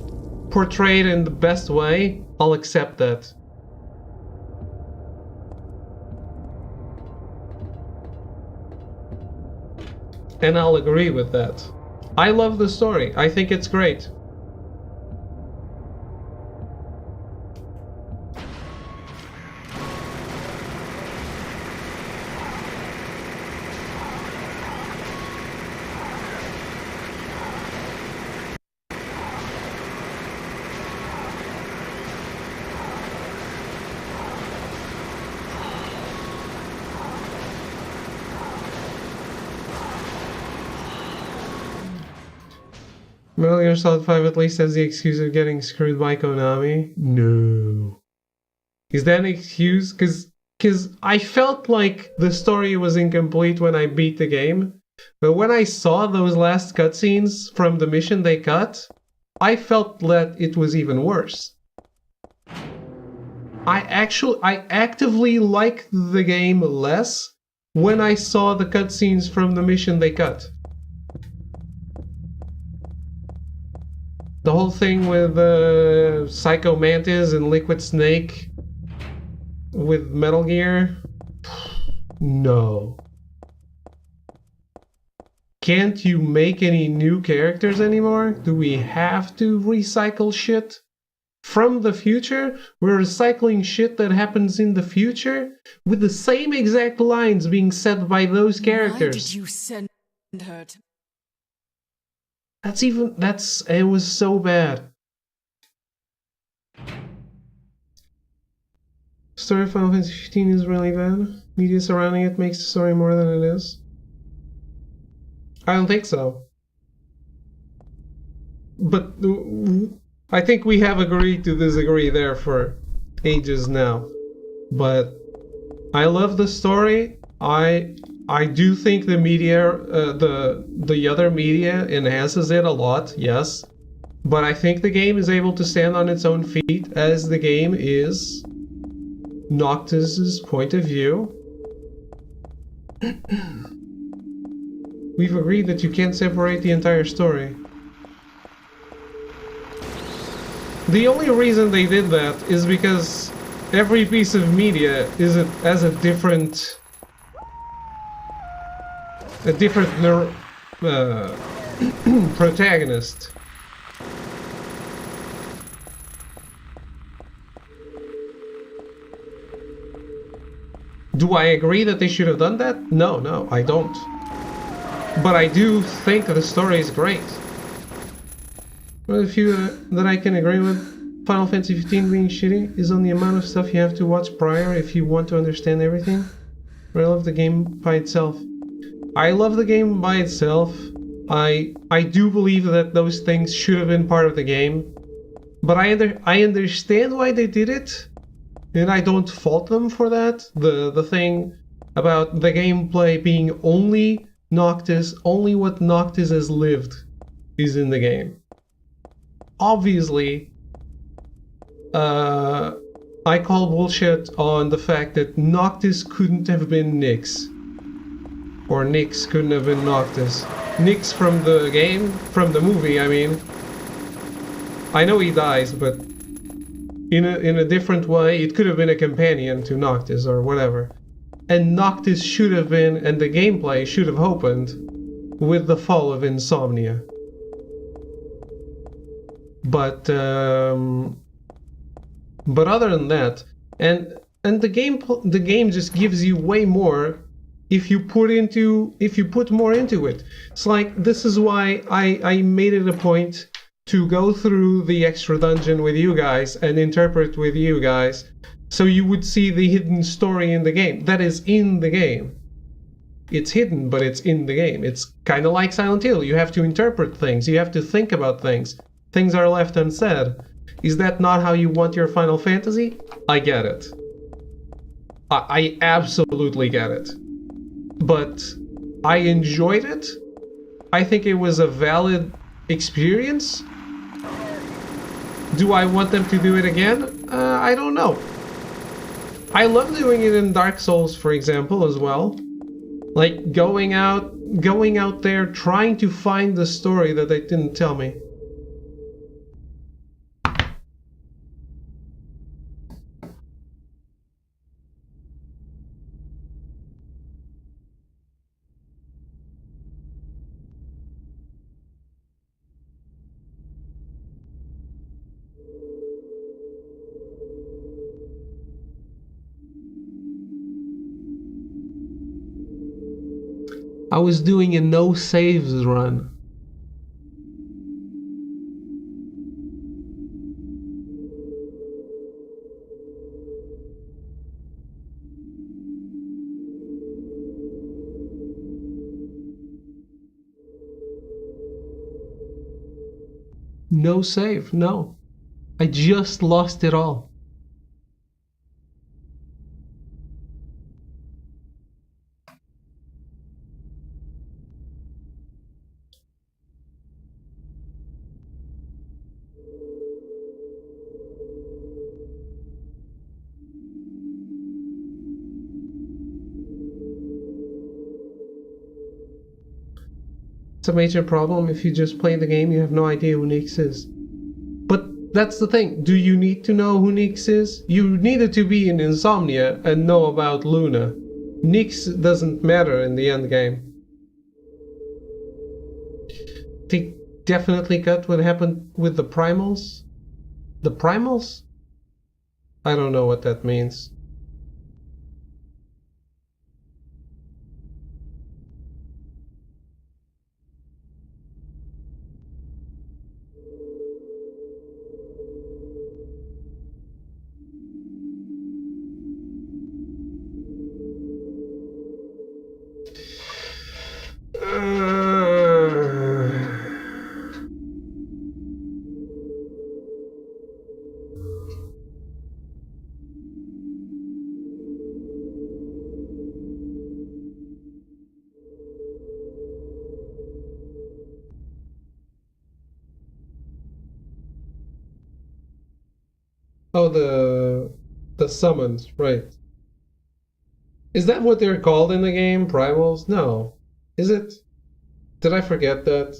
portrayed in the best way, I'll accept that. And I'll agree with that. I love the story, I think it's great. Metal Gear Solid 5 at least has the excuse of getting screwed by Konami? No. Is that an excuse? Cause I felt like the story was incomplete when I beat the game. But when I saw those last cutscenes from the mission they cut, I felt that it was even worse. I actively liked the game less when I saw the cutscenes from the mission they cut. The whole thing with Psycho Mantis and Liquid Snake with Metal Gear? No. Can't you make any new characters anymore? Do we have to recycle shit from the future? We're recycling shit that happens in the future with the same exact lines being said by those characters. Why did you send her to... It was so bad. Story of Final Fantasy 15 is really bad. Media surrounding it makes the story more than it is. I don't think so. But I think we have agreed to disagree there for ages now. But I love the story. I do think the media, the other media enhances it a lot, yes. But I think the game is able to stand on its own feet as the game is Noctis's point of view. We've agreed that you can't separate the entire story. The only reason they did that is because every piece of media has a different protagonist. Do I agree that they should have done that? No, I don't. But I do think the story is great. One of the few that I can agree with Final Fantasy 15 being shitty is on the amount of stuff you have to watch prior if you want to understand everything. I love the game by itself. I love the game by itself. I do believe that those things should have been part of the game. But I understand why they did it. And I don't fault them for that. The thing about the gameplay being only Noctis, only what Noctis has lived is in the game. Obviously, I call bullshit on the fact that Noctis couldn't have been Nyx. Or Nyx couldn't have been Noctis. Nyx from the game, from the movie, I mean. I know he dies, but in a different way, it could have been a companion to Noctis or whatever. And Noctis should have been, and the gameplay should have opened with the fall of Insomnia. But other than that, and the game just gives you way more if you put more into it. It's like, this is why I made it a point to go through the extra dungeon with you guys and interpret with you guys, so you would see the hidden story in the game. That is in the game. It's hidden, but it's in the game. It's kind of like Silent Hill. You have to interpret things. You have to think about things. Things are left unsaid. Is that not how you want your Final Fantasy? I get it. I absolutely get it. But I enjoyed it. I think it was a valid experience. Do I want them to do it again? I don't know. I love doing it in Dark Souls, for example, as well. Like going out there trying to find the story that they didn't tell me. I was doing a no saves run. No save, no. I just lost it all. It's a major problem. If you just play the game, you have no idea who Nyx is. But that's the thing. Do you need to know who Nyx is? You needed to be in Insomnia and know about Luna. Nyx doesn't matter in the end game. They definitely got what happened with the Primals. The Primals? I don't know what that means. Oh, the summons, right. Is that what they're called in the game? Primals? No. Is it? Did I forget that?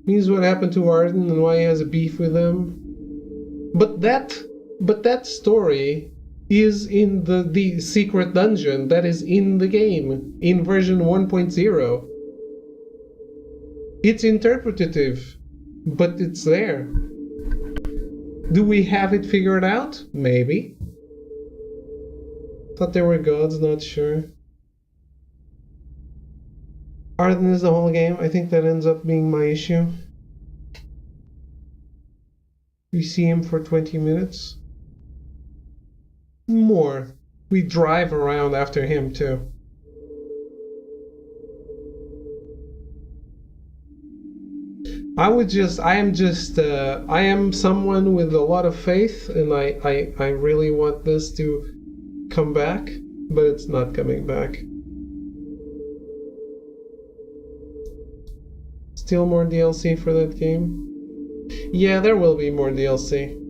Means what happened to Arden and why he has a beef with them. But that story is in the secret dungeon that is in the game, in version 1.0. It's interpretative, but it's there. Do we have it figured out? Maybe. Thought they were gods, not sure. Arden is the whole game. I think that ends up being my issue. We see him for 20 minutes. More. We drive around after him too. I am someone with a lot of faith, and I really want this to come back, but it's not coming back. Still more DLC for that game? Yeah, there will be more DLC.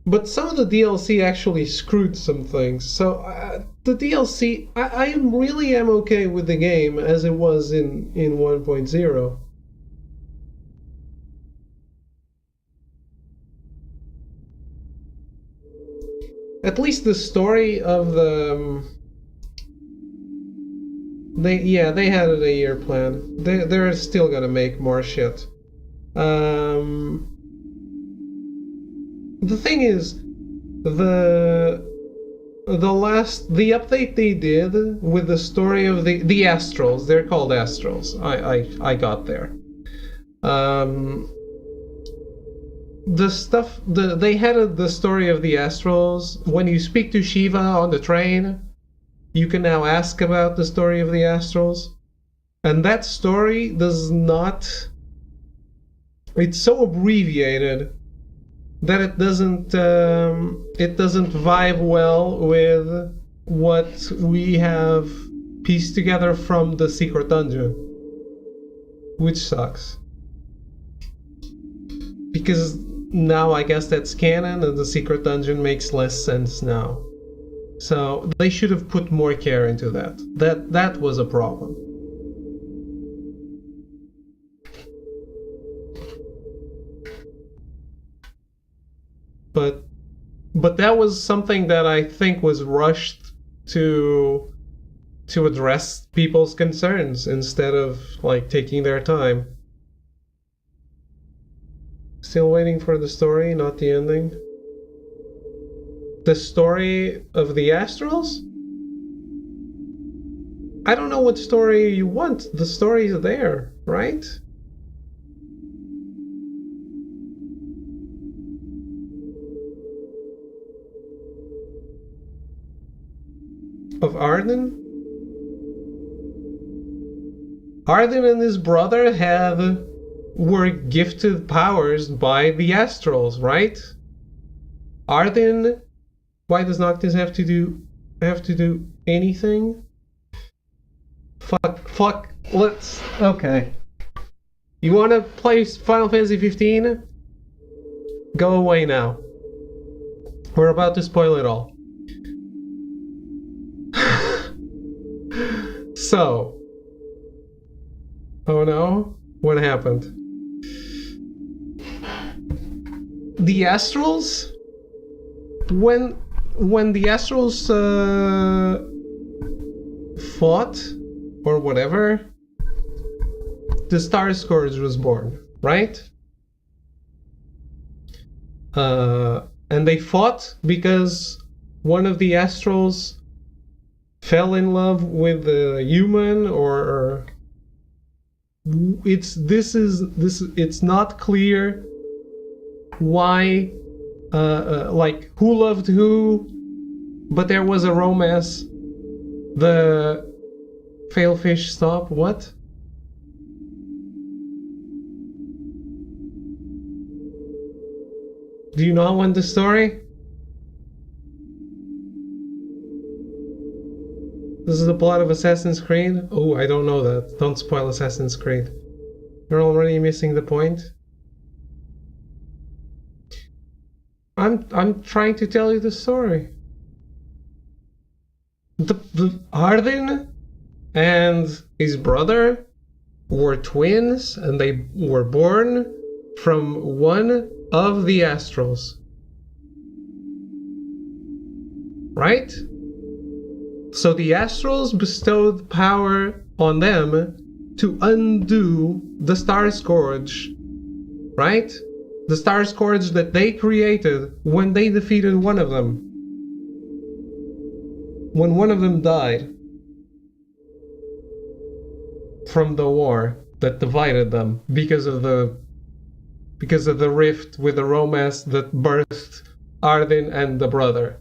But some of the DLC actually screwed some things. So the DLC, I really am okay with the game as it was in 1.0. At least the story of the... They had a year plan. They're still gonna make more shit. The thing is, the update they did with the story of the Astrals, they're called Astrals. I got there. They had the story of the Astrals. When you speak to Shiva on the train, you can now ask about the story of the Astrals. And that story does not... It's so abbreviated that it doesn't vibe well with what we have pieced together from the secret dungeon, which sucks. Because now I guess that's canon and the secret dungeon makes less sense now. So they should have put more care into that. That was a problem. But that was something that I think was rushed to address people's concerns instead of like taking their time. Still waiting for the story, not the ending. The story of the Astrals? I don't know what story you want. The story is there, right? Of Arden? Arden and his brother were gifted powers by the Astrals, right? Arden, why does Noctis have to do anything? Fuck, let's... Okay. You wanna play Final Fantasy 15? Go away now. We're about to spoil it all. So, oh no, what happened? The Astrals, when the Astrals fought or whatever, the Star Scourge was born, right? And they fought because one of the Astrals fell in love with a human, or it's not clear why, like who loved who, but there was a romance. The Failfish stop. What? Do you not want the story? This is the plot of Assassin's Creed? Oh, I don't know that. Don't spoil Assassin's Creed. You're already missing the point. I'm trying to tell you the story. The Arden and his brother were twins, and they were born from one of the Astrals. Right? So the Astrals bestowed power on them to undo the Star Scourge, right? The Star Scourge that they created when they defeated one of them. When one of them died from the war that divided them because of the rift with the romance that birthed Arden and the brother.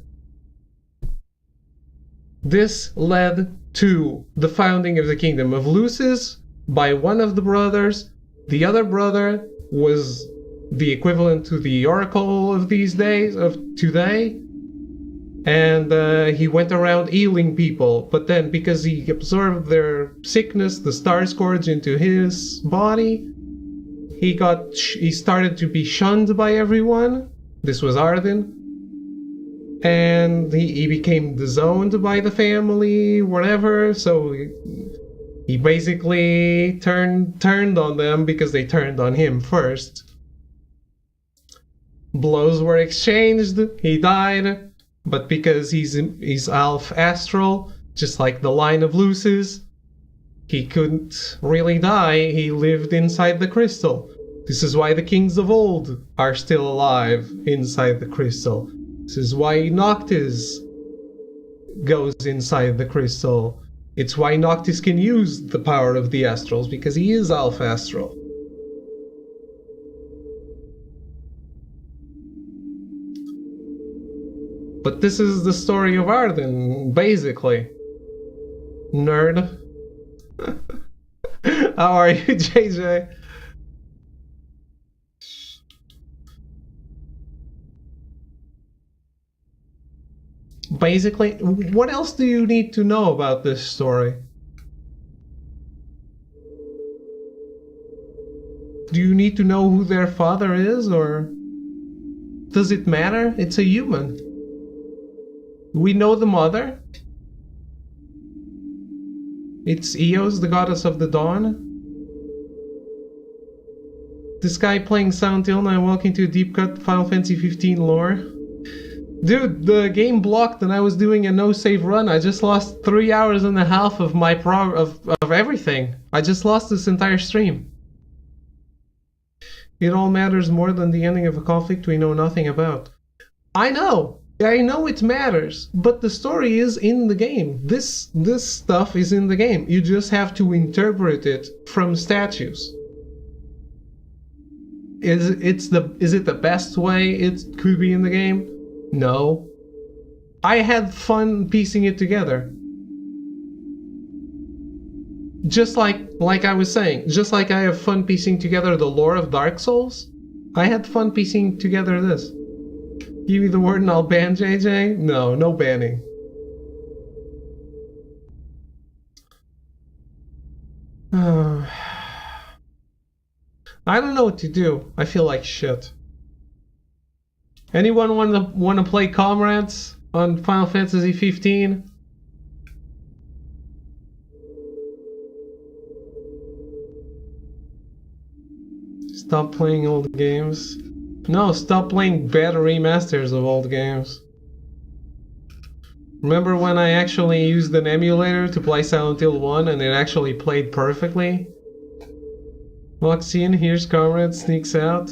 This led to the founding of the Kingdom of Lucis by one of the brothers. The other brother was the equivalent to the Oracle of these days, of today. And he went around healing people. But then, because he absorbed their sickness, the Star Scourge, into his body, he started to be shunned by everyone. This was Arden. And he became disowned by the family, whatever. So he basically turned on them because they turned on him first. Blows were exchanged. He died, but because he's Alpha Astral, just like the line of Lucis, he couldn't really die. He lived inside the crystal. This is why the kings of old are still alive inside the crystal. This is why Noctis goes inside the crystal. It's why Noctis can use the power of the Astrals, because he is Alpha Astral. But this is the story of Arden, basically. Nerd. How are you, JJ? Basically, what else do you need to know about this story? Do you need to know who their father is, or does it matter? It's a human. We know the mother. It's Eos, the goddess of the dawn. This guy playing Silent Hill, and welcome to Deep Cut Final Fantasy 15 lore. Dude, the game blocked and I was doing a no-save run. I just lost 3 hours and a half of my of everything. I just lost this entire stream. It all matters more than the ending of a conflict we know nothing about. I know it matters, but the story is in the game. This stuff is in the game. You just have to interpret it from statues. Is it the best way it could be in the game? No. I had fun piecing it together. Just like I was saying, just like I have fun piecing together the lore of Dark Souls, I had fun piecing together this. Give me the word and I'll ban JJ? No banning. I don't know what to do. I feel like shit. Anyone wanna play Comrades on Final Fantasy 15? Stop playing old games. No, stop playing bad remasters of old games. Remember when I actually used an emulator to play Silent Hill 1 and it actually played perfectly? Walks in, here's Comrade, sneaks out.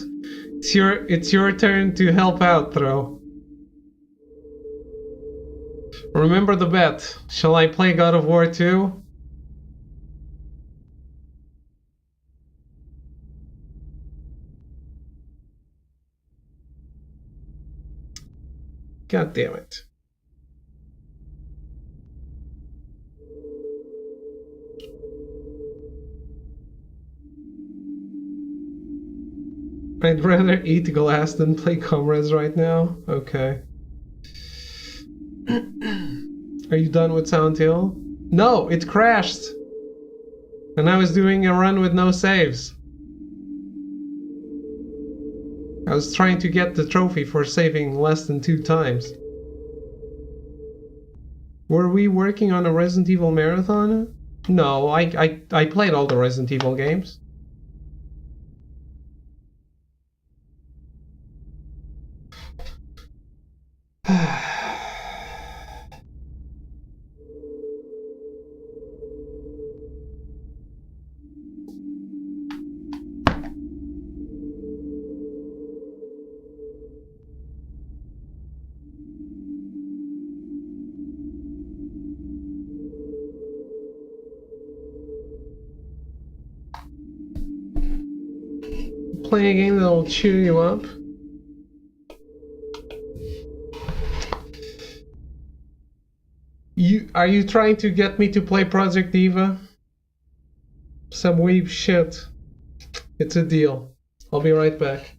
It's your turn to help out, Throw. Remember the bet. Shall I play God of War 2? God damn it. I'd rather eat glass than play Comrades right now. Okay. Are you done with Silent Hill? No, it crashed! And I was doing a run with no saves. I was trying to get the trophy for saving less than 2 times. Were we working on a Resident Evil marathon? No, I played all the Resident Evil games. Play a game that will cheer you up. Are you trying to get me to play Project Diva? Some weeb shit. It's a deal. I'll be right back.